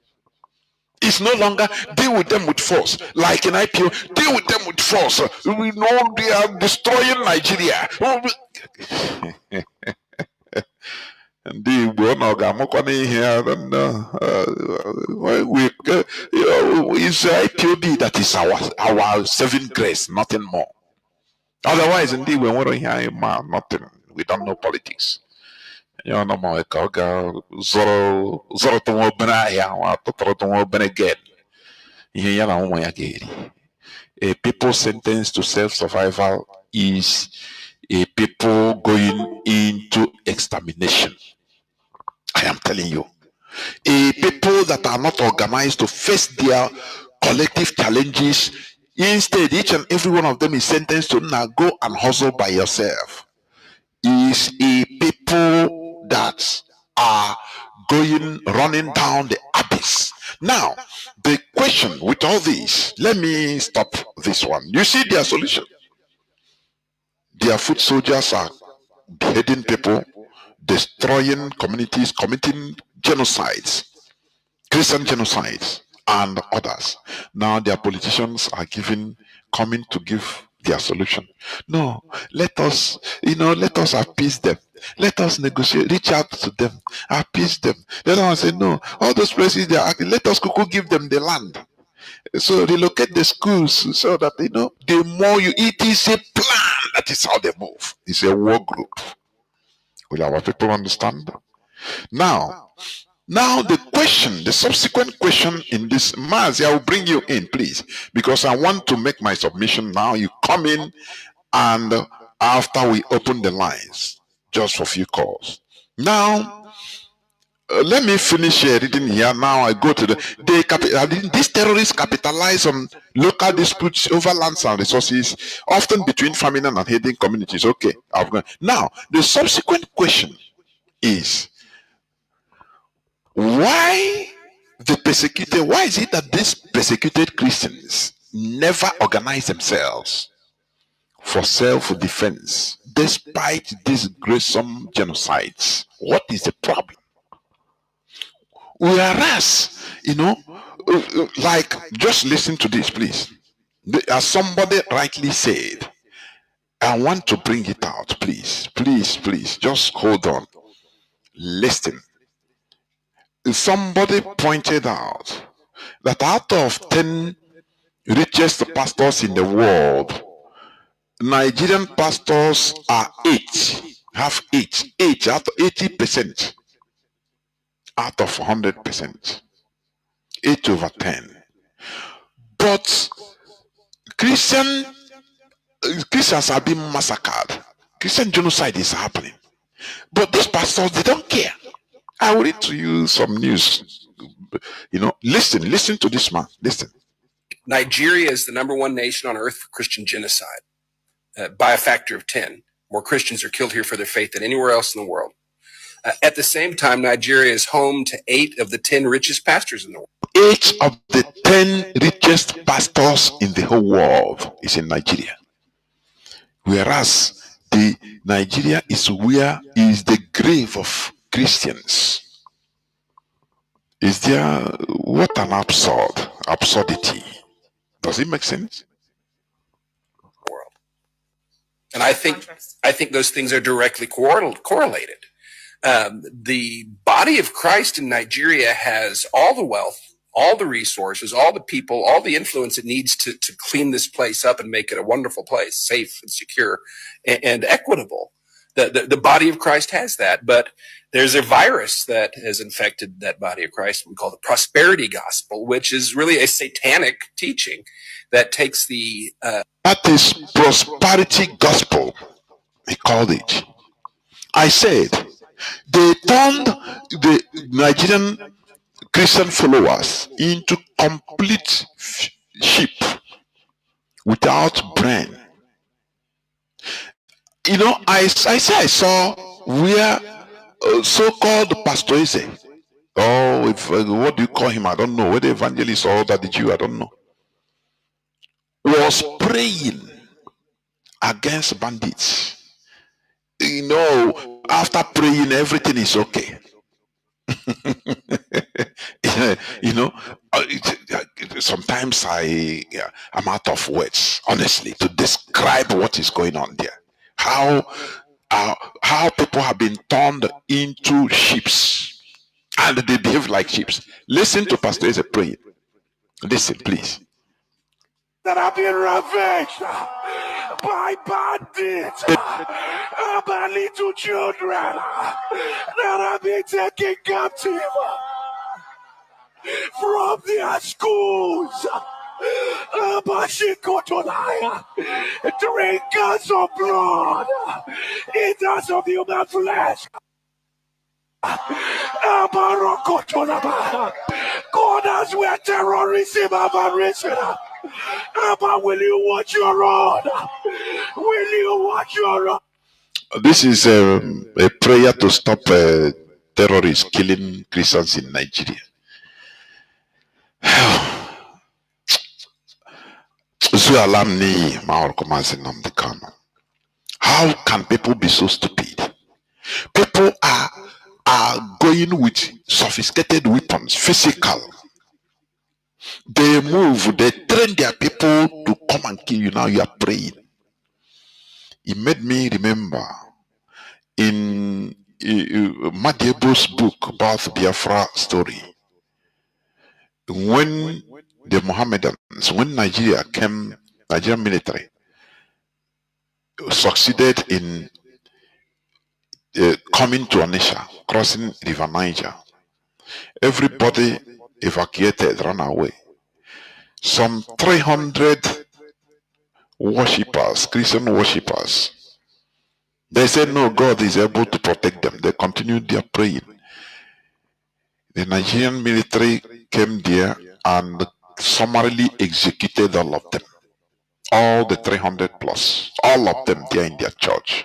It's no longer deal with them with force. Like in IPO, deal with them with force. We know they are destroying Nigeria. And it's IPOB that is our saving grace, nothing more. Otherwise, indeed, we want to hear nothing. We don't know politics. You know, zoro to mo benaya, wa to mo beneged. A people sentenced to self-survival is a people going into extermination. I am telling you. A people that are not organized to face their collective challenges. Instead, each and every one of them is sentenced to now go and hustle by yourself. Is a people that are running down the abyss. Now, the question with all this, let me stop this one. You see their solution. Their foot soldiers are beheading people, destroying communities, committing genocides, Christian genocides, and others. Now their politicians are coming to give their solution. No, let us appease them. Let us negotiate, reach out to them, appease them. The other one say, no, all those places they are acting, let us give them the land. So relocate the schools so that the more you eat, is a plan. That is how they move. It's a war group. Will our people understand? Now the subsequent question in this, Mazi, I will bring you in, please, because I want to make my submission now. You come in, and after we open the lines, just for a few calls. Now, let me finish reading here. Now I go to these terrorists capitalize on local disputes over lands and resources, often between farming and herding communities. Okay, now the subsequent question is, why is it that these persecuted Christians never organize themselves for self-defense despite these gruesome genocides? What is the problem? Whereas, like, just listen to this, please. As somebody rightly said, I want to bring it out, please, just hold on, listen. Somebody pointed out that out of 10 richest pastors in the world, Nigerian pastors are 8 out of 80%, out of 100%, 8 over 10. But Christians are being massacred. Christian genocide is happening. But these pastors, they don't care. I will read to you some news. Listen to this man. Listen. Nigeria is the #1 nation on earth for Christian genocide, by a factor of 10. More Christians are killed here for their faith than anywhere else in the world. At the same time, Nigeria is home to 8 of the 10 richest pastors in the world. 8 of the 10 richest pastors in the whole world is in Nigeria. Whereas Nigeria is the grave of Christians. What an absurdity. Does it make sense? And I think those things are directly correlated. The body of Christ in Nigeria has all the wealth, all the resources, all the people, all the influence it needs to clean this place up and make it a wonderful place, safe and secure and equitable. The body of Christ has that, but there's a virus that has infected that body of Christ we call the prosperity gospel, which is really a satanic teaching that takes the... That is prosperity gospel, he called it. I said, they turned the Nigerian Christian followers into complete sheep without brain. You know, I saw where so-called Pastor Eze, what do you call him? I don't know. Whether evangelist or that the Jew, I don't know, was praying against bandits. You know, after praying, everything is okay. You know, sometimes I'm out of words, honestly, to describe what is going on there. How people have been turned into sheep, and they behave like sheep. Listen to Pastor Eze praying. Listen, please. That have been ravaged by bandits, by little children that have been taken captive from their schools. Drinkers of blood, eaters of human flesh. Corners where terrorism have arisen. Will you watch your road? Will you watch your road? This is a prayer to stop terrorists killing Christians in Nigeria. Nnamdi Kanu. How can people be so stupid? People are going with sophisticated weapons, physical. They move, they train their people to come and kill you. Now you are praying. It made me remember in Madiebo's book about Biafra story. When the Mohammedans, when Nigerian military succeeded in coming to Onitsha, crossing River Niger, everybody evacuated, ran away. Some 300 worshippers, Christian worshippers, they said no, God is able to protect them. They continued their praying. The Nigerian military came there and summarily executed all of them. All the 300 plus, all of them there in their church.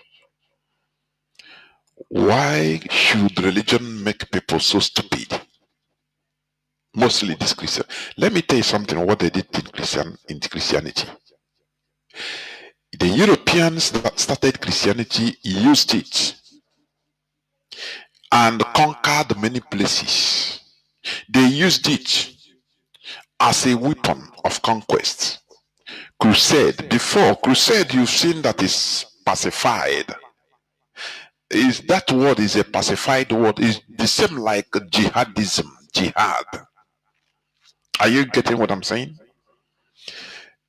Why should religion make people so stupid? Mostly this Christian. Let me tell you something, what they did in Christianity. The Europeans that started Christianity used it and conquered many places. They used it as a weapon of conquest. Crusade. Before crusade, you've seen that is pacified. Is that word is a pacified word? Is the same like jihadism, jihad. Are you getting what I'm saying?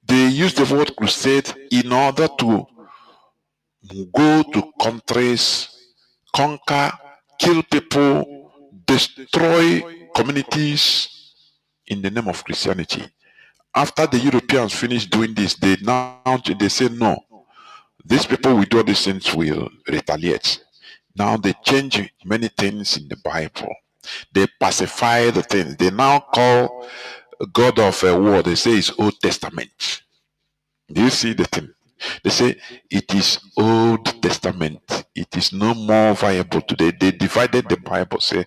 They use the word crusade in order to go to countries, conquer, kill people, destroy communities in the name of Christianity. After the Europeans finished doing this, they say no, these people with all these things will retaliate. Now they change many things in the Bible. They pacify the things. They now call God of a war. They say it's Old Testament. Do you see the thing? They say it is Old Testament. It is no more viable today. They divided the Bible. Say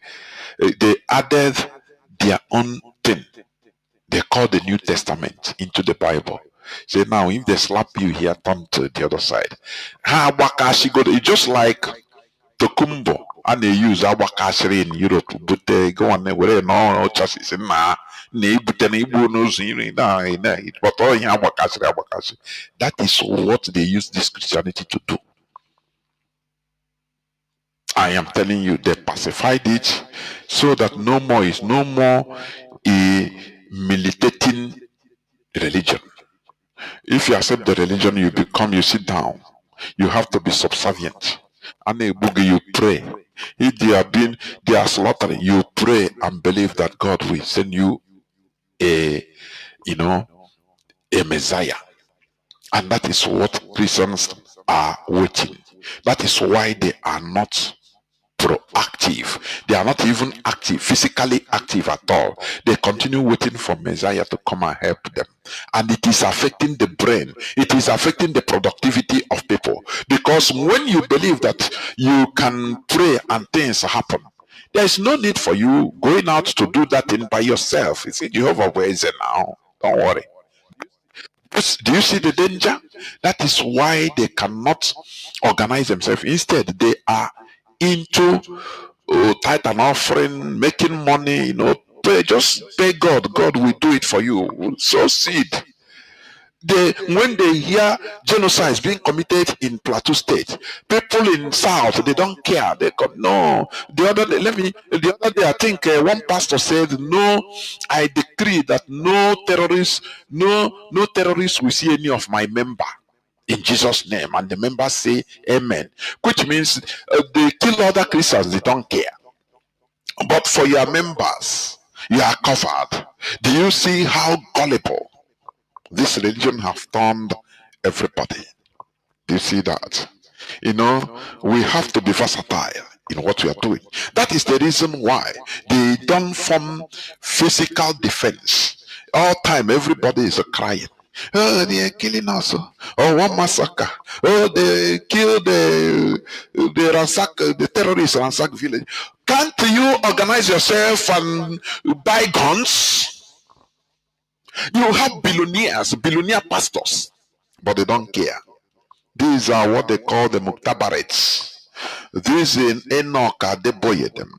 they added their own thing. They call the New Testament into the Bible. Say now, if they slap you here, turn to the other side. It's just like Tokumbo and they use agbakasiri in Europe, but they go on where no chassis in na but that is what they use this Christianity to do. I am telling you, they pacified it so that no more a militating religion. If you accept the religion, you sit down. You have to be subservient. And you pray. If they are slaughtering, you pray and believe that God will send you a Messiah. And that is what Christians are waiting. That is why they are not proactive. They are not even active, physically active at all. They continue waiting for Messiah to come and help them. And it is affecting the brain. It is affecting the productivity of people. Because when you believe that you can pray and things happen, there is no need for you going out to do that thing by yourself. You see, Jehovah, where is it now? Don't worry. Do you see the danger? That is why they cannot organize themselves. Instead, they are into tithe and offering, making money, just pay God. God will do it for you. Sow seed. When they hear genocide is being committed in Plateau State, people in South, they don't care. They come, no. The other day, I think one pastor said, "No, I decree that no terrorists will see any of my member in Jesus' name." And the members say, "Amen," which means they kill other Christians. They don't care. But for your members, you are covered. Do you see how gullible this religion have turned everybody? Do you see that? We have to be versatile in what we are doing. That is the reason why they don't form physical defense. All time, everybody is crying. Oh, they are killing us. Oh, one massacre. Oh, they killed the ransack, the terrorists ransack village. Can't you organize yourself and buy guns? You have billionaire pastors, but they don't care. These are what they call the Muktabarates. These in Enoch, Adeboye them,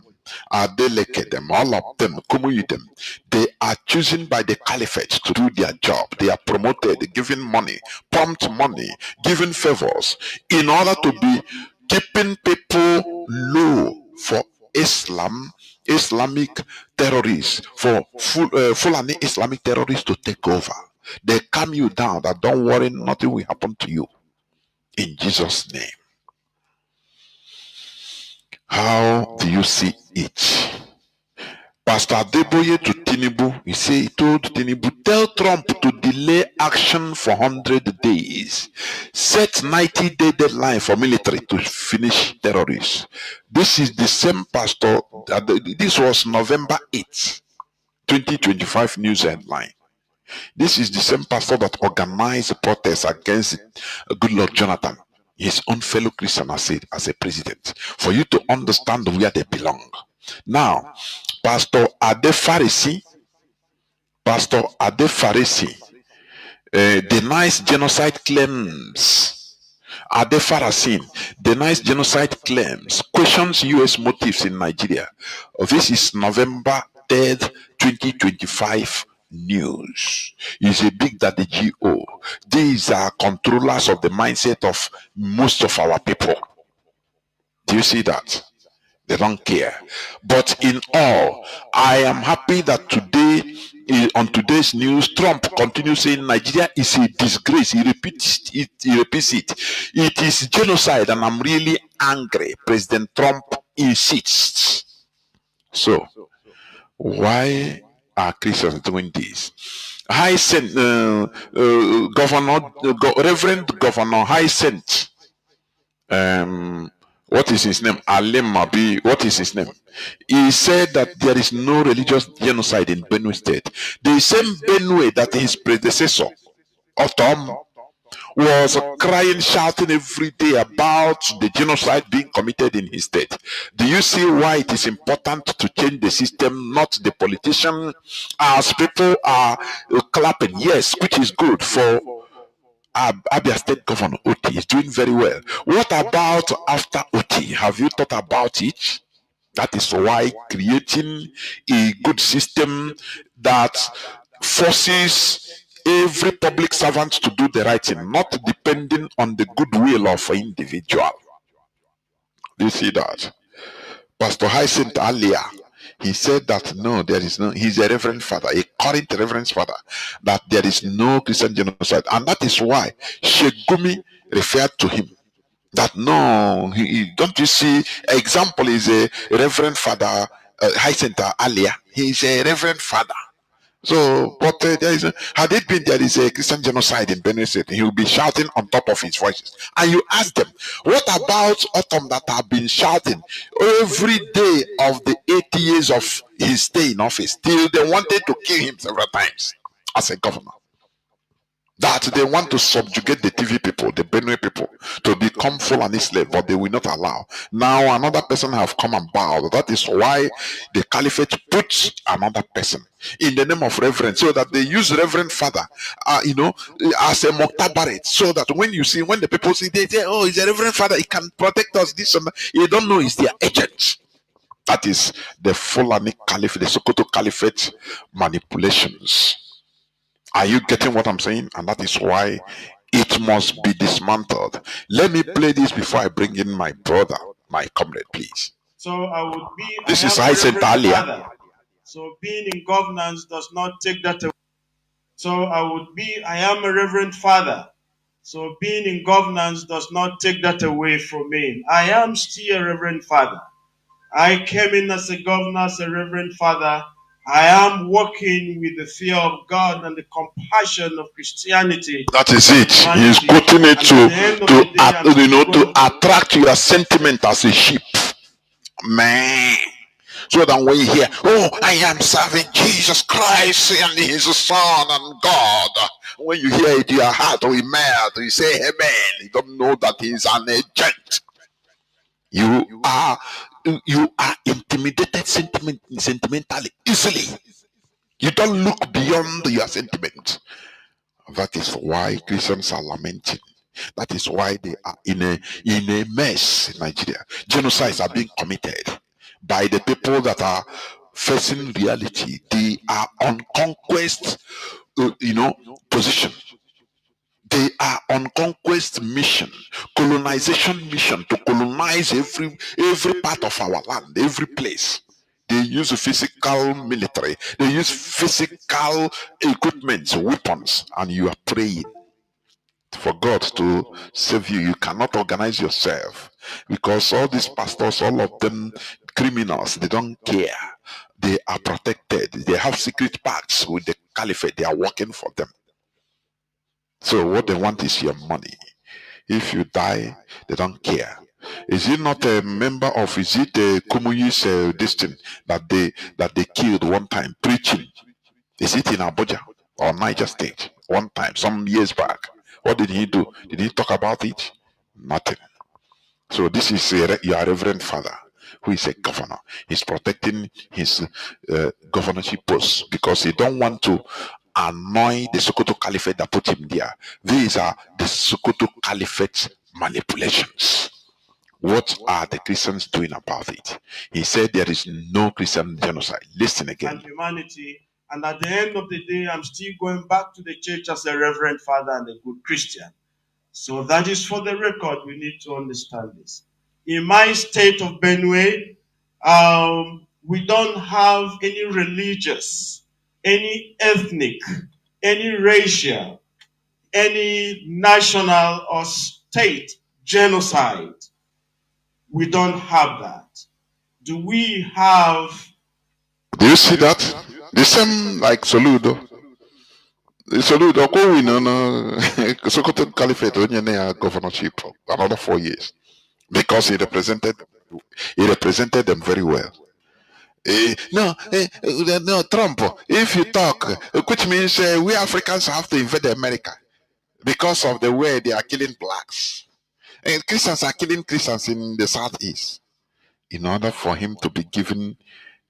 Adeleke them, all of them, Kumuyi them. They are chosen by the caliphate to do their job. They are promoted, given money, pumped money, given favors, in order to be keeping people low for Islamic terrorists, for Fulani Islamic terrorists to take over. They calm you down that don't worry, nothing will happen to you. In Jesus' name. How do you see it? Pastor Adeboye to Tinubu, he told Tinubu, tell Trump to delay action for 100 days. Set 90-day deadline for military to finish terrorists. This is the same pastor, this was November 8th, 2025 news headline. This is the same pastor that organized protests against Goodluck Jonathan, his own fellow Christian as a president, for you to understand where they belong. Now, Pastor Ade Farisi denies genocide claims. Ade Farasin denies genocide claims, questions U.S. motives in Nigeria. This is November 3rd, 2025 news. Is a big daddy GO. These are controllers of the mindset of most of our people. Do you see that? They don't care. But in all, I am happy that today, on today's news, Trump continues saying Nigeria is a disgrace. He repeats it. It is genocide, and I'm really angry. President Trump insists. So, why are Christians doing this? Reverend Governor Hyacinth, what is his name? Alim Mabi, what is his name? He said that there is no religious genocide in Benue State. The same Benue that his predecessor, Otom, was crying, shouting every day about the genocide being committed in his state. Do you see why it is important to change the system, not the politician? As people are clapping, yes, which is good for Abia State Governor Oti is doing very well. What about after Oti? Have you thought about it? That is why creating a good system that forces every public servant to do the right thing, not depending on the goodwill of an individual. Do you see that? Pastor Hyacinth earlier, he said that no, there is no, he's a reverend father, a current reverend father, that there is no Christian genocide. And that is why Sheikh Gumi referred to him. That no, don't you see? Example is a reverend father, Hyacinth earlier. He is a reverend father. So, but there is, had it been there is a Christian genocide in Benue State, he will be shouting on top of his voices. And you ask them, what about Autumn that have been shouting every day of the 8 years of his stay in office, till they wanted to kill him several times as a governor? That they want to subjugate the TV people, the Benue people, to become Fulani slave, but they will not allow. Now another person have come about. That is why the caliphate puts another person in the name of reverend, so that they use reverend father, as a moktabaret, so that when the people see, they say, oh, he's a reverend father, he can protect us, this and that. You don't know he's their agent. That is the Fulani Caliphate, the Sokoto Caliphate manipulations. Are you getting what I'm saying? And that is why it must be dismantled. Let me play this before I bring in my brother, my comrade, please. So I would be. This is I said earlier. So being in governance does not take that away. So I am a reverend father. So being in governance does not take that away from me. I am still a reverend father. I came in as a governor, as a reverend father. I am working with the fear of God and the compassion of Christianity. That is it. He is putting it to attract your sentiment as a sheep. Man. So that when you hear, oh, I am serving Jesus Christ and He is the Son and God. When you hear it, your heart will melt. You say, amen. You don't know that He is an agent. You are intimidated sentimentally, easily. You don't look beyond your sentiment. That is why Christians are lamenting. That is why they are in a mess in Nigeria. Genocides are being committed by the people that are facing reality. They are on conquest, position. They are on conquest mission, colonization mission, to colonize every part of our land, every place. They use physical military, they use physical equipment, weapons, and you are praying for God to save you. You cannot organize yourself, because all these pastors, all of them criminals, they don't care. They are protected. They have secret pacts with the caliphate. They are working for them. So what they want is your money. If you die, they don't care. Is it not a member of, is it a Kumuyu's this thing that they killed one time preaching? Is it in Abuja or Niger State one time, some years back? What did he do? Did he talk about it? Nothing. So this is your reverend father, who is a governor. He's protecting his governorship post because he don't want to annoy the Sokoto Caliphate that put him there. These are the Sokoto Caliphate manipulations. What are the Christians doing about it? He said there is no Christian genocide. Listen again. And humanity. And at the end of the day, I'm still going back to the church as a reverend father and a good Christian. So that is for the record. We need to understand this. In my state of Benue, we don't have any religious, any ethnic, any racial, any national or state genocide. We don't have that. Do we have? Do you see that? The same like Soludo. Soludo, Sokoto Caliphate, governorship another 4 years, because he represented them very well. No, Trump, if you talk, which means we Africans have to invade America because of the way they are killing blacks. And Christians are killing Christians in the Southeast. In order for him to be given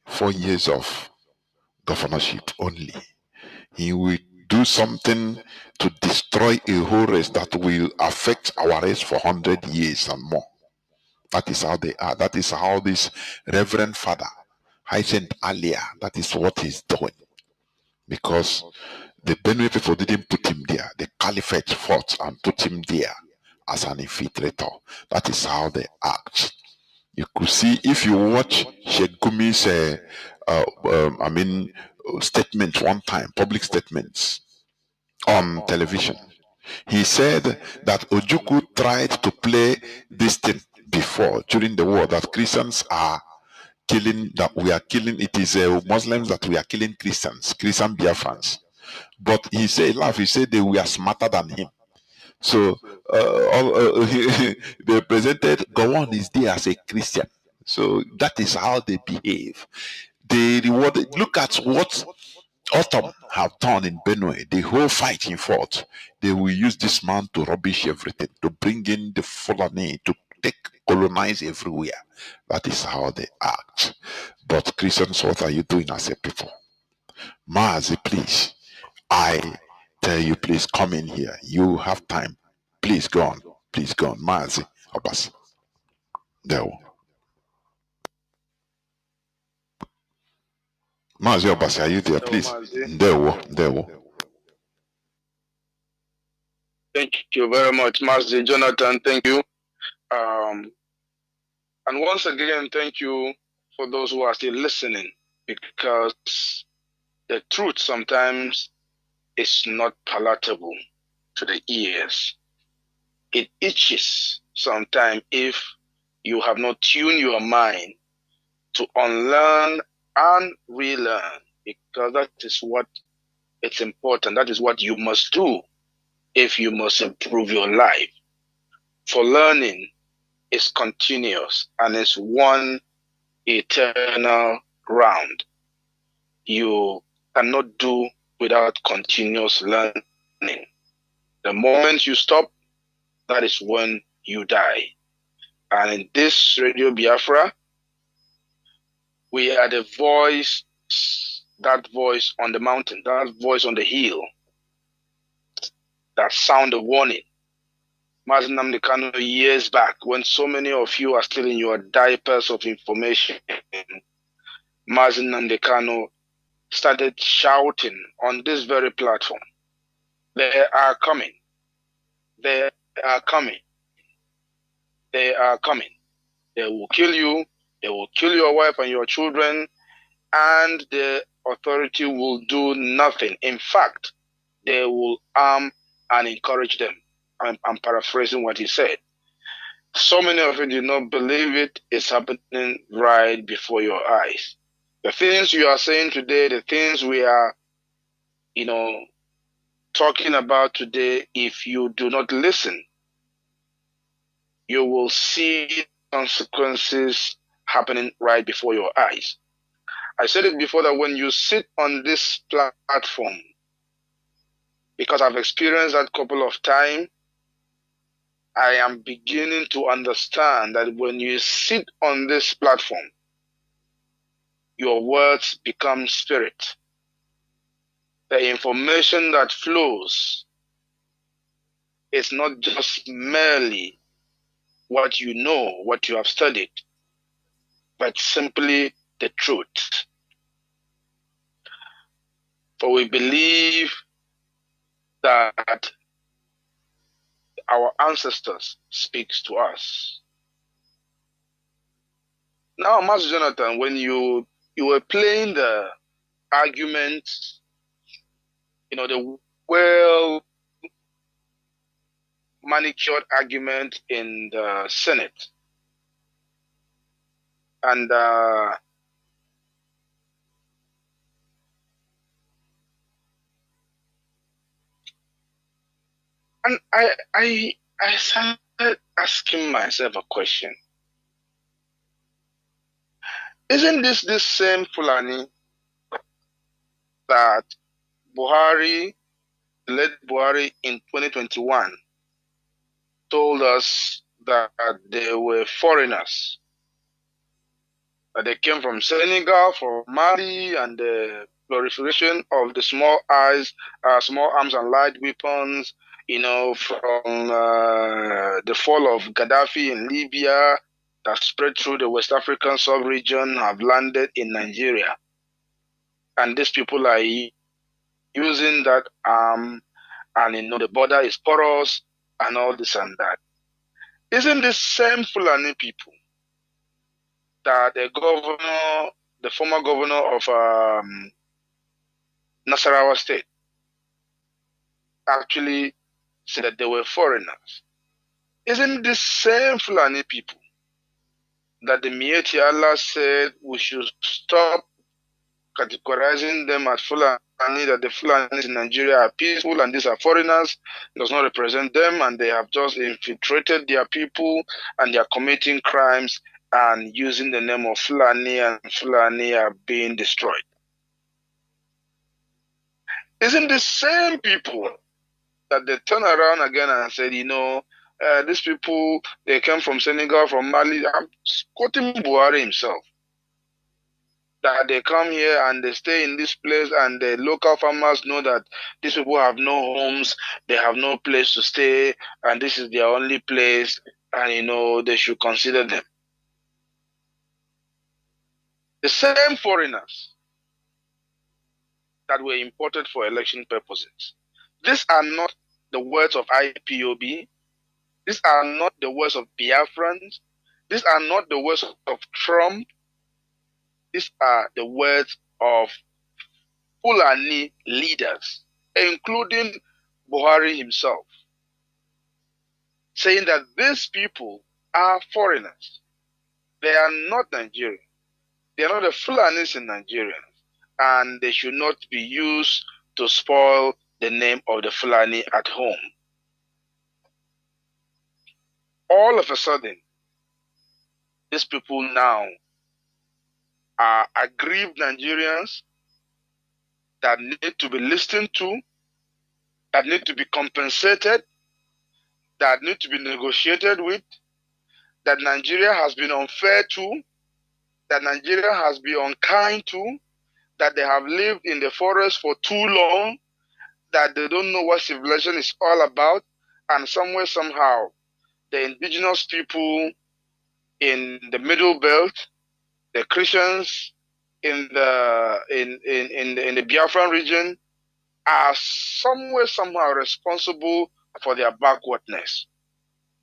4 years of governorship only, he will do something to destroy a whole race that will affect our race for 100 years and more. That is how they are. That is how this Reverend Father, Hyacinth Alia, that is what he's doing. Because the Benue people didn't put him there. The Caliphate fought and put him there as an infiltrator. That is how they act. You could see if you watch Sheikh Gumi's statement one time, public statements on television. He said that Ojukwu tried to play this thing before during the war, that Christians are killing, that we are killing, it is Muslims that we are killing Christians, Christian Biafrans. But he said, he said they were smarter than him. So they presented Gowon is there as a Christian. So that is how they behave. They rewarded. Look at what Autumn have done in Benue. The whole fight he fought. They will use this man to rubbish everything, to bring in the Fulani, to colonize everywhere. That is how they act. But Christians, what are you doing as a people? Mazi, please. I tell you, please come in here. You have time. Please go on. Please go on. Mazi, Abbas. There. Mazi Abbas, are you there? Please. There. Thank you very much, Mazi Jonathan. Thank you. And once again, thank you for those who are still listening, because the truth sometimes is not palatable to the ears. It itches sometimes if you have not tuned your mind to unlearn and relearn, because that is what it's important. That is what you must do if you must improve your life. For learning is continuous and is one eternal round. You cannot do without continuous learning. The moment you stop, that is when you die. And in this Radio Biafra, we are the voice, that voice on the mountain, that voice on the hill, that sound of warning. Mazi Nnamdi Kanu, years back, when so many of you are still in your diapers of information, Mazi Nnamdi Kanu started shouting on this very platform, they are coming. They are coming. They are coming. They will kill you. They will kill your wife and your children, and the authority will do nothing. In fact, they will arm and encourage them. I'm paraphrasing what he said. So many of you did not believe it. It's happening right before your eyes. The things you are saying today, the things we are, talking about today, if you do not listen, you will see consequences happening right before your eyes. I said it before that when you sit on this platform, because I've experienced that couple of times, I am beginning to understand that when you sit on this platform, your words become spirit. The information that flows is not just merely what you know, what you have studied, but simply the truth. For we believe that our ancestors speaks to us. Now, Master Jonathan, when you were playing the argument, the well manicured argument in the Senate, and I started asking myself a question. Isn't this same Fulani that Buhari, led Buhari in 2021, told us that they were foreigners, that they came from Senegal, from Mali, and proliferation of the small arms and light weapons, from the fall of Gaddafi in Libya that spread through the West African sub-region have landed in Nigeria. And these people are using that arm, and the border is porous and all this and that. Isn't this same Fulani people that the former governor of Nasarawa State actually said that they were foreigners? Isn't this same Fulani people that the Mieti Allah said we should stop categorizing them as Fulani, that the Fulanis in Nigeria are peaceful and these are foreigners, does not represent them, and they have just infiltrated their people and they are committing crimes and using the name of Fulani, and Fulani are being destroyed? Isn't the same people that they turn around again and said, these people, they came from Senegal, from Mali? I'm quoting Buhari himself, that they come here and they stay in this place, and the local farmers know that these people have no homes, they have no place to stay, and this is their only place, and they should consider them. The same foreigners that were imported for election purposes. These are not the words of IPOB. These are not the words of Biafrans. These are not the words of Trump. These are the words of Fulani leaders, including Buhari himself, saying that these people are foreigners. They are not Nigerian. They are not the Fulanis in Nigeria, and they should not be used to spoil the name of the Fulani at home. All of a sudden, these people now are aggrieved Nigerians that need to be listened to, that need to be compensated, that need to be negotiated with, that Nigeria has been unfair to, that Nigeria has been unkind to, that they have lived in the forest for too long, that they don't know what civilization is all about, and somewhere, somehow, the indigenous people in the Middle Belt, the Christians in the Biafran region, are somewhere, somehow responsible for their backwardness.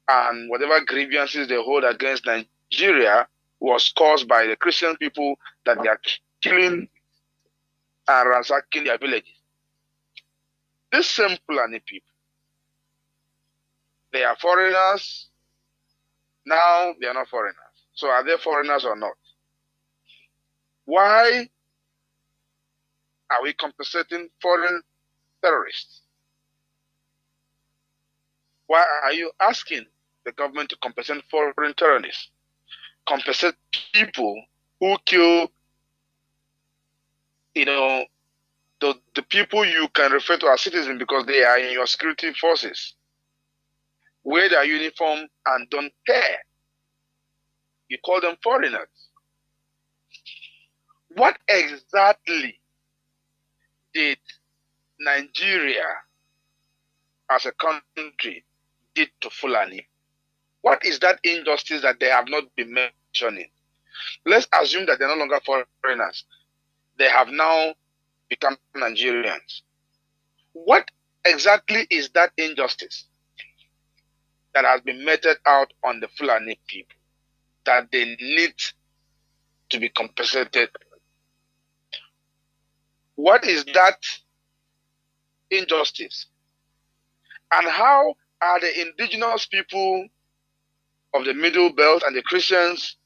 And whatever grievances they hold against Nigeria was caused by the Christian people that they are killing and ransacking their villages. These same Fulani people, they are foreigners. Now they are not foreigners. So are they foreigners or not? Why are we compensating foreign terrorists? Why are you asking the government to compensate foreign terrorists? Compensate people who kill, the people you can refer to as citizens because they are in your security forces, wear their uniform and don't care. You call them foreigners. What exactly did Nigeria as a country did to Fulani? What is that injustice that they have not been mentioning? Let's assume that they're no longer foreigners. They have now become Nigerians. What exactly is that injustice that has been meted out on the Fulani people that they need to be compensated? What is that injustice? And how are the indigenous people of the Middle Belt and the Christians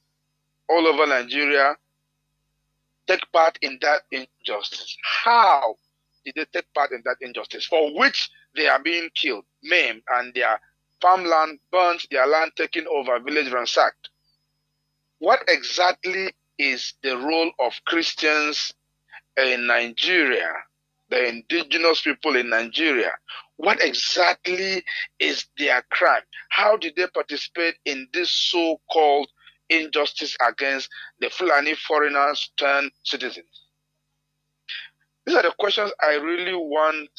all over Nigeria take part in that injustice? How did they take part in that injustice for which they are being killed, maimed, and their farmland burnt, their land taken over, village ransacked? What exactly is the role of Christians in Nigeria, the indigenous people in Nigeria? What exactly is their crime? How did they participate in this so-called injustice against the Fulani foreigners turned citizens? These are the questions I really want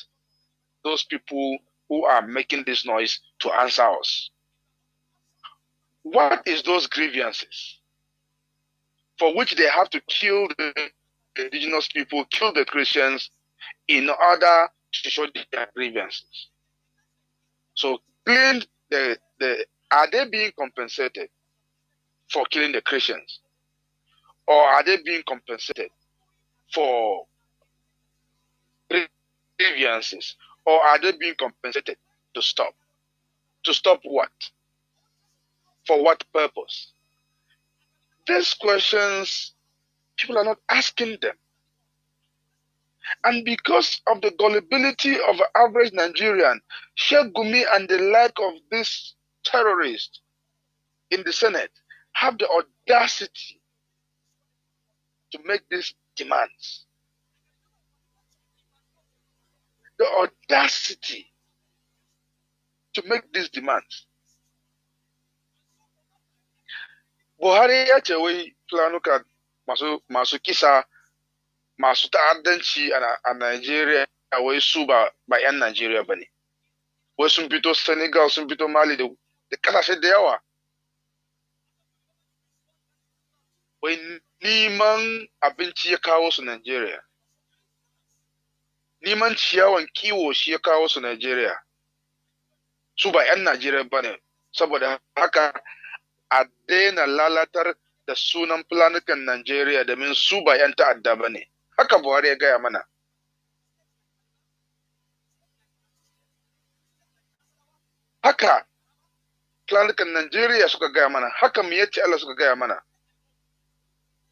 those people who are making this noise to answer us. What is those grievances for which they have to kill the indigenous people, kill the Christians in order to show their grievances? So killing are they being compensated for killing the Christians? Or are they being compensated for grievances? Or are they being compensated to stop? To stop what? For what purpose? These questions, people are not asking them. And because of the gullibility of the average Nigerian, Sheikh Gumi and the like of this terrorist in the Senate have the audacity to make these demands. The audacity to make these demands. Buhari ya ce wai planuka masu kisa masu ta'addanci a Nigeria wai su ba 'yan Nigeria ba ne. Wai sun fito Senegal, sun fito Mali da kasashe da yawa. Wai neman abinci ya kawo su Nigeria. Neman ciyawan kiwo shi ya kawo su Nigeria. Su ba 'yan Nigeria ba ne. Saboda haka a daina lalatar da sunan planukan Nigeria domin su ba 'yan ta'adda ba ne. Haka Buhari ya gaya mana. Haka planukan Nigeria suka gaya mana. Haka Miyetti Allah suka gaya mana.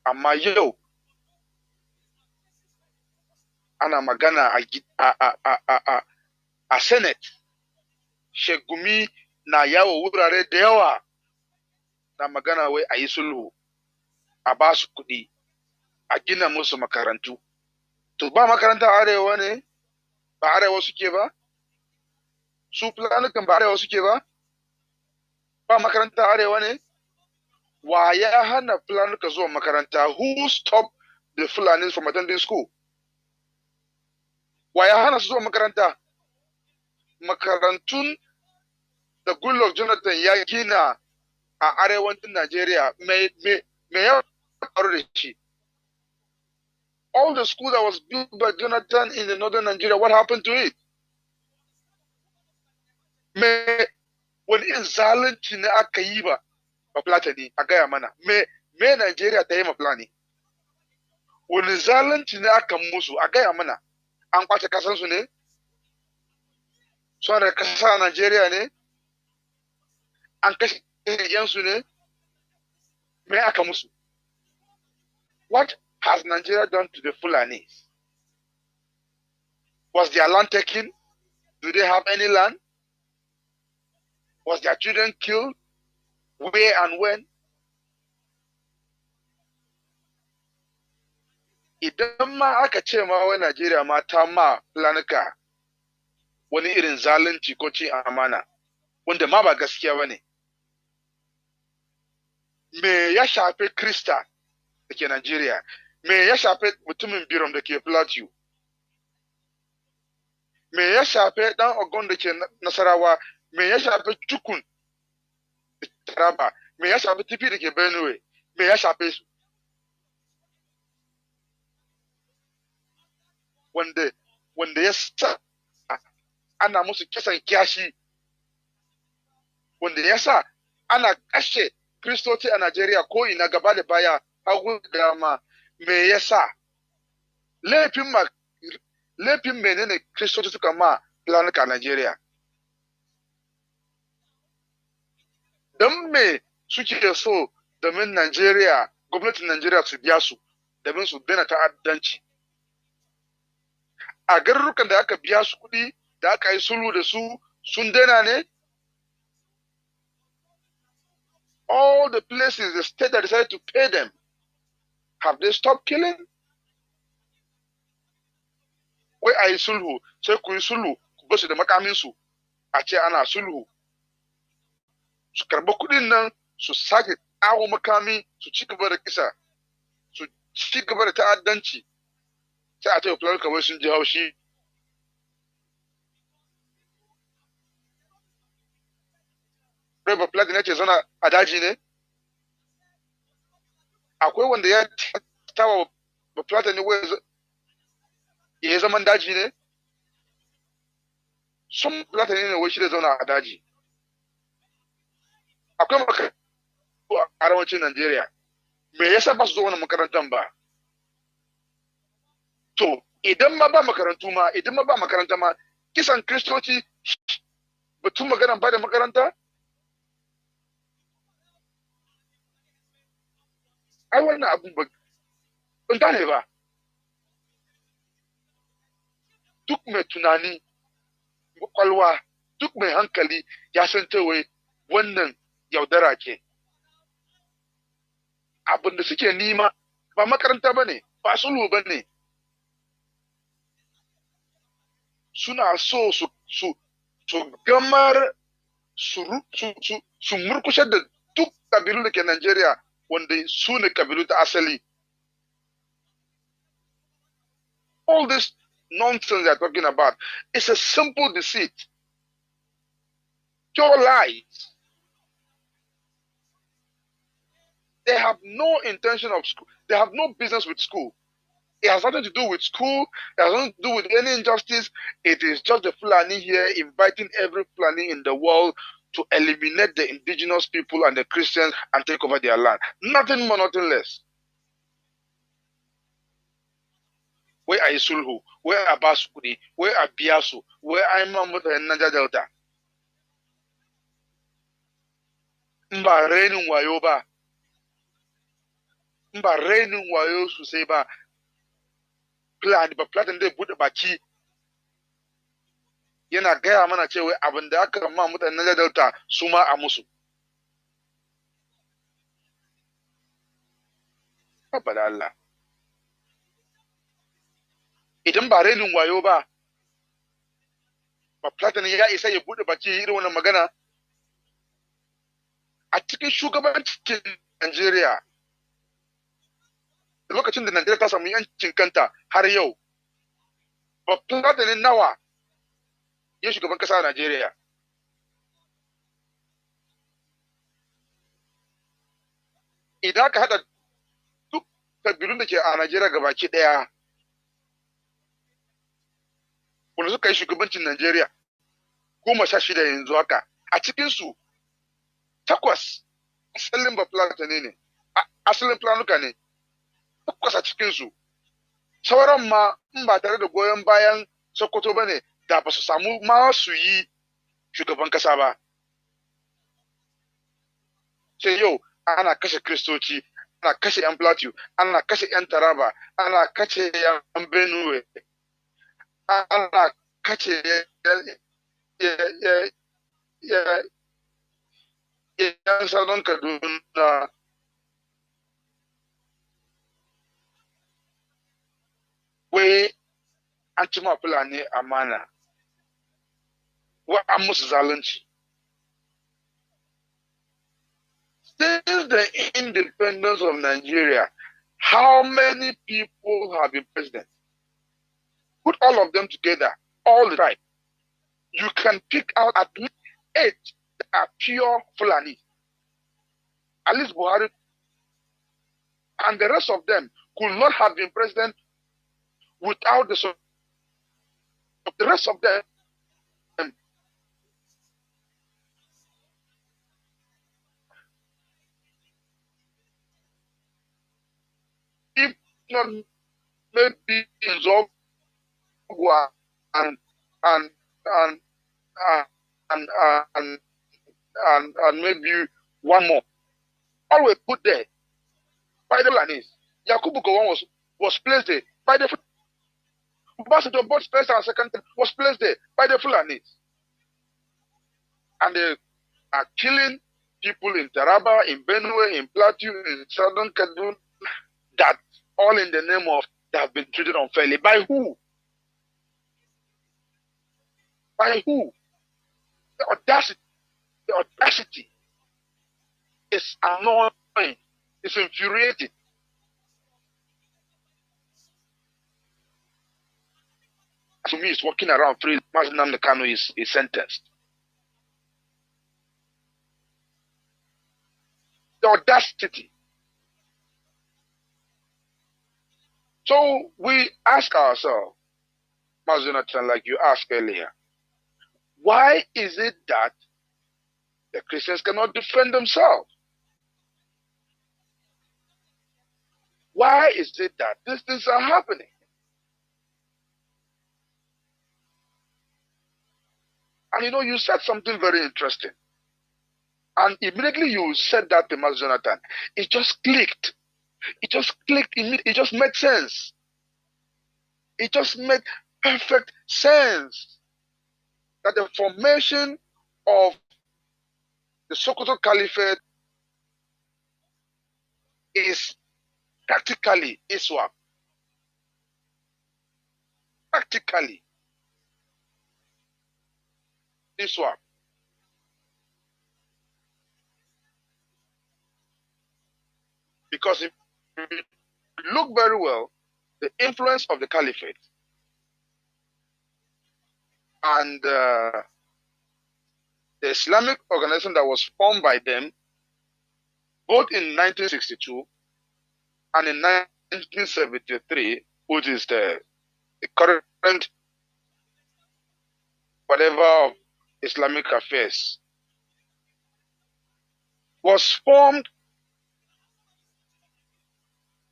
Amma yau ana magana a Senate. Sheikh Gumi na yawo wurare da yawa na magana wai a yi sulhu, a ba su kuɗi, a gina musu makarantu. To ba makaranta arewa ne? Ba arewa suke ba? Su planukan ba arewa suke ba? Ba makaranta arewa ne? Wa ya hana planuka zuwa makaranta? Who stopped the Fulanis from attending school? Wa ya hana su zuwa makaranta? Makarantun da Goodluck Jonathan ya gina a arewacin Najeriya me ya faru da shi? All the school that was built by Jonathan in the northern Nigeria, what happened to it? Wani irin zalunci ne aka yi ba Fulatani a gaya mana? Me Nigeria ta yi ma Fulani? Wani zalunci ne aka musu a gaya mana? An kwace kasansu ne? Suna da kasa a Nigeria ne? An kashe yansu ne? Me aka musu? What has Nigeria done to the Fulanis? Was their land taken? Do they have any land? Was their children killed? Where and when? Idan ma aka ce ma wai Najeriya ma ta ma planuka wani irin zalunci ko cin amana wanda ma ba gaskiya ba ne. Me ya shafe Krista da ke Najeriya? Me ya shafe mutumin Birom da ke Plateau? Me ya shafe dan Ogun da ke Nasarawa? Me ya shafe Chukun da Taraba? Me ya shafe Tifi da ke Benue? Me ya shafe su? Wanda ya sa ana musu kisan kyashi, wanda ya sa ana kashe Kristoci a Najeriya ko ina gaba da baya hagu da dama, me ya sa? Laifin menene Kristoci suka ma planuka a Najeriya? Don me suke so domin Najeriya, gwamnatin Najeriya su biya su domin su daina ta'addanci? A garurukan da aka biya su kuɗi, da aka yi sulhu da su, sun daina ne? All the places the state that decided to pay them, have they stopped killing? Wai a yi sulhu, sai ku yi sulhu, ku basu da makaminsu, a ce ana sulhu. Su karɓi kuɗin nan, su sake ƙawo makami, su ci gaba da kisa, su ci gaba da ta'addanci. sai a ce fulani kamar sun ji haushi. Rai ba fulani ne ce zana a daji ne? Akwai wanda ya tawa ba fulani ne wai ya zaman daji ne? Sun fulani ne wai shi da zauna a daji. Akwai makarantu a arewacin Najeriya. Me yasa ba su zo wani makarantar ba? To, idan ma ba makaranta ma, kisan Kiristoci batun maganan ba da makaranta? Ai wannan abun ba gane ba. Duk mai tunani, kwakwalwa, duk mai hankali ya san cewa wannan yaudara ce. Abin da suke nima ba makaranta ba ne, ba sulhu ba ne. Suna so su gamar su murkushe da duk kabilu da ke Najeriya wanda su ne kabilu ta asali. All this nonsense they are talking about is a simple deceit. Pure lies. They have no intention of school. They have no business with school. It has nothing to do with school. It has nothing to do with any injustice. It is just the Fulani here inviting every Fulani in the world to eliminate the indigenous people and the Christians and take over their land. Nothing more, nothing less. Where are Sulhu? Where are Basukudi? Where are Biasu? Where are Mamuta and Naja Delta? Mba renin wayo ba. Mba renin wayo su sai ba. Plan da bude baki yana gaya mana cewa abin da aka ma mutanen Niger Delta su ma a musu. Haba da Allah. Idan ba renin wayo ba, ba Platon ya isa ya bude baki irin wannan magana a cikin shugabancin Najeriya. Lokacin da Najeriya ta samu yancin kanta har yau, ba Platon nawa ya shugaban kasa a Najeriya. Idan ka haɗa duk kabilun da ke a Najeriya gabaki ɗaya, wanda suka yi shugabancin Najeriya 16 yanzu haka, a cikinsu 8 asalin ba Platonai ne, asalin planuka ne, 8 a cikinsu. Sauran ma in ba tare da goyon bayan Sokoto ba ne, da ba su samu ma su yi shugaban kasa ba. Sai yau ana kashe Kristoci, ana kashe 'yan Plateau, ana kashe 'yan Taraba, ana kashe 'yan Benue, ana kashe 'yan Southern Kaduna. Wai an ci ma Fulani amana, wai an musu zalunci. Since the independence of Nigeria, how many people have been president? Put all of them together, all the time. You can pick out at least 8 that are pure Fulani. At least Buhari and the rest of them could not have been president without the support of the rest of them. If not, maybe Zogwa and maybe one more. Always put there by the Fulanis. Yakubu Gowon was placed there by the Ambassador, both first and second, was placed there by the Fulanis. And they are killing people in Taraba, in Benue, in Plateau, in Southern Kaduna, that all in the name of they have been treated unfairly. By who? By who? The audacity is annoying. It's infuriating. To me, is walking around free. Mazi Nnamdi Kanu is sentenced. The audacity. So we ask ourselves, Mazi Jonathan, like you asked earlier, why is it that the Christians cannot defend themselves? Why is it that these things are happening? And you said something very interesting. And immediately you said that to Mazi Jonathan, it just clicked. It just clicked. It just made sense. It just made perfect sense that the formation of the Sokoto Caliphate is practically ISWAP. Practically ISWAP. Because if you look very well, the influence of the Caliphate and the Islamic organization that was formed by them, both in 1962 and in 1973, which is the current whatever of Islamic affairs, was formed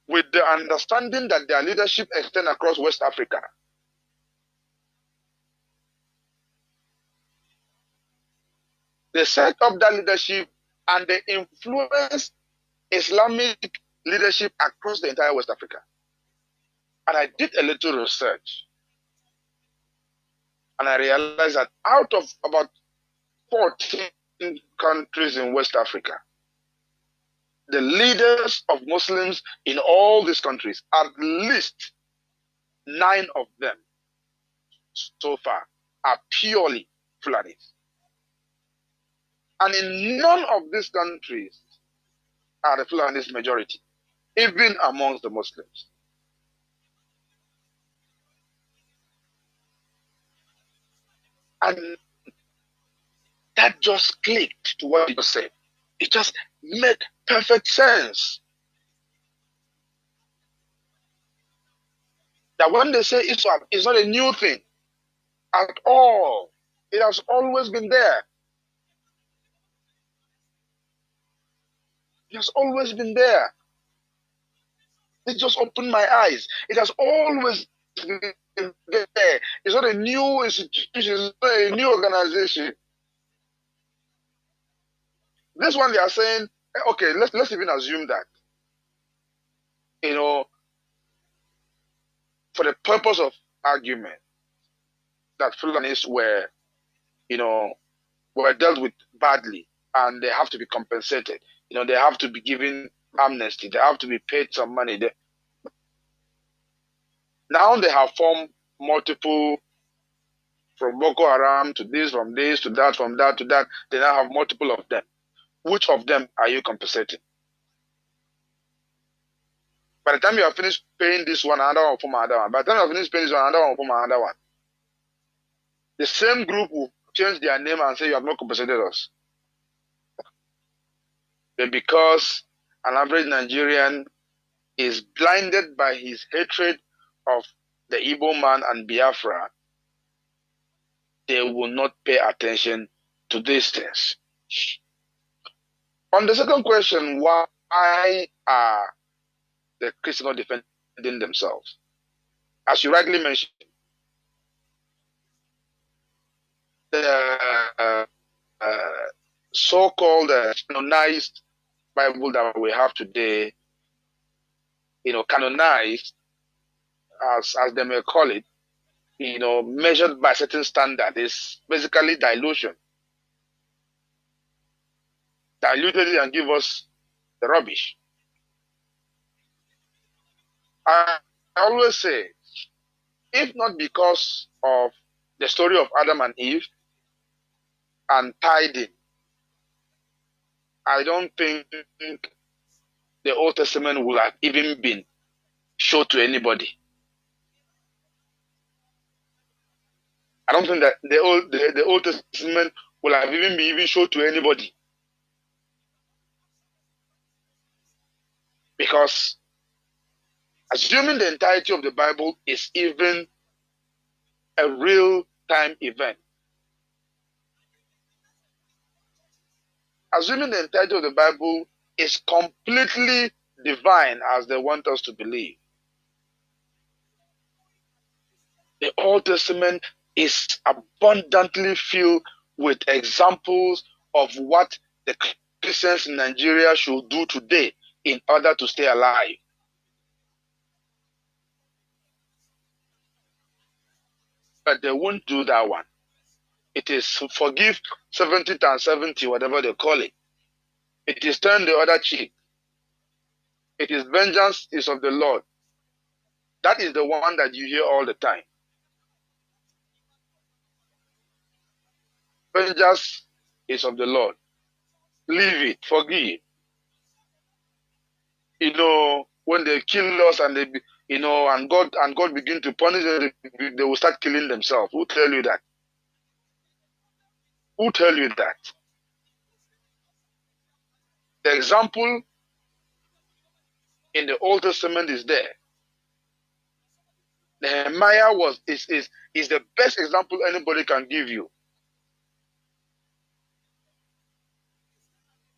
with the understanding that their leadership extends across West Africa. They set up that leadership and they influenced Islamic leadership across the entire West Africa. And I did a little research and I realized that out of about 14 countries in West Africa, the leaders of Muslims in all these countries, at least 9 of them so far, are purely Fulanis. And in none of these countries are the Fulanis majority, even amongst the Muslims. And that just clicked to what you said. It just made perfect sense. That when they say Islam, it's not a new thing at all. It has always been there. It has always been there. It just opened my eyes. It has always been there. It's not a new institution, it's not a new organization. This one they are saying, okay, let's even assume that, for the purpose of argument, that Fulanis were dealt with badly and they have to be compensated. They have to be given amnesty. They have to be paid some money. Now they have formed multiple, from Boko Haram to this, from this to that, from that to that. They now have multiple of them. Which of them are you compensating? By the time you have finished paying this one, another one will form another one. By the time you have finished paying this one, another one will form another one. The same group will change their name and say, you have not compensated us. But because an average Nigerian is blinded by his hatred of the Igbo man and Biafra, they will not pay attention to these things. On the second question, why are the Christians not defending themselves? As you rightly mentioned, the so-called canonized Bible that we have today, canonized, as they may call it, measured by a certain standard, is basically dilution. Diluted it and give us the rubbish. I always say, if not because of the story of Adam and Eve and tithing, I don't think the Old Testament would have even been shown to anybody. I don't think that the Old Testament will have even been shown to anybody. Because assuming the entirety of the Bible is even a real-time event, assuming the entirety of the Bible is completely divine as they want us to believe, the Old Testament is abundantly filled with examples of what the Christians in Nigeria should do today in order to stay alive. But they won't do that one. It is forgive 70 times 70, whatever they call it. It is turn the other cheek. It is vengeance is of the Lord. That is the one that you hear all the time. Vengeance is of the Lord. Leave it, forgive. You know, when they kill us and they, you know, and God begin to punish them, they will start killing themselves. Who tell you that? Who tell you that? The example in the Old Testament is there. Nehemiah is the best example anybody can give you.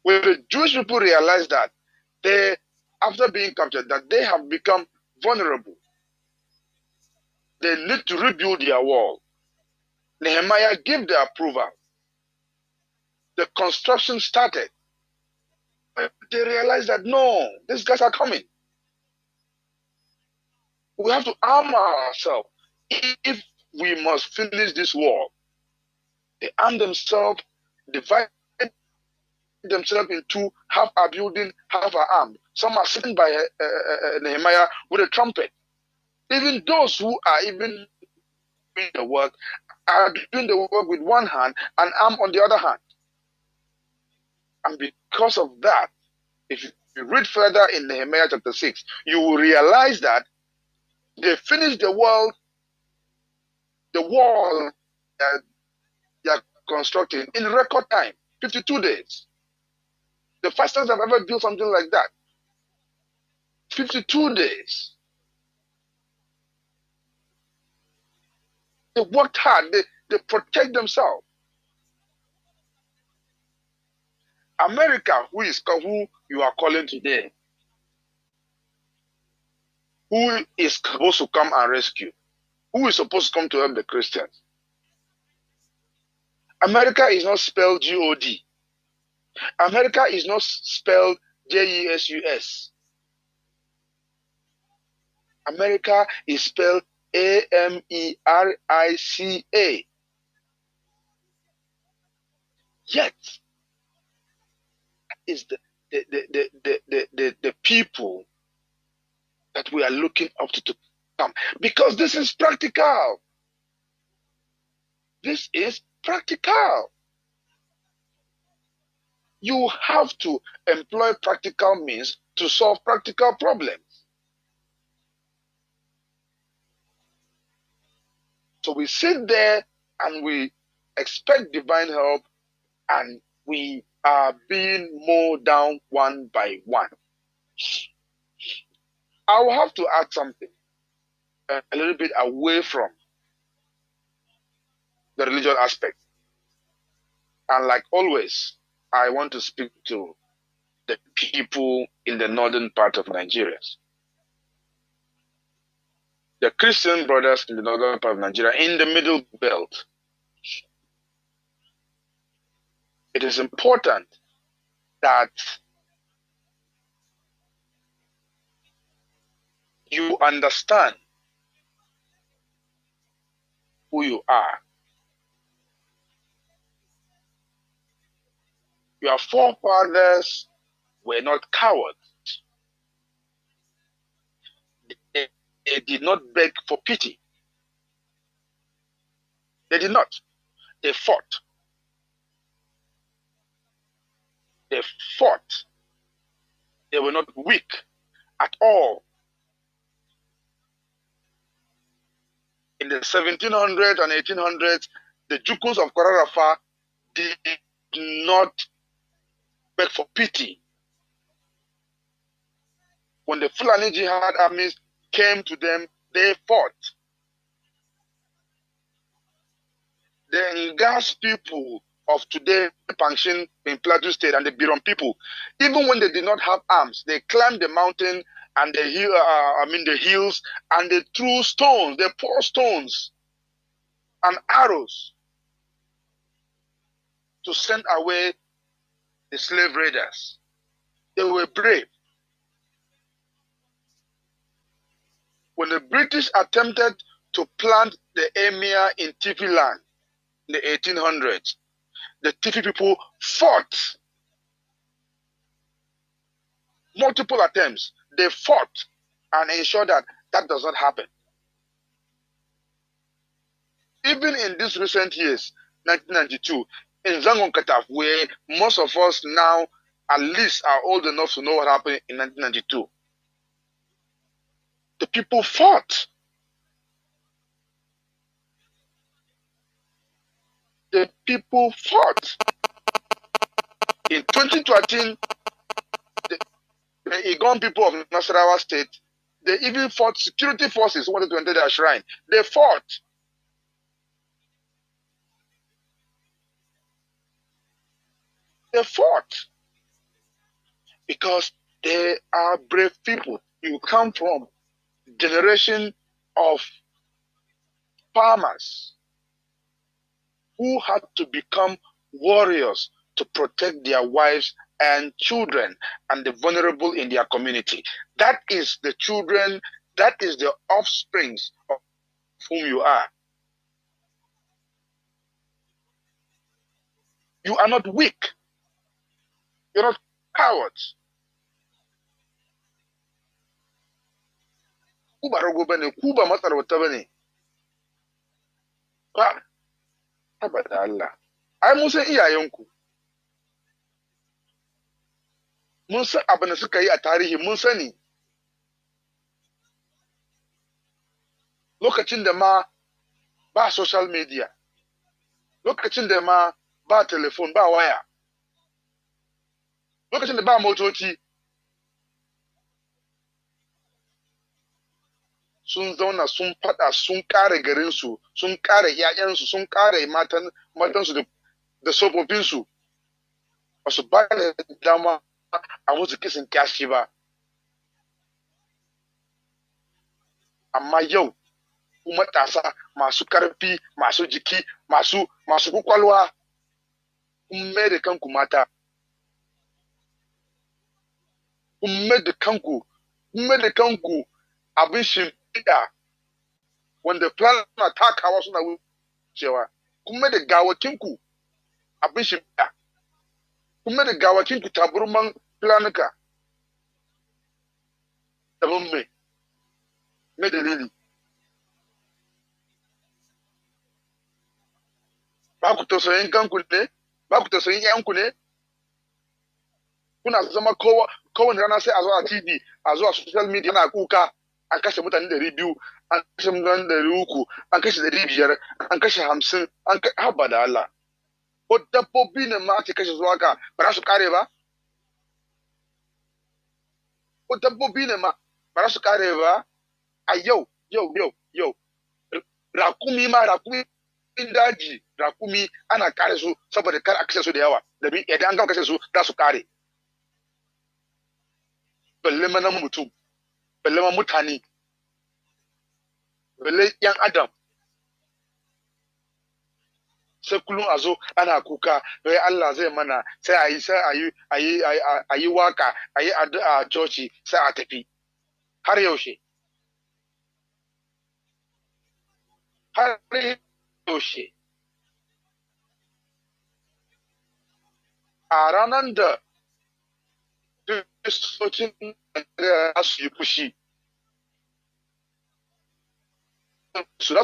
When the Jewish people realize that they, after being captured, that they have become vulnerable, they need to rebuild their wall. Nehemiah gave the approval. The construction started. But they realized that no, these guys are coming. We have to arm ourselves if we must finish this wall. They arm themselves, divide themselves into half are building, half are armed. Some are sitting by Nehemiah with a trumpet. Even those who are even doing the work are doing the work with one hand and arm on the other hand. And because of that, if you read further in Nehemiah chapter 6, you will realize that they finished the wall that they are constructing in record time, 52 days. The fastest I've ever built something like that. 52 days. They worked hard. They protect themselves. America, who you are calling today, who is supposed to come and rescue? Who is supposed to come to help the Christians? America is not spelled G-O-D. America is not spelled J-E-S-U-S. America is spelled A-M-E-R-I-C-A. Yet, is the people that we are looking up to come. Because this is practical. This is practical. You have to employ practical means to solve practical problems. So we sit there and we expect divine help, and we are being mowed down one by one. I will have to add something a little bit away from the religious aspect. And like always, I want to speak to the people in the northern part of Nigeria. The Christian brothers in the northern part of Nigeria, in the middle belt. It is important that you understand who you are. Your forefathers were not cowards. They did not beg for pity. They did not. They fought. They fought. They were not weak at all. In the 1700s and 1800s, the Jukuns of Korarafa did not beg for pity. When the Fulani Jihad armies came to them, they fought. The Ngas people of today, Pangshin in Plateau State, and the Biron people, even when they did not have arms, they climbed the mountain and the hills, and they threw stones, they poured stones and arrows to send away the slave raiders. They were brave. When the British attempted to plant the emir in Tifi land in the 1800s, the Tifi people fought. Multiple attempts. They fought and ensured that that does not happen. Even in these recent years, 1992, in Zangon Kataf, where most of us now at least are old enough to know what happened in 1992, the people fought. The people fought. In 2013, the Igon people of Nasarawa State, they even fought security forces who wanted to enter their shrine. They fought. They fought. Because they are brave people. You come from a generation of farmers who had to become warriors to protect their wives and children and the vulnerable in their community. That is the children, that is the offsprings of whom you are. You are not weak. You're not cowards. Kuba rogo bane, kuba masarauta bane. Ba, abada Allah. Ai mun san iyayenku. Mun san abin da suka yi a tarihi, mun sani. Lokacin da ma ba social media, lokacin da ma ba telefon, ba waya, lokacin da ba motoci, sun zauna sun fada, sun kare garinsu, sun kare ‘ya'yansu, sun kare matansu da tsofaffinsu. Ba su ba da dama a musu kisan kyashi ba. Amma yau, ku matasa masu karfi, masu jiki, masu kwakwalwa, kun mai da kanku mata. Kun mai da kanku abin shimfiɗa wanda plan na takawa suna wucewa. Kun mai da gawakinku abin shimfiɗa. Kun mai da gawakinku taburman planuka. Daban mai dalili. Ba ku tausayin kanku ne? Ba ku tausayin ‘yanku ne? Kuna zama kowane rana sai a zo a TV, a zo a social media ana kuka, an kashe mutane 200, an kashe mutane 300, an kashe 500, an kashe 50, haba da Allah. Ko dabbobi ne ma ake kashe su haka, ba za su kare ba? Ko dabbobi ne ma ba za su kare ba? A yau, rakumi daji, rakumi ana kare su saboda kar a kashe su da yawa. Domin idan an gama kashe su, za su kare. Balle mana mutum, balle ma mutane, balle ‘yan Adam. Sai kullum a zo ana kuka, wai Allah zai mana, sai a yi waka, a yi addu'a a coci, sai a tafi. Har yaushe. Har yaushe. A ranar da Kiristocin Najeriya su yi fushi, su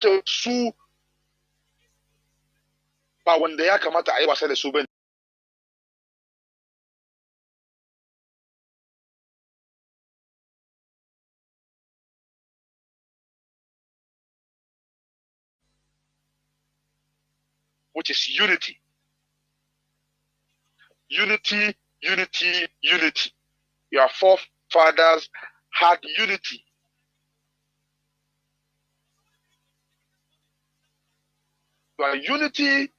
da su ba wanda ya kamata a yi wasa da su bane. Which is unity. Unity, unity, unity. Your forefathers had unity. Your unity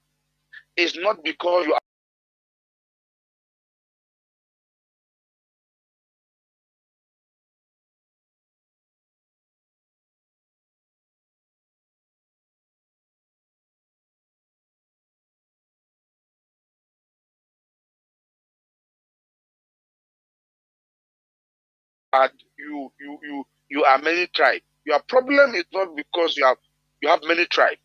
is not because you are you are many tribes. Your problem is not because you have many tribes.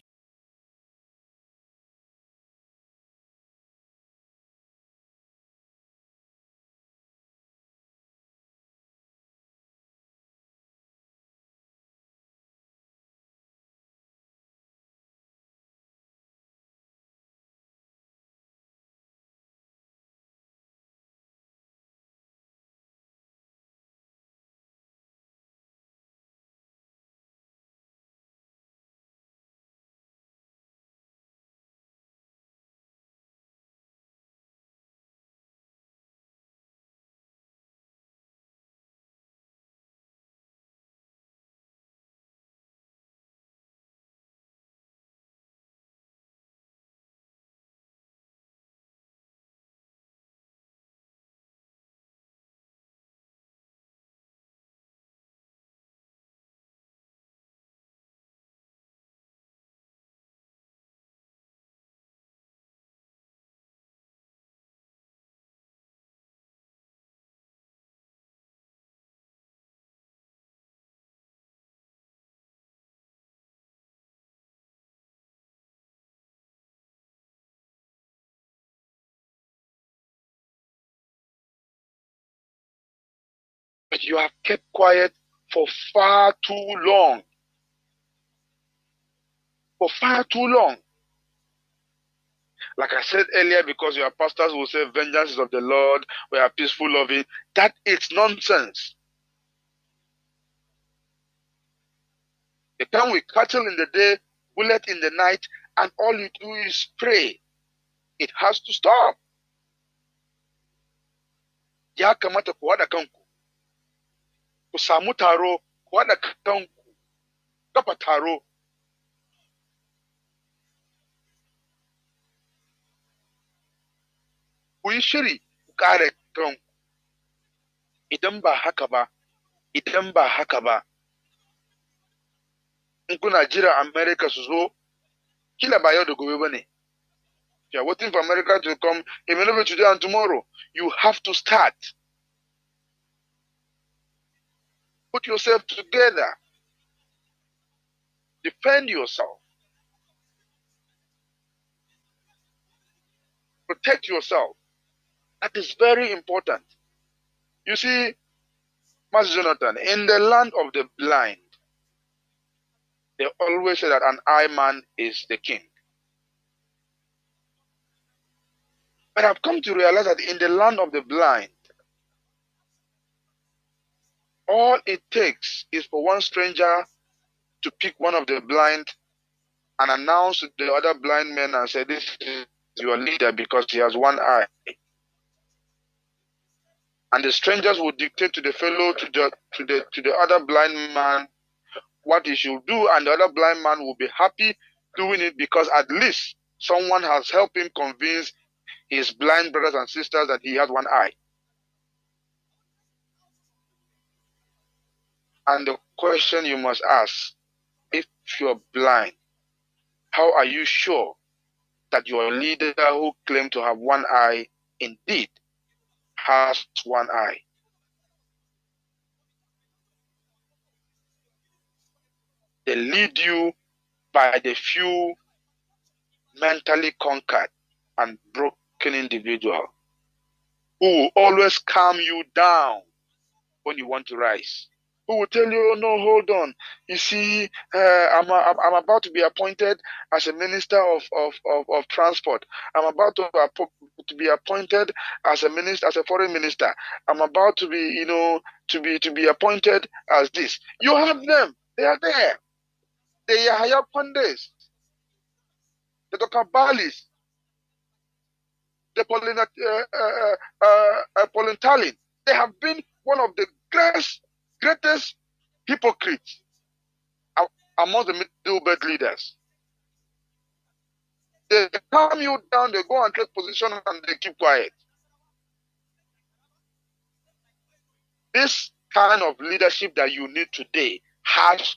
But you have kept quiet for far too long. For far too long. Like I said earlier, because your pastors will say vengeance is of the Lord, we are peaceful, loving. That is nonsense. They come with cattle in the day, bullet in the night, and all you do is pray. It has to stop. Ya kamata ku haɗa kanku, ku samu taro, ku haɗa kanku, kafa taro. Ku yi shiri, ku kare kanku. Idan ba haka ba, idan ba haka ba, in kuna jira America su zo, kila ba yau da gobe ba ne. If you are waiting for America to come, it may not be today and tomorrow. You have to start. Put yourself together. Defend yourself. Protect yourself. That is very important. You see, Master Jonathan, in the land of the blind, they always say that an eye man is the king. But I've come to realize that in the land of the blind, all it takes is for one stranger to pick one of the blind and announce to the other blind men and say, this is your leader because he has one eye. And the strangers will dictate to the fellow, to the other blind man what he should do, and the other blind man will be happy doing it because at least someone has helped him convince his blind brothers and sisters that he has one eye. And the question you must ask, if you're blind, how are you sure that your leader who claimed to have one eye indeed has one eye? They lead you by the few mentally conquered and broken individual who will always calm you down when you want to rise, who will tell you, oh, no, hold on. You see, I'm about to be appointed as a minister of transport. I'm about to be appointed as a minister, as a foreign minister. I'm about to be, to be appointed as this. You have them. They are there. They are higher Pandes, the Dokabalis, the Polintalin. They have been one of the greatest hypocrites among the middle belt leaders. They calm you down, they go and take position, and they keep quiet. This kind of leadership that you need today has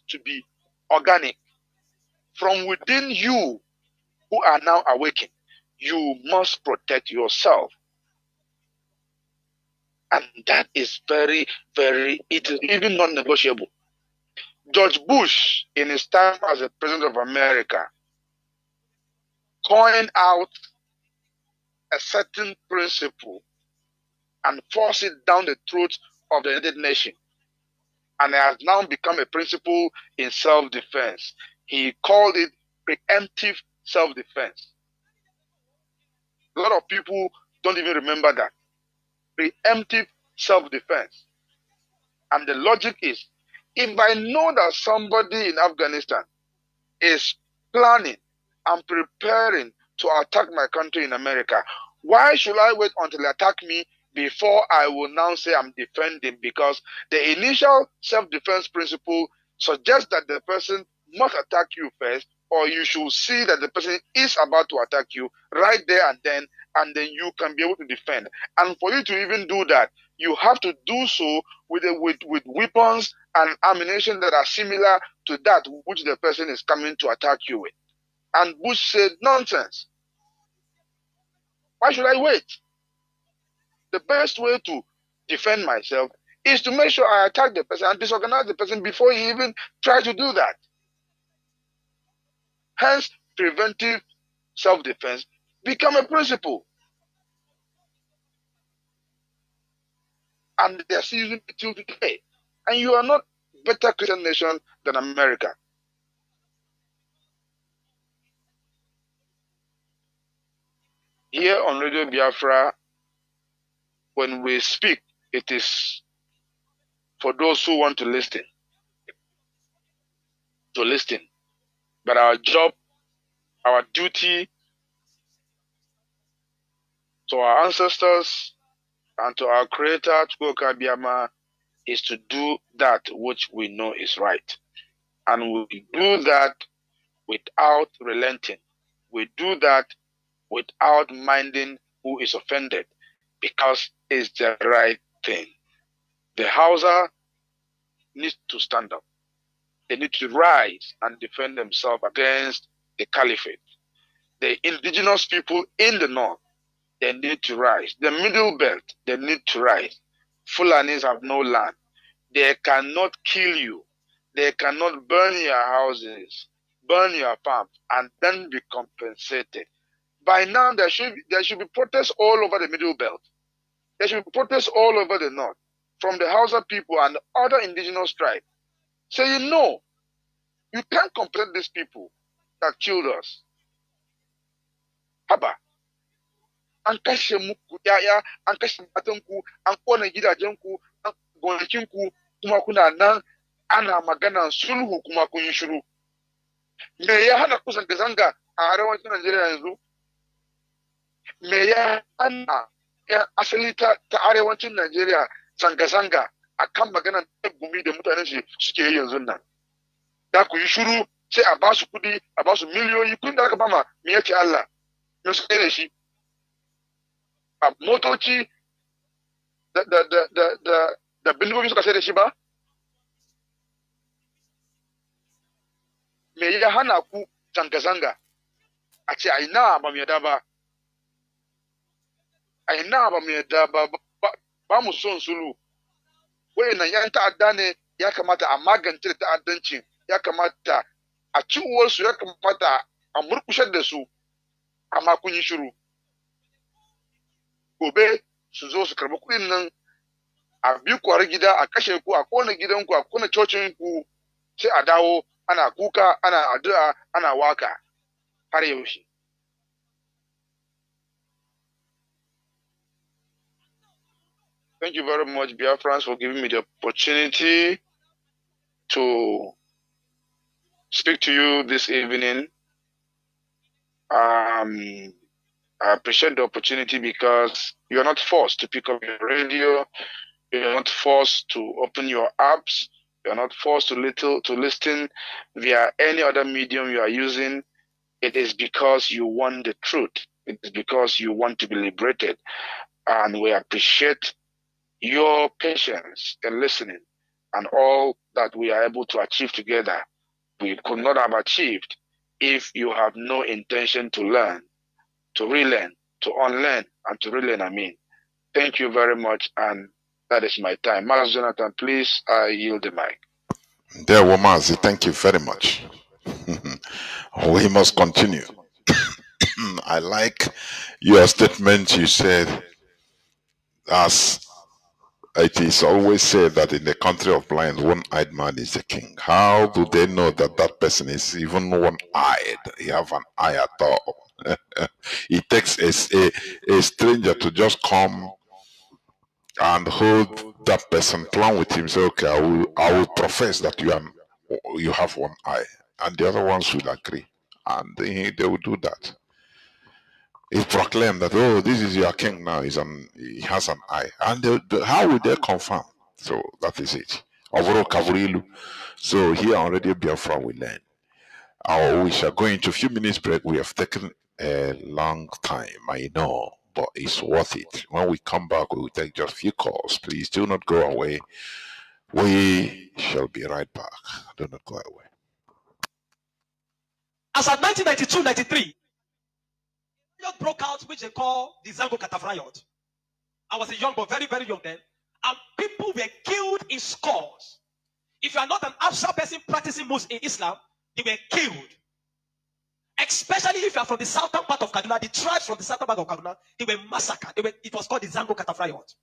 to be organic. From within you who are now awakened, you must protect yourself. And that is very, very, it is even not negotiable. George Bush, in his time as the President of America, coined out a certain principle and forced it down the throat of the United Nations. And it has now become a principle in self-defense. He called it preemptive self-defense. A lot of people don't even remember that. Preemptive self-defense. And the logic is, if I know that somebody in Afghanistan is planning and preparing to attack my country in America, why should I wait until they attack me before I will now say I'm defending? Because the initial self-defense principle suggests that the person must attack you first, or you should see that the person is about to attack you right there and then you can be able to defend. And for you to even do that, you have to do so with weapons and ammunition that are similar to that which the person is coming to attack you with. And Bush said, nonsense. Why should I wait? The best way to defend myself is to make sure I attack the person and disorganize the person before he even tries to do that. Hence, preventive self-defense become a principle. And they're still using it till today. And you are not a better Christian nation than America. Here on Radio Biafra, when we speak, it is for those who want to listen. But our job, our duty to our ancestors and to our Creator, Chukwuka Biama, is to do that which we know is right. And we do that without relenting. We do that without minding who is offended, because it's the right thing. The Hausa needs to stand up. They need to rise and defend themselves against the caliphate. The indigenous people in the north, they need to rise. The middle belt, they need to rise. Fulanis have no land. They cannot kill you. They cannot burn your houses, burn your farms, and then be compensated. By now, there should be protests all over the middle belt. There should be protests all over the north from the Hausa people and other indigenous tribes saying, no, you can't compensate these people that killed us. Haba. An kashe muku yaya, an kashe matanku, an kona gidajenku, an gonakinku, kuma kuna nan ana magana sulhu kuma kun yi shiru. Me ya hana ku zanga-zanga a arewacin Najeriya yanzu? Me ya hana asali ta arewacin Najeriya zanga-zanga a kan maganar gumi da mutanen shi suke yi yanzu nan? Da ku yi shiru sai a ba su kudi, a ba su miliyoyi, kudin da aka bama me yake Allah? Me su kai da shi? A motoci da bindigogi suka sai da shi ba? Me ya hana ku zanga-zanga a ce a ina ba mu yada ba? A ina ba mu yada ba mu son sulu. Wayannan yan ta'adda ne, ya kamata a magance ta'addancin, ya kamata a ci uwarsu, ya kamata a murkushe da su, amma kun yi shiru. Gobe su zo su karbi kuɗin nan a bi kwari gida a kashe ku a kona gidanku a kona cocin ku sai a dawo ana kuka ana addu'a ana waka har yaushe. Thank you very much, Biafrans, for giving me the opportunity to speak to you this evening. I appreciate the opportunity because you're not forced to pick up your radio. You're not forced to open your apps. You're not forced to listen via any other medium you are using. It is because you want the truth. It is because you want to be liberated. And we appreciate your patience in listening and all that we are able to achieve together. We could not have achieved if you have no intention to learn, to relearn, to unlearn, and to relearn. Thank you very much, and that is my time. Mazi Jonathan, please, I yield the mic. There, Mazi, thank you very much. We must continue. I like your statement. You said, as it is always said that in the country of blind, one-eyed man is the king. How do they know that that person is even one-eyed? He have an eye at all. It takes a stranger to just come and hold that person, plan with him, say, okay, I will profess that you have one eye, and the other ones will agree, and they will do that. He proclaimed that, oh, this is your king now. He has an eye, and how will they confirm? So that is it. So here on Radio Biafra we learn. We shall go into a few minutes break. We have taken a long time, I know, but it's worth it. When we come back, we will take just a few calls. Please do not go away. We shall be right back. Do not go away. As at 1992-93, riot broke out, which they call the Zango Kataf riot. I was a young boy, very, very young then, and people were killed in scores. If you are not an Afsa person practicing Muslim in Islam, they were killed. Especially if you are from the southern part of Kaduna, the tribes from the southern part of Kaduna, they were massacred. It was called the Zango Kataf riot.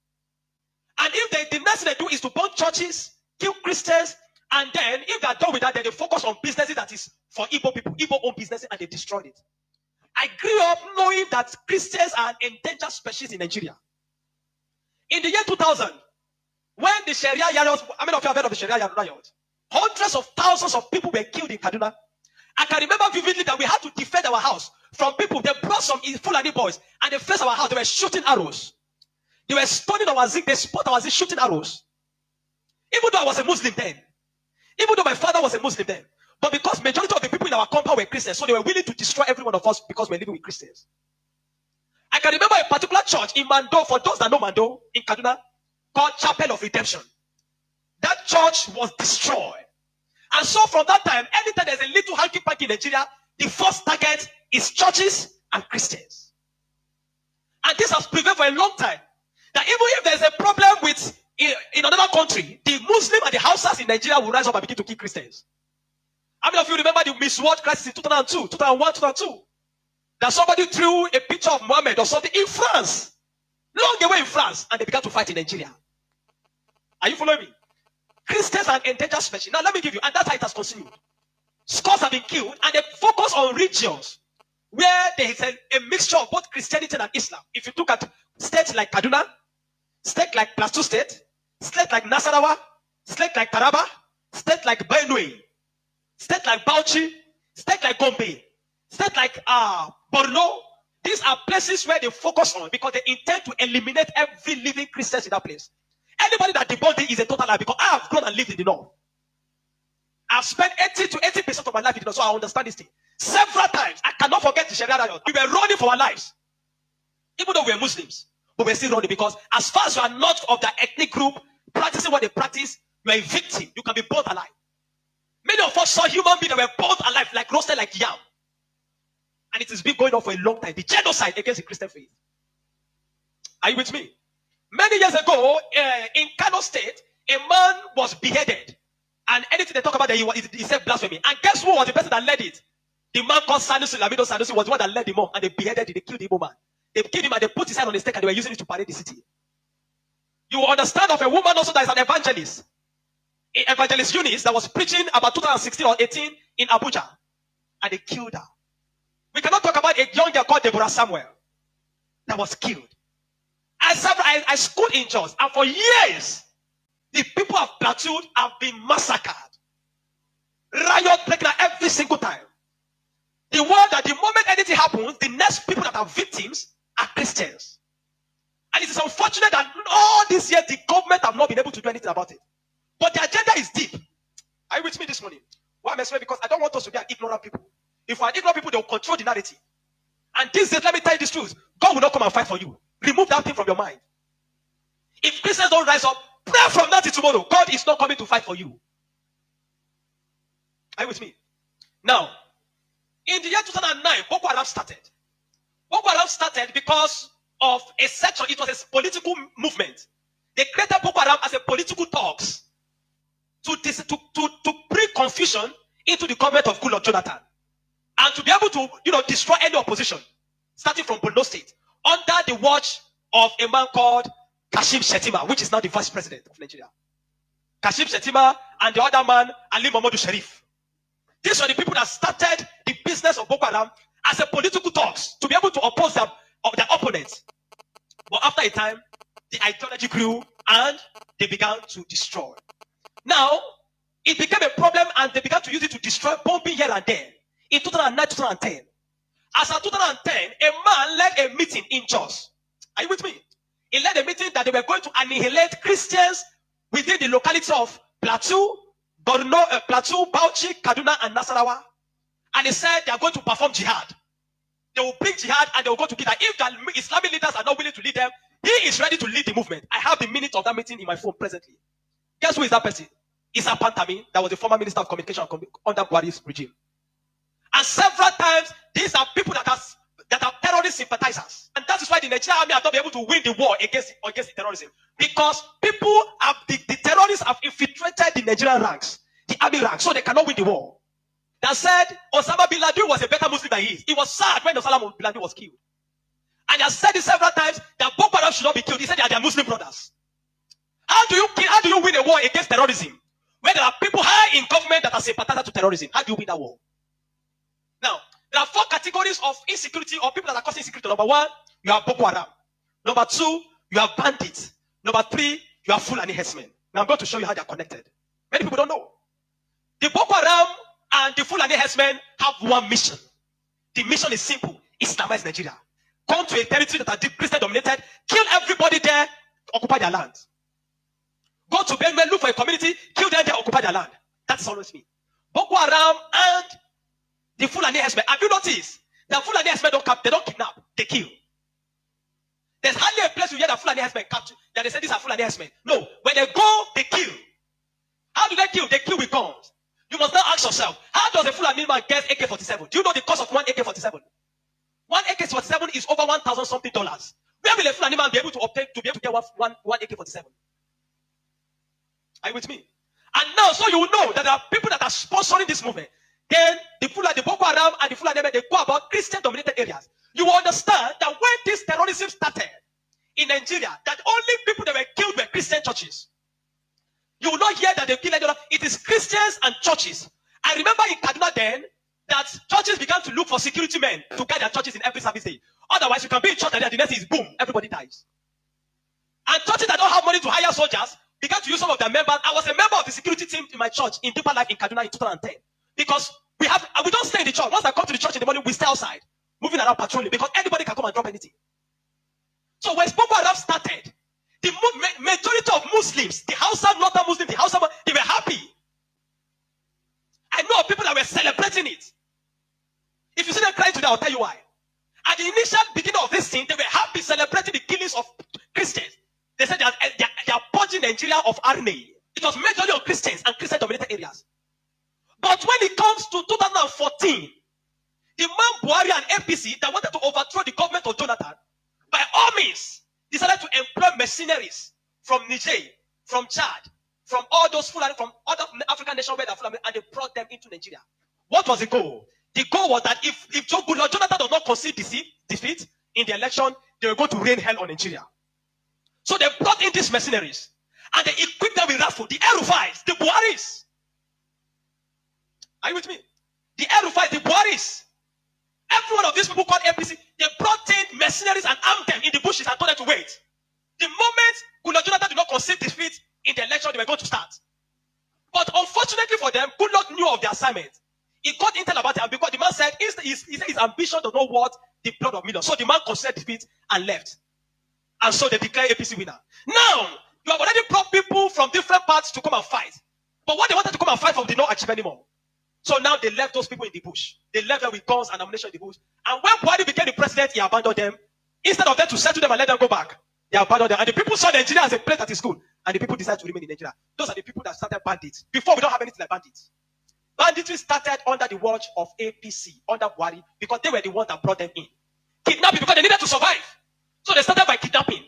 And if the next thing they do is to burn churches, kill Christians, and then if they are done with that, then they focus on businesses that is for Igbo people, Igbo-owned businesses, and they destroyed it. I grew up knowing that Christians are an endangered species in Nigeria. In the year 2000, when the Sharia riots, how many of you have heard of the Sharia riot? Hundreds of thousands of people were killed in Kaduna. I can remember vividly that we had to defend our house from people. They brought some Fulani boys and they faced our house. They were shooting arrows. They were stoning our zinc. They spot our zinc shooting arrows. Even though I was a Muslim then, even though my father was a Muslim then, but because majority of the people in our compound were Christians, so they were willing to destroy every one of us because we're living with Christians. I can remember a particular church in Mando, for those that know Mando, in Kaduna, called Chapel of Redemption. That church was destroyed. And so from that time, anytime there's a little hanky-panky in Nigeria, the first target is churches and Christians. And this has prevailed for a long time. That even if there's a problem with in another country, the Muslim and the Hausas in Nigeria will rise up and begin to kill Christians. How many of you remember the Miss World crisis in 2002, 2001, 2002? That somebody threw a picture of Muhammad or something in France, long away in France, and they began to fight in Nigeria. Are you following me? Christians are endangered species. Now let me give you, and that's how it has continued. Scores have been killed, and they focus on regions where there is a mixture of both Christianity and Islam. If you look at states like Kaduna, state like Plateau State, state like Nasarawa, state like Taraba, state like Benue, state like Bauchi, state like Gombe, state like Borno, these are places where they focus on because they intend to eliminate every living Christian in that place. Anybody that debunks it is a total lie because I have grown and lived in the north. I've spent 80 to 80% of my life in the north, so I understand this thing. Several times, I cannot forget the Sharia riot. We were running for our lives. Even though we are Muslims, but we're still running because as far as you are not of that ethnic group, practicing what they practice, you are a victim. You can be burnt alive. Many of us saw human beings that were burnt alive, like roasted like yam. And it has been going on for a long time. The genocide against the Christian faith. Are you with me? Many years ago, in Kanu State, a man was beheaded. And anything they talk about, he said blasphemy. And guess who was the person that led it? The man called Sanusi, Lamido Sanusi, was the one that led him up. And they beheaded him, they killed the Igbo man. They killed him and they put his head on the stake and they were using it to parade the city. You will understand of a woman also that is an evangelist. Evangelist Eunice that was preaching about 2016 or 18 in Abuja. And they killed her. We cannot talk about a young girl called Deborah Samuel that was killed. I schooled in Jos, and for years, the people of Plateau have been massacred. Riot breaking out every single time. The world that the moment anything happens, the next people that are victims are Christians. And it is unfortunate that all these years the government have not been able to do anything about it. But the agenda is deep. Are you with me this morning? Why am I saying? Because I don't want us to be an ignorant people. If we are ignorant people, they will control the narrative. And this days, let me tell you this truth. God will not come and fight for you. Remove that thing from your mind. If Christians don't rise up, pray from now till tomorrow. God is not coming to fight for you. Are you with me? Now, in the year 2009, Boko Haram started. Boko Haram started because of a section. It was a political movement. They created Boko Haram as a political talks to bring confusion into the government of Goodluck Jonathan, and to be able to destroy any opposition, starting from Borno State, under the watch of a man called Kashim Shettima, which is now the vice president of Nigeria. Kashim Shettima and the other man, Ali Mohammed Sharif. These were the people that started the business of Boko Haram as a political talks to be able to oppose their opponents. But after a time, the ideology grew and they began to destroy. Now, it became a problem and they began to use it to destroy, bombing here and there. In 2009, 2010. As of 2010, a man led a meeting in Jos. Are you with me? He led a meeting that they were going to annihilate Christians within the locality of Plateau, Borno, Plateau, Bauchi, Kaduna, and Nasarawa. And he said they are going to perform jihad. They will bring jihad and they will go to Kida. If the Islamic leaders are not willing to lead them, he is ready to lead the movement. I have the minute of that meeting in my phone presently. Guess who is that person? Issa Pantami, that was the former Minister of Communication under Buhari's regime. And several times, these are people that are terrorist sympathizers. And that is why the Nigerian army have not been able to win the war against the terrorism. Because people have, the terrorists have infiltrated the Nigerian ranks, the army ranks, so they cannot win the war. That said, Osama bin Laden was a better Muslim than he is. He was sad when Osama bin Laden was killed. And he has said it several times that Boko Haram should not be killed. He said they are their Muslim brothers. How do you win a war against terrorism when there are people high in government that are sympathizers to terrorism? How do you win that war? Now, there are 4 categories of insecurity or people that are causing insecurity. Number 1, you have Boko Haram. Number 2, you have bandits. Number 3, you have Fulani herdsmen. Now I'm going to show you how they are connected. Many people don't know. The Boko Haram and the Fulani herdsmen have one mission. The mission is simple: Islamize Nigeria. Come to a territory that are Christian dominated, kill everybody there, occupy their land. Go to Benue, look for a community, kill them there, occupy their land. That's always me. Boko Haram and the Fulani herdsmen. Have you noticed that Fulani herdsmen they don't kidnap, they kill? There's hardly a place you hear that Fulani herdsmen capture that they say these are Fulani herdsmen. No, when they go, they kill. How do they kill? They kill with guns. You must now ask yourself, how does a Fulani man get AK-47? Do you know the cost of one AK-47? One AK-47 is over $1,000 something. Where will a Fulani man be able to obtain to be able to get one AK-47? Are you with me? And now, so you will know that there are people that are sponsoring this movement. Then the Boko Haram and the Fulani, they go about Christian-dominated areas. You will understand that when this terrorism started in Nigeria, that only people that were killed were Christian churches. You will not hear that they killed anyone. It is Christians and churches. I remember in Kaduna then that churches began to look for security men to guide their churches in every service day. Otherwise, you can be in church and the next is boom, everybody dies. And churches that don't have money to hire soldiers began to use some of their members. I was a member of the security team in my church in Deeper Life in Kaduna in 2010. Because we don't stay in the church. Once I come to the church in the morning, we stay outside, moving around patrolling, because anybody can come and drop anything. So when Boko Haram started, the majority of Muslims, the Hausa, Northern Muslims, they were happy. I know of people that were celebrating it. If you see them crying today, I'll tell you why. At the initial beginning of this thing, they were happy celebrating the killings of Christians. They said they are purging Nigeria of RNA. It was majority of Christians and Christian-dominated areas. But when it comes to 2014, the man Buhari and APC that wanted to overthrow the government of Jonathan, by all means, decided to employ mercenaries from Niger, from Chad, from all those Fulani, from other African nations where they're Fulani, and they brought them into Nigeria. What was the goal? The goal was that if Jonathan does not concede defeat in the election, they were going to rain hell on Nigeria. So they brought in these mercenaries and they equipped them with rifle, the Erufais, the Buharis. Are you with me? The Erufais, the Buharis. Every one of these people called APC, they brought in mercenaries and armed them in the bushes and told them to wait. The moment Goodluck Jonathan did not concede defeat in the election, they were going to start. But unfortunately for them, Goodluck knew of the assignment. He got intel about it, and because the man said his ambition does not worth the blood of millions. So the man conceded defeat and left. And so they declared APC winner. Now, you have already brought people from different parts to come and fight. But what they wanted to come and fight for did not achieve anymore. So now they left those people in the bush. They left them with guns and ammunition in the bush. And when Buhari became the president, he abandoned them. Instead of them to settle them and let them go back, they abandoned them. And the people saw Nigeria as a place that is good. And the people decided to remain in Nigeria. Those are the people that started bandits. Before, we don't have anything like bandits. Banditry started under the watch of APC, under Buhari, because they were the ones that brought them in. Kidnapping, because they needed to survive. So they started by kidnapping.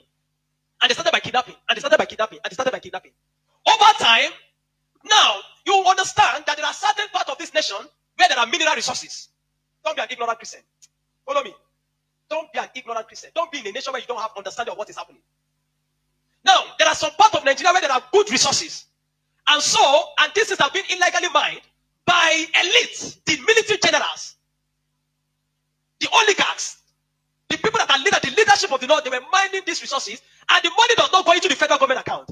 And they started by kidnapping. And they started by kidnapping. And they started by kidnapping. Over time, now, you understand that there are certain parts of this nation where there are mineral resources. Don't be an ignorant Christian. Follow me. Don't be an ignorant Christian. Don't be in a nation where you don't have understanding of what is happening. Now, there are some parts of Nigeria where there are good resources. And so, and this is have been illegally mined by elites, the military generals, the oligarchs, the people that are the leadership of the North. They were mining these resources, and the money does not go into the federal government account.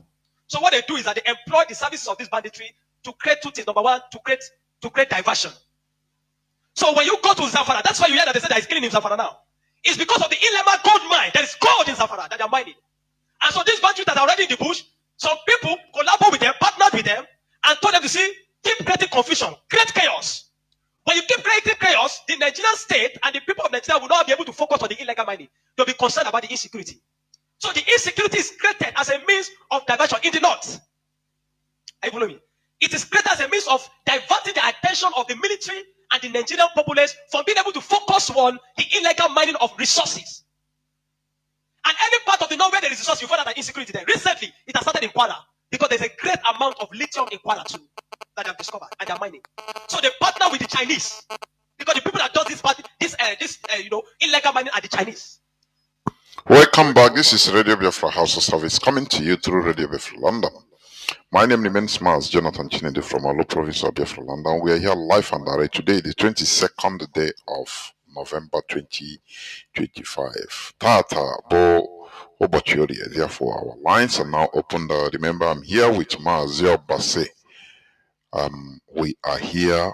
So what they do is that they employ the services of this banditry to create two things. Number one, to create diversion. So when you go to Zamfara, that's why you hear that they say there is killing in Zamfara now. It's because of the illegal gold mine. There is gold in Zamfara that they are mining. And so these bandits that are already in the bush, some people collaborate with them, partnered with them, and told them to see, keep creating confusion, create chaos. When you keep creating chaos, the Nigerian state and the people of Nigeria will not be able to focus on the illegal mining. They'll be concerned about the insecurity. So the insecurity is created as a means of diversion in the north. Are you following me? It is created as a means of diverting the attention of the military and the Nigerian populace from being able to focus on the illegal mining of resources. And any part of the north where there is resource, you find that insecurity there. Recently, it has started in Kwara because there's a great amount of lithium in Kwara too that they have discovered and they are mining. So they partner with the Chinese because the people that do this illegal mining are the Chinese. Welcome back. This is Radio Biafra House of Service coming to you through Radio Biafra London. My name remains Mazi Jonathan Chinedu from Olo Province of Biafra London. We are here live and direct today, the 22nd day of November 2025. Tata Bo Obachiori. Therefore, our lines are now open. Remember, I'm here with Mazi Obase. We are here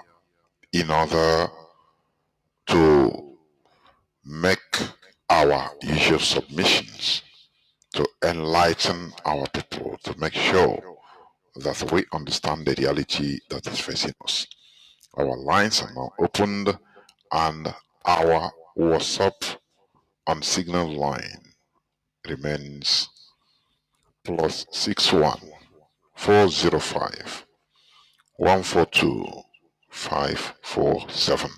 in order to make our usual submissions, to enlighten our people, to make sure that we understand the reality that is facing us. Our lines are now opened and our WhatsApp and Signal line remains +61 405 142 547.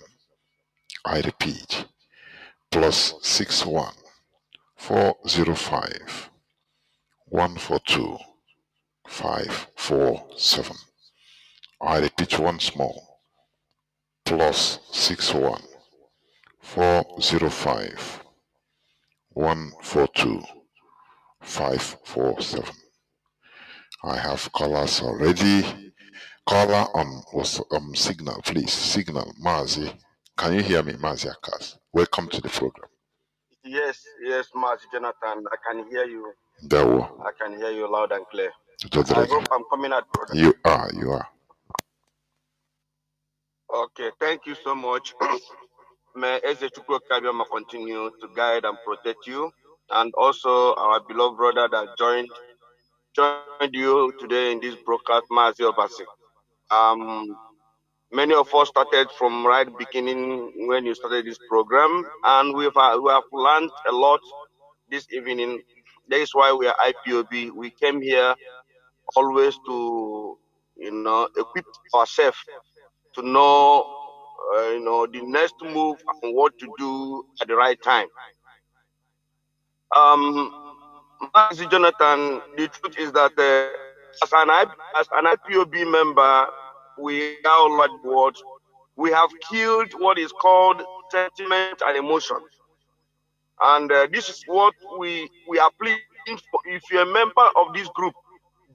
I repeat, +61 405 142 547. I repeat once more, +61 405 142 547. I have callers already. Caller on Signal, please. Signal, Mazi. Can you hear me, Mazi Akas? Welcome to the program. Yes, Mazi Jonathan. I can hear you. There we I can hear you loud and clear. I hope I'm coming out, brother. You are. Okay, thank you so much. May Ezechukwu Kabioma continue to guide and protect you, and also our beloved brother that joined you today in this broadcast, Mazi Obase. Many of us started from right beginning when you started this program, and we have learned a lot this evening. That is why we are IPOB. We came here always to, equip ourselves to know, the next move and what to do at the right time. Mazi Jonathan, the truth is that as an IPOB member, we are all at board. We have killed what is called sentiment and emotion. And this is what we are pleading if you're a member of this group,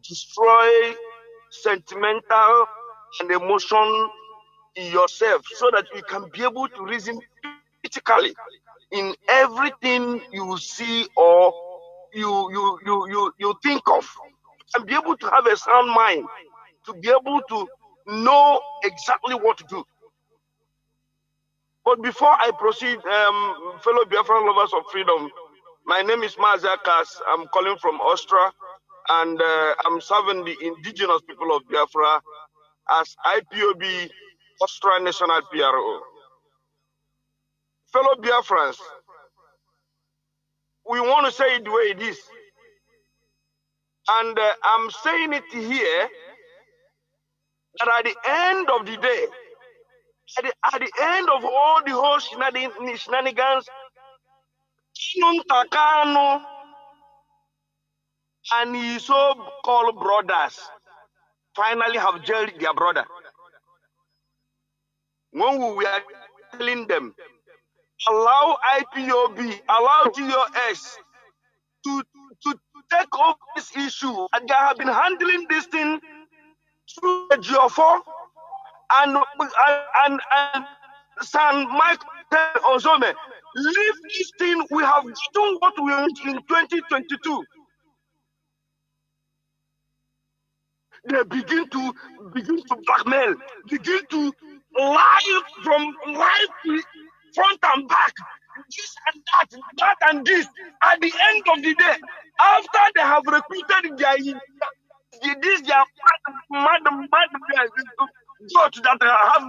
destroy sentimental and emotion in yourself so that you can be able to reason critically in everything you see or you think of, and be able to have a sound mind to be able to know exactly what to do. But before I proceed, fellow Biafran lovers of freedom, my name is Mazi. I'm calling from Austria, and I'm serving the indigenous people of Biafra as IPOB Austria National PRO. Fellow Biafrans, we want to say it the way it is. And I'm saying it here that at the end of the day, at the end of all the whole shenanigans, Kanu and his so-called brothers finally have jailed their brother. When we were telling them, allow IPOB, allow TOS to take up this issue, and they have been handling this thing through the GO4 and San Michael Ozome. Leave this thing. We have done what we want in 2022. They begin to blackmail, begin to lie from life to front and back, this and that and this. At the end of the day, after they have recruited their mad God that have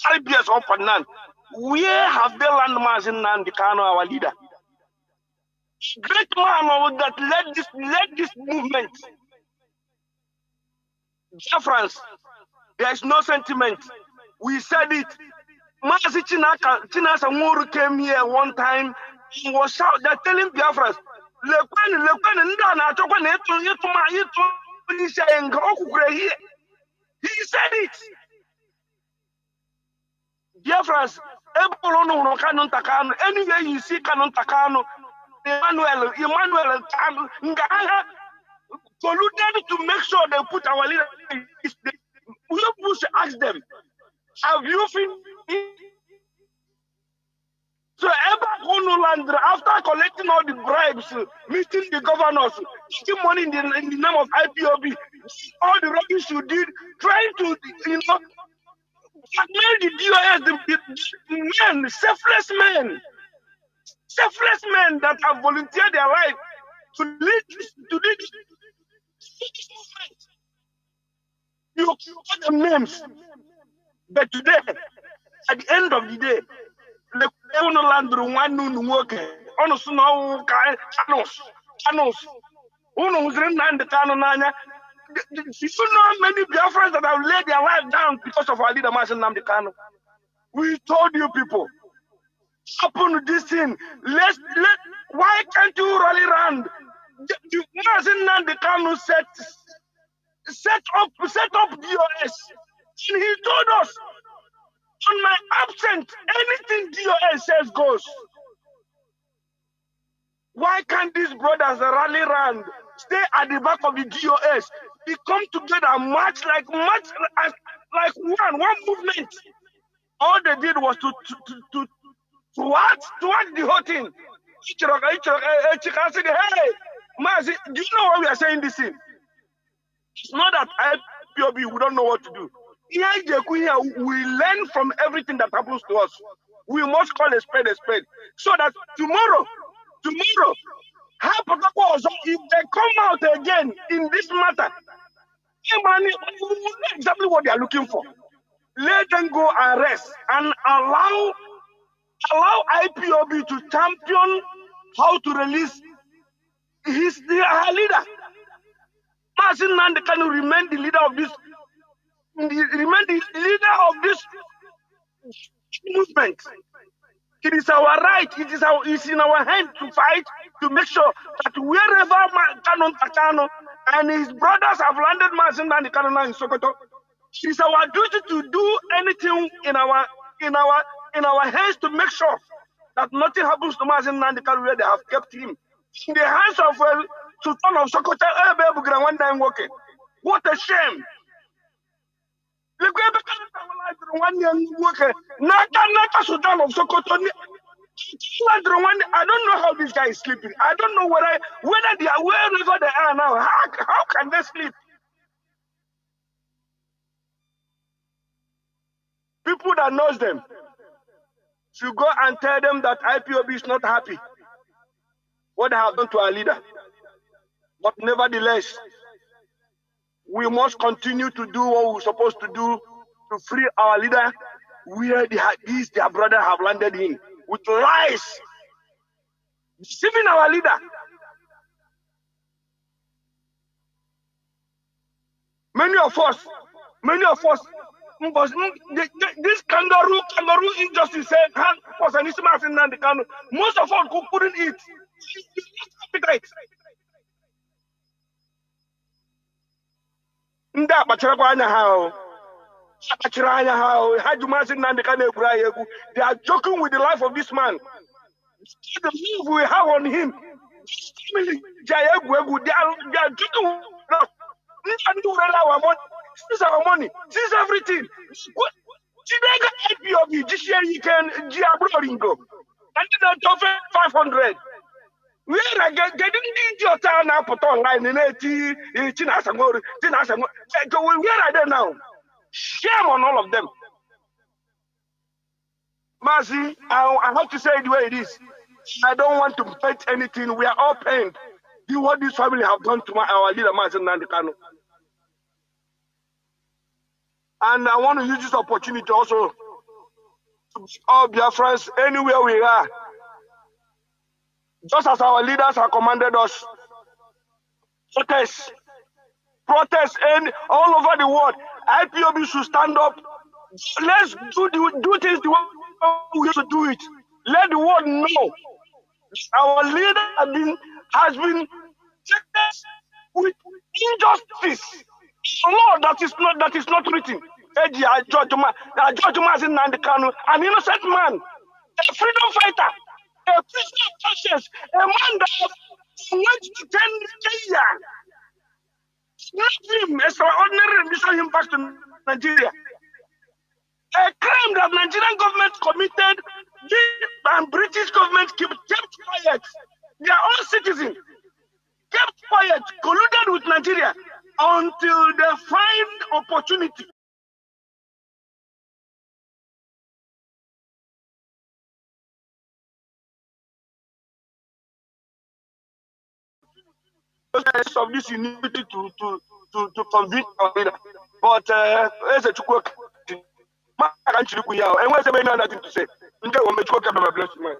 carry beers up and down, where have they landed Mazi Nnamdi Kanu, our leader? Great man that led this movement. Biafrans, there is no sentiment. We said it. Mazi Chinasa Nguru came here one time and was shouting, they're telling Biafrans, he said it. Biafrans, anywhere you see Kanu Takano, Emmanuel Kanu, colluded to make sure they put our leader. We should ask them, have you finished? So after collecting all the bribes, meeting the governors, taking money in the name of IPOB, all the rubbish you did, trying to, blackmail the DOS, the men, selfless men that have volunteered their life to lead this movement. You call them names, but today, at the end of the day, the Landru one work on a snow channels. Who's the Canonana? You know many Biafrans that have laid their life down because of our leader, Mazi Nnamdi Kanu. We told you people, happen this thing. Why can't you rally around? Mazi Nnamdi Kanu set up DOS, and he told us, on my absence, anything DOS says goes. Why can't these brothers rally around, stay at the back of the DOS, we come together and march like one movement? All they did was to watch the whole thing. Hey, Mazi, do you know why we are saying this thing? It's not that IPOB, we don't know what to do. Here, we learn from everything that happens to us. We must call a spade, so that tomorrow, if they come out again in this matter, we know exactly what they are looking for. Let them go and rest and allow IPOB to champion how to release our leader. Mazi Nnamdi Kanu remain the leader of this. Remain the leader of this movement. It is our right. It's in our hand to fight to make sure that wherever Kanu Takano and his brothers have landed Mazi Nnamdi Kanu in Sokoto, it is our duty to do anything in our hands to make sure that nothing happens to Mazi Nnamdi Kanu where they have kept him. in the hands of Sultan of Sokoto. What a shame. Naka Sultan of Sokoto. I don't know how this guy is sleeping. I don't know whether they are wherever they are now. How can they sleep? People that knows them should go and tell them that IPOB is not happy what they have done to our leader. But nevertheless, we must continue to do what we're supposed to do to free our leader where their brother have landed in with lies, deceiving our leader. Many of us, this kangaroo injustice said, most of us couldn't eat. Appetite. They are joking with the life of this man. The move we have on him. They are joking with us. Seize our money, seize everything. IPOB, this year you can Ringo. And then 500. Where I get your town now put online in 80 where are they now? Shame on all of them. Mazi, I have to say it the way it is. I don't want to bet anything. We are all pained. Do what this family have done to our leader, Mazi Nnamdi Kanu. And I want to use this opportunity also to all Biafrans anywhere we are. Just as our leaders have commanded us, protest and all over the world. IPOB should stand up. Let's do things the way we used to do it. Let the world know our leader has been treated with injustice. A law that is not written. Judge Mazi Nnamdi Kanu, an innocent man, a freedom fighter, a prisoner of conscience, a man that went to 10 years. Him extraordinary and mission him back to Nigeria. A crime that Nigerian government committed, and British government kept quiet. Their own citizens kept quiet, colluded with Nigeria until they find opportunity. Of this unity to convince our leader. But as a Chukwu, and what's the main thing to say? Bless you, man.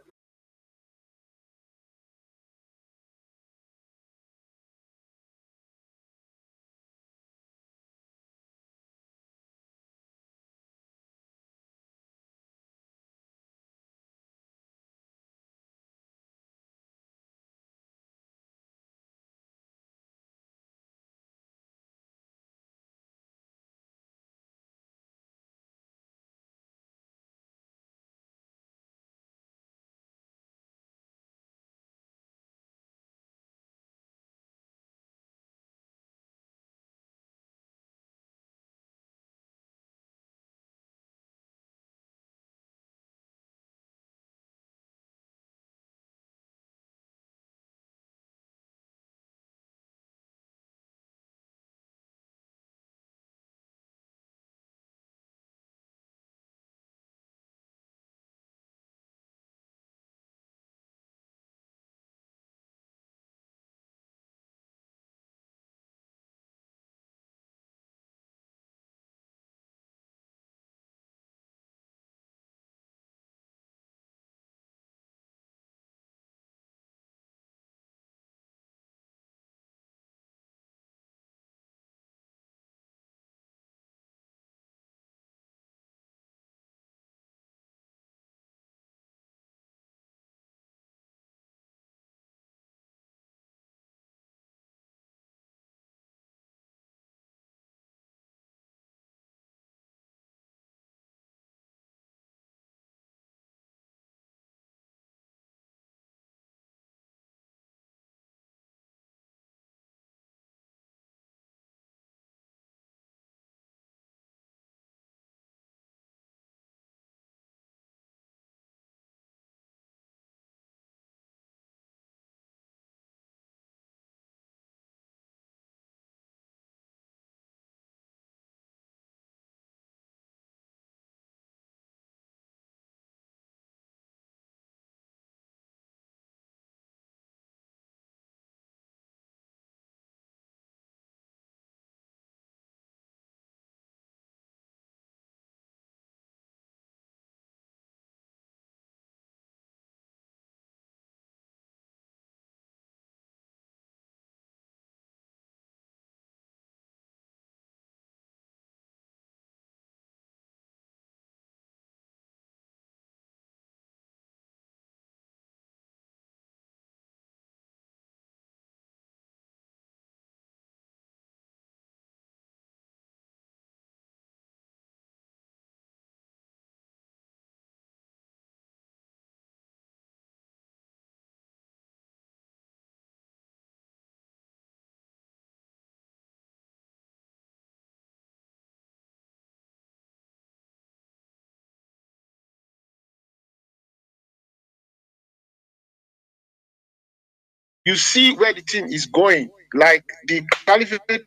You see where the thing is going. Like the caliphate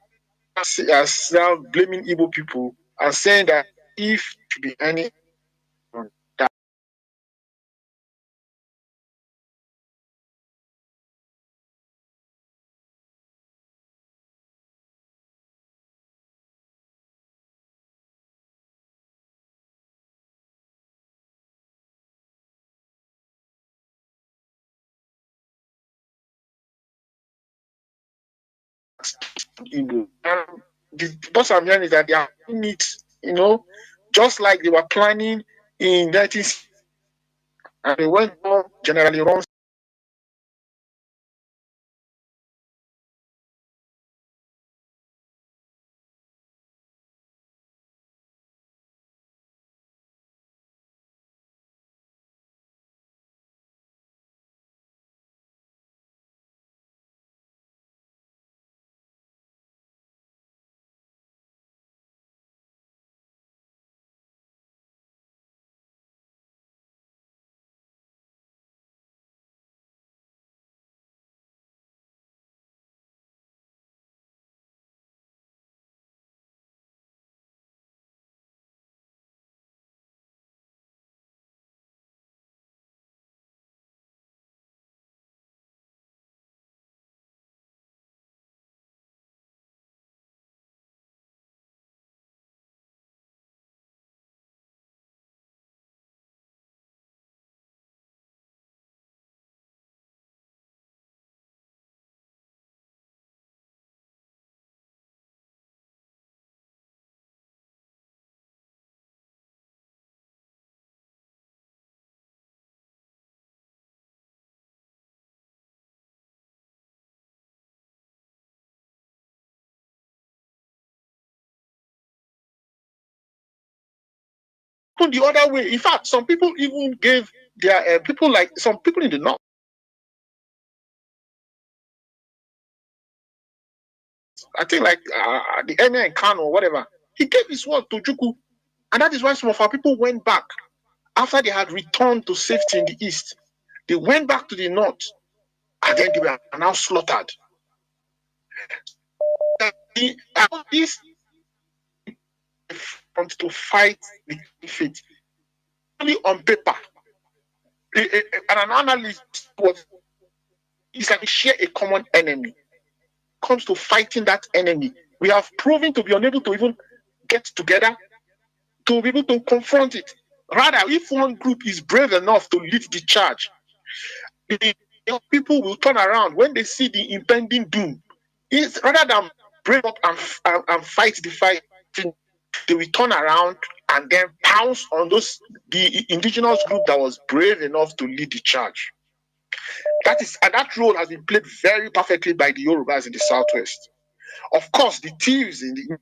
is now blaming Igbo people and saying that if it should be any that Igbo. And the boss I'm hearing is that they are planning it, just like they were planning in 1960, and they went on generally wrong. The other way. In fact, some people even gave their people, like some people in the north. I think like the emir in Kanu or whatever. He gave his word to Juku, and that is why some of our people went back after they had returned to safety in the east. They went back to the north, and then they were now slaughtered. This front to fight the defeat only on paper. And an analyst was it's like share a common enemy. Comes to fighting that enemy, we have proven to be unable to even get together to be able to confront it. Rather, if one group is brave enough to lead the charge, the people will turn around when they see the impending doom. It's rather than break up and fight the fight, they will turn around and then pounce on the indigenous group that was brave enough to lead the charge. That role has been played very perfectly by the Yorubas in the southwest. Of course, the thieves in the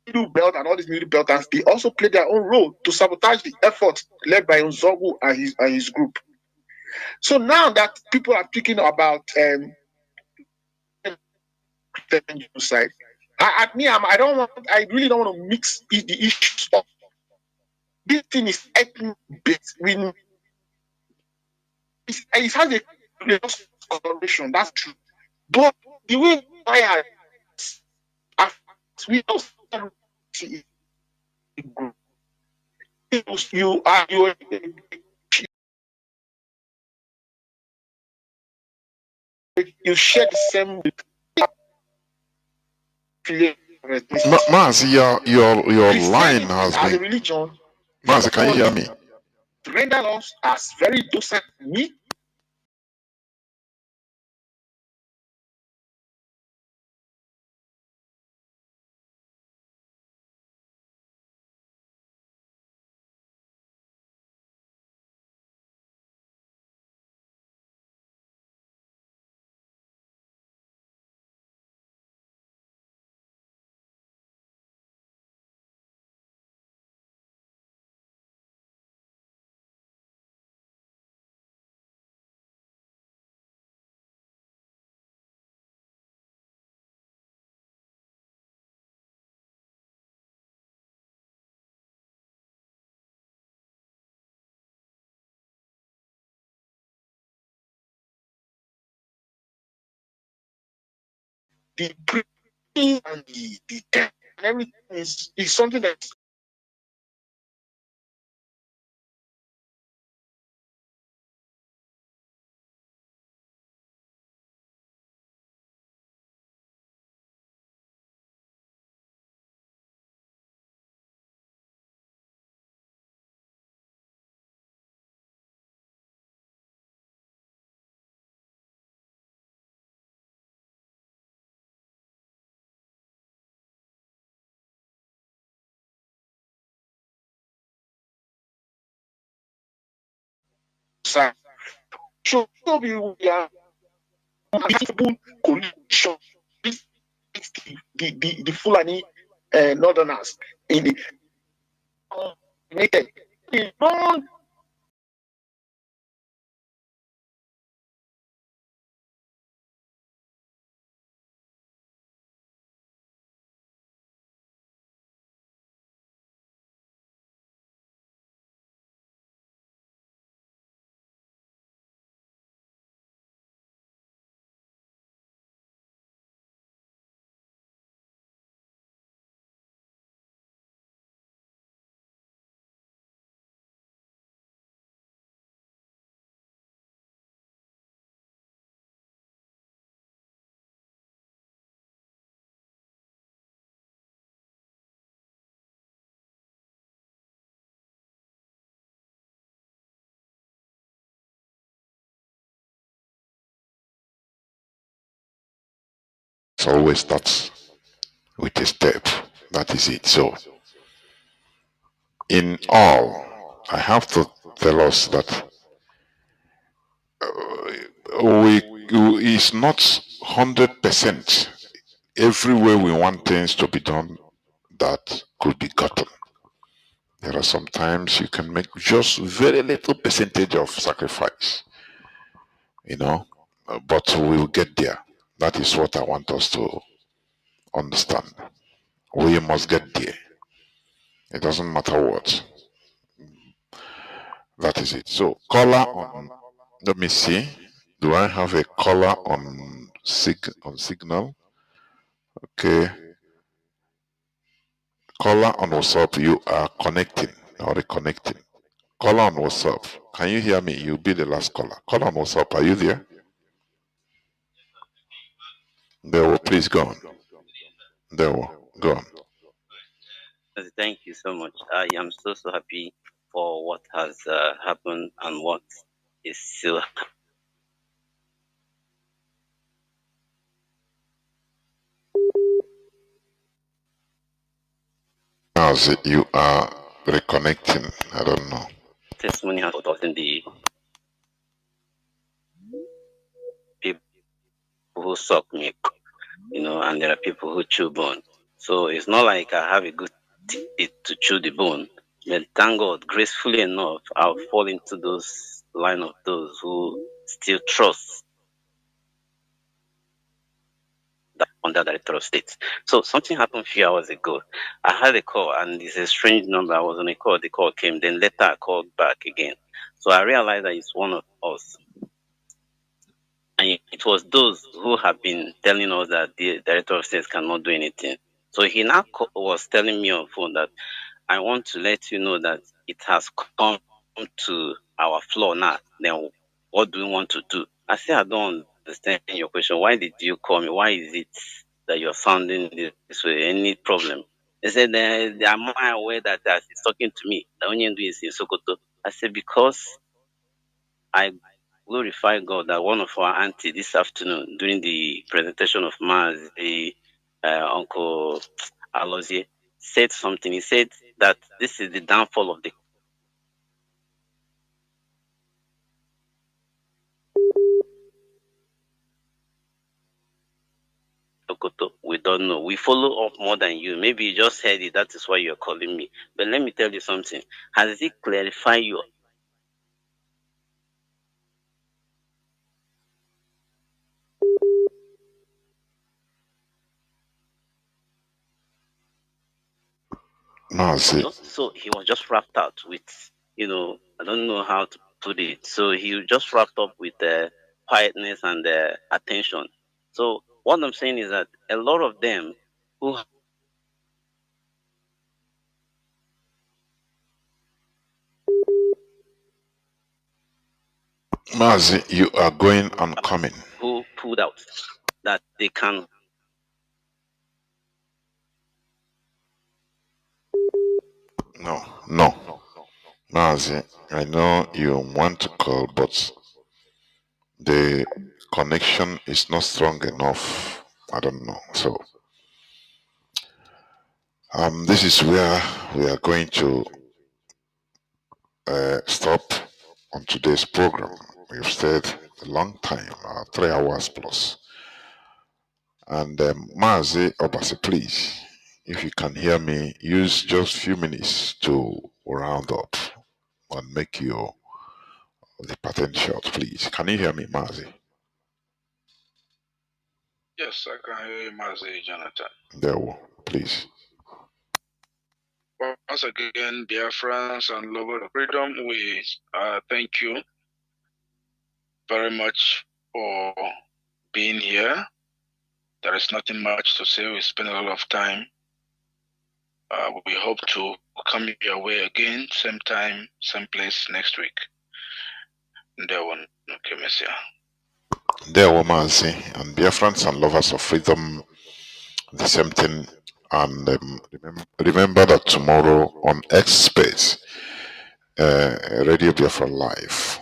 middle belt and all these middle belters, they also play their own role to sabotage the effort led by Nzogu and his group. So now that people are speaking about genocide, I really don't want to mix the issues up. This thing is ethnic based. It has a coloration, that's true. But the way I we also see you share the same Mazi, your line has as a been. religion. Mazi, can you hear me? Render us as very docile, meek, the preaching and the text and everything is something that should be peaceful coalition. The Fulani northerners in the United. They don't It always starts with a step. That is it. So, in all, I have to tell us that it's not 100% everywhere we want things to be done that could be gotten. There are sometimes you can make just very little percentage of sacrifice, but we will get there. That is what I want us to understand. We must get there. It doesn't matter what. That is it. So, caller on. Let me see. Do I have a caller on signal? Okay. Caller on WhatsApp, you are connecting or reconnecting. Caller on WhatsApp, can you hear me? You'll be the last caller. Caller on WhatsApp, are you there? There, please go on. There, go on. Thank you so much. I am so happy for what has happened and what is still. Mazi, you are reconnecting. I don't know. Testimony has gotten the people who suck milk, and there are people who chew bone. So it's not like I have a good teeth to chew the bone, but thank God, gracefully enough, I'll fall into those line of those who still trust under Director of State. So something happened a few hours ago. I had a call, and it's a strange number. I was on a call. The call came. Then later I called back again. So I realized that it's one of us. And it was those who have been telling us that the Director of State cannot do anything. So he now was telling me on phone that I want to let you know that it has come to our floor now. Then what do we want to do? I said, I don't understand your question. Why did you call me? Why is it that you're sounding this way? Any problem? They said, am I aware that he's talking to me? The only do is in Sokoto. I said, because I glorify God that one of our auntie this afternoon during the presentation of Mazi, Uncle Alozie, said something. He said that this is the downfall of the Sokoto. We don't know. We follow up more than you. Maybe you just heard it. That is why you're calling me. But let me tell you something. Has it clarified you? No, see. So he was just wrapped out with, I don't know how to put it. So he just wrapped up with quietness and attention. So What I'm saying is that a lot of them who Mazi, you are going and coming. who pulled out that they can. No. Mazi, I know you want to call, but the connection is not strong enough. I don't know. So, this is where we are going to stop on today's program. We've stayed a long time, 3 hours plus. And Mazi Obasi, please, if you can hear me, use just a few minutes to round up and make your the patent shot, please. Can you hear me, Mazi? Yes, I can hear you, Mazi, Jonathan. There, please. Once again, Biafrans and lovers of freedom, we thank you very much for being here. There is nothing much to say. We spent a lot of time. We hope to come your way again, same time, same place next week. There were Mazi, and Biafrans and lovers of freedom, the same thing. And remember that tomorrow on X Space, Radio Biafra Live,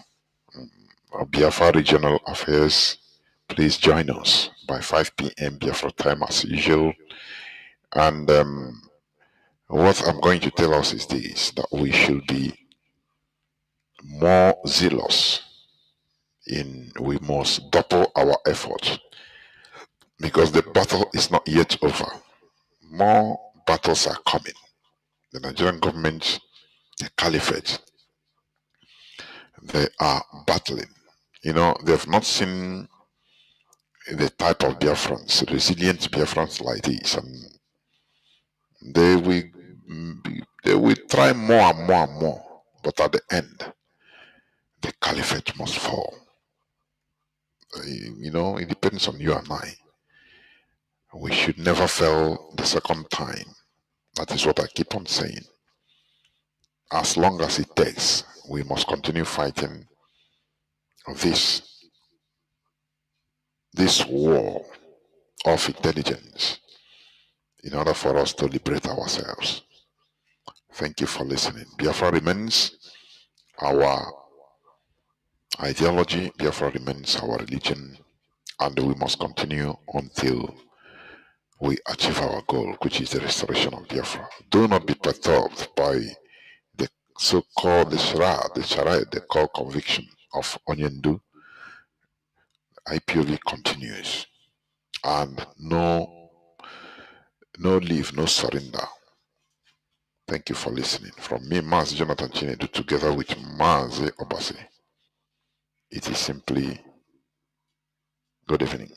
Biafra Regional Affairs, please join us by 5 p.m. Biafra time as usual. And what I'm going to tell us is this, that we should be more zealous we must double our effort because the battle is not yet over. More battles are coming. The Nigerian government, the caliphate, they are battling. They've not seen the type of Biafrans, resilient Biafrans like this, and they will try more and more and more. But at the end, the caliphate must fall. It depends on you and I. We should never fail the second time. That is what I keep on saying. As long as it takes, we must continue fighting this war of intelligence in order for us to liberate ourselves. Thank you for listening. Biafra remains our ideology, Biafra remains our religion, and we must continue until we achieve our goal, which is the restoration of Biafra. Do not be perturbed by the so-called the Sharia they call conviction of Onyendu. IPOB continues, and no leave, no surrender. Thank you for listening. From me, Mazi Jonathan Chinedu, together with Mazi Obasi. It is simply good evening.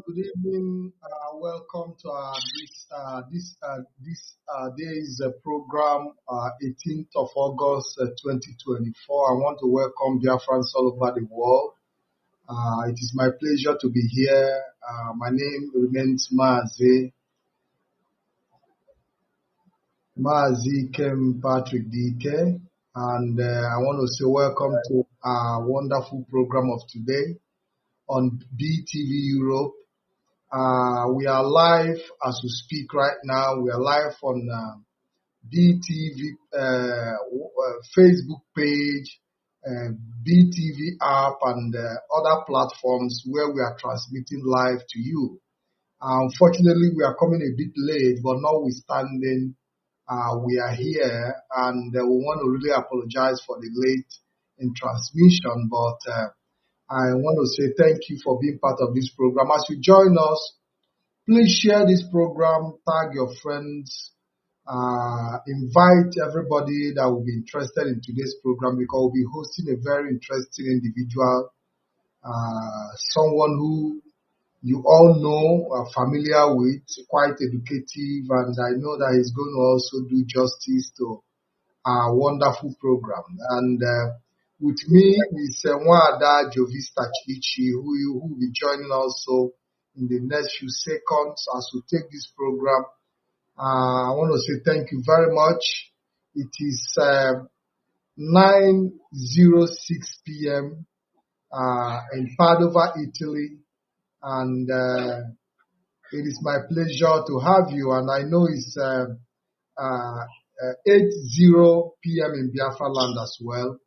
Good evening. Welcome to this day's program, 18th of August 2024. I want to welcome Biafrans all over the world. It is my pleasure to be here. My name remains Mazi Kem Patrick DK, and I want to say welcome to our wonderful program of today on BTV Europe. We are live as we speak right now. We are live on BTV Facebook page, BTV app and other platforms where we are transmitting live to you. Unfortunately, we are coming a bit late, but notwithstanding, we are here, and we want to really apologize for the late in transmission, but I want to say thank you for being part of this program. As you join us, please share this program, tag your friends, invite everybody that will be interested in today's program, because we'll be hosting a very interesting individual, someone who you all know, are familiar with, quite educative, and I know that he's going to also do justice to our wonderful program. And with me is Nwada Jovista Chichi, who will be joining also in the next few seconds as we take this program. I want to say thank you very much. It is 9:06 p.m. In Padova, Italy, and it is my pleasure to have you. And I know it's 8:00 p.m. in Biafra land as well.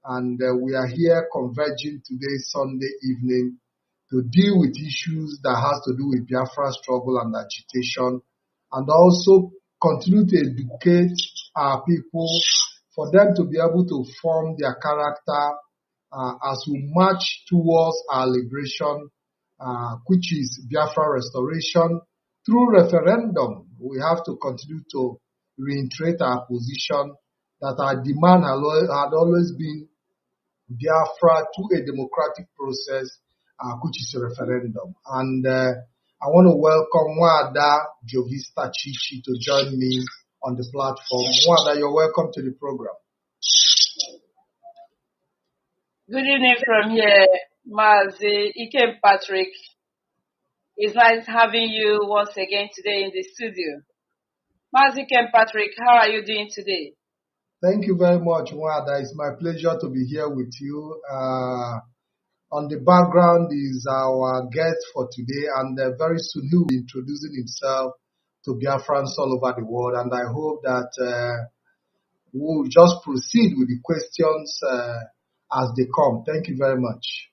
And we are here converging today, Sunday evening, to deal with issues that has to do with Biafra struggle and agitation, and also continue to educate our people for them to be able to form their character as we march towards our liberation, which is Biafra restoration through referendum. We have to continue to reiterate our position that our demand had always been Biafra through a democratic process, which is a referendum. And I want to welcome Nwada Jovista Chichi to join me on the platform. Nwada, you're welcome to the program. Good evening from here, Mazi, Ikem Patrick. It's nice having you once again today in the studio. Mazi Ikem Patrick, how are you doing today? Thank you very much, Nwada. It's my pleasure to be here with you. On the background is our guest for today, and very soon he will be introducing himself to Biafrans all over the world. And I hope that we'll just proceed with the questions as they come. Thank you very much.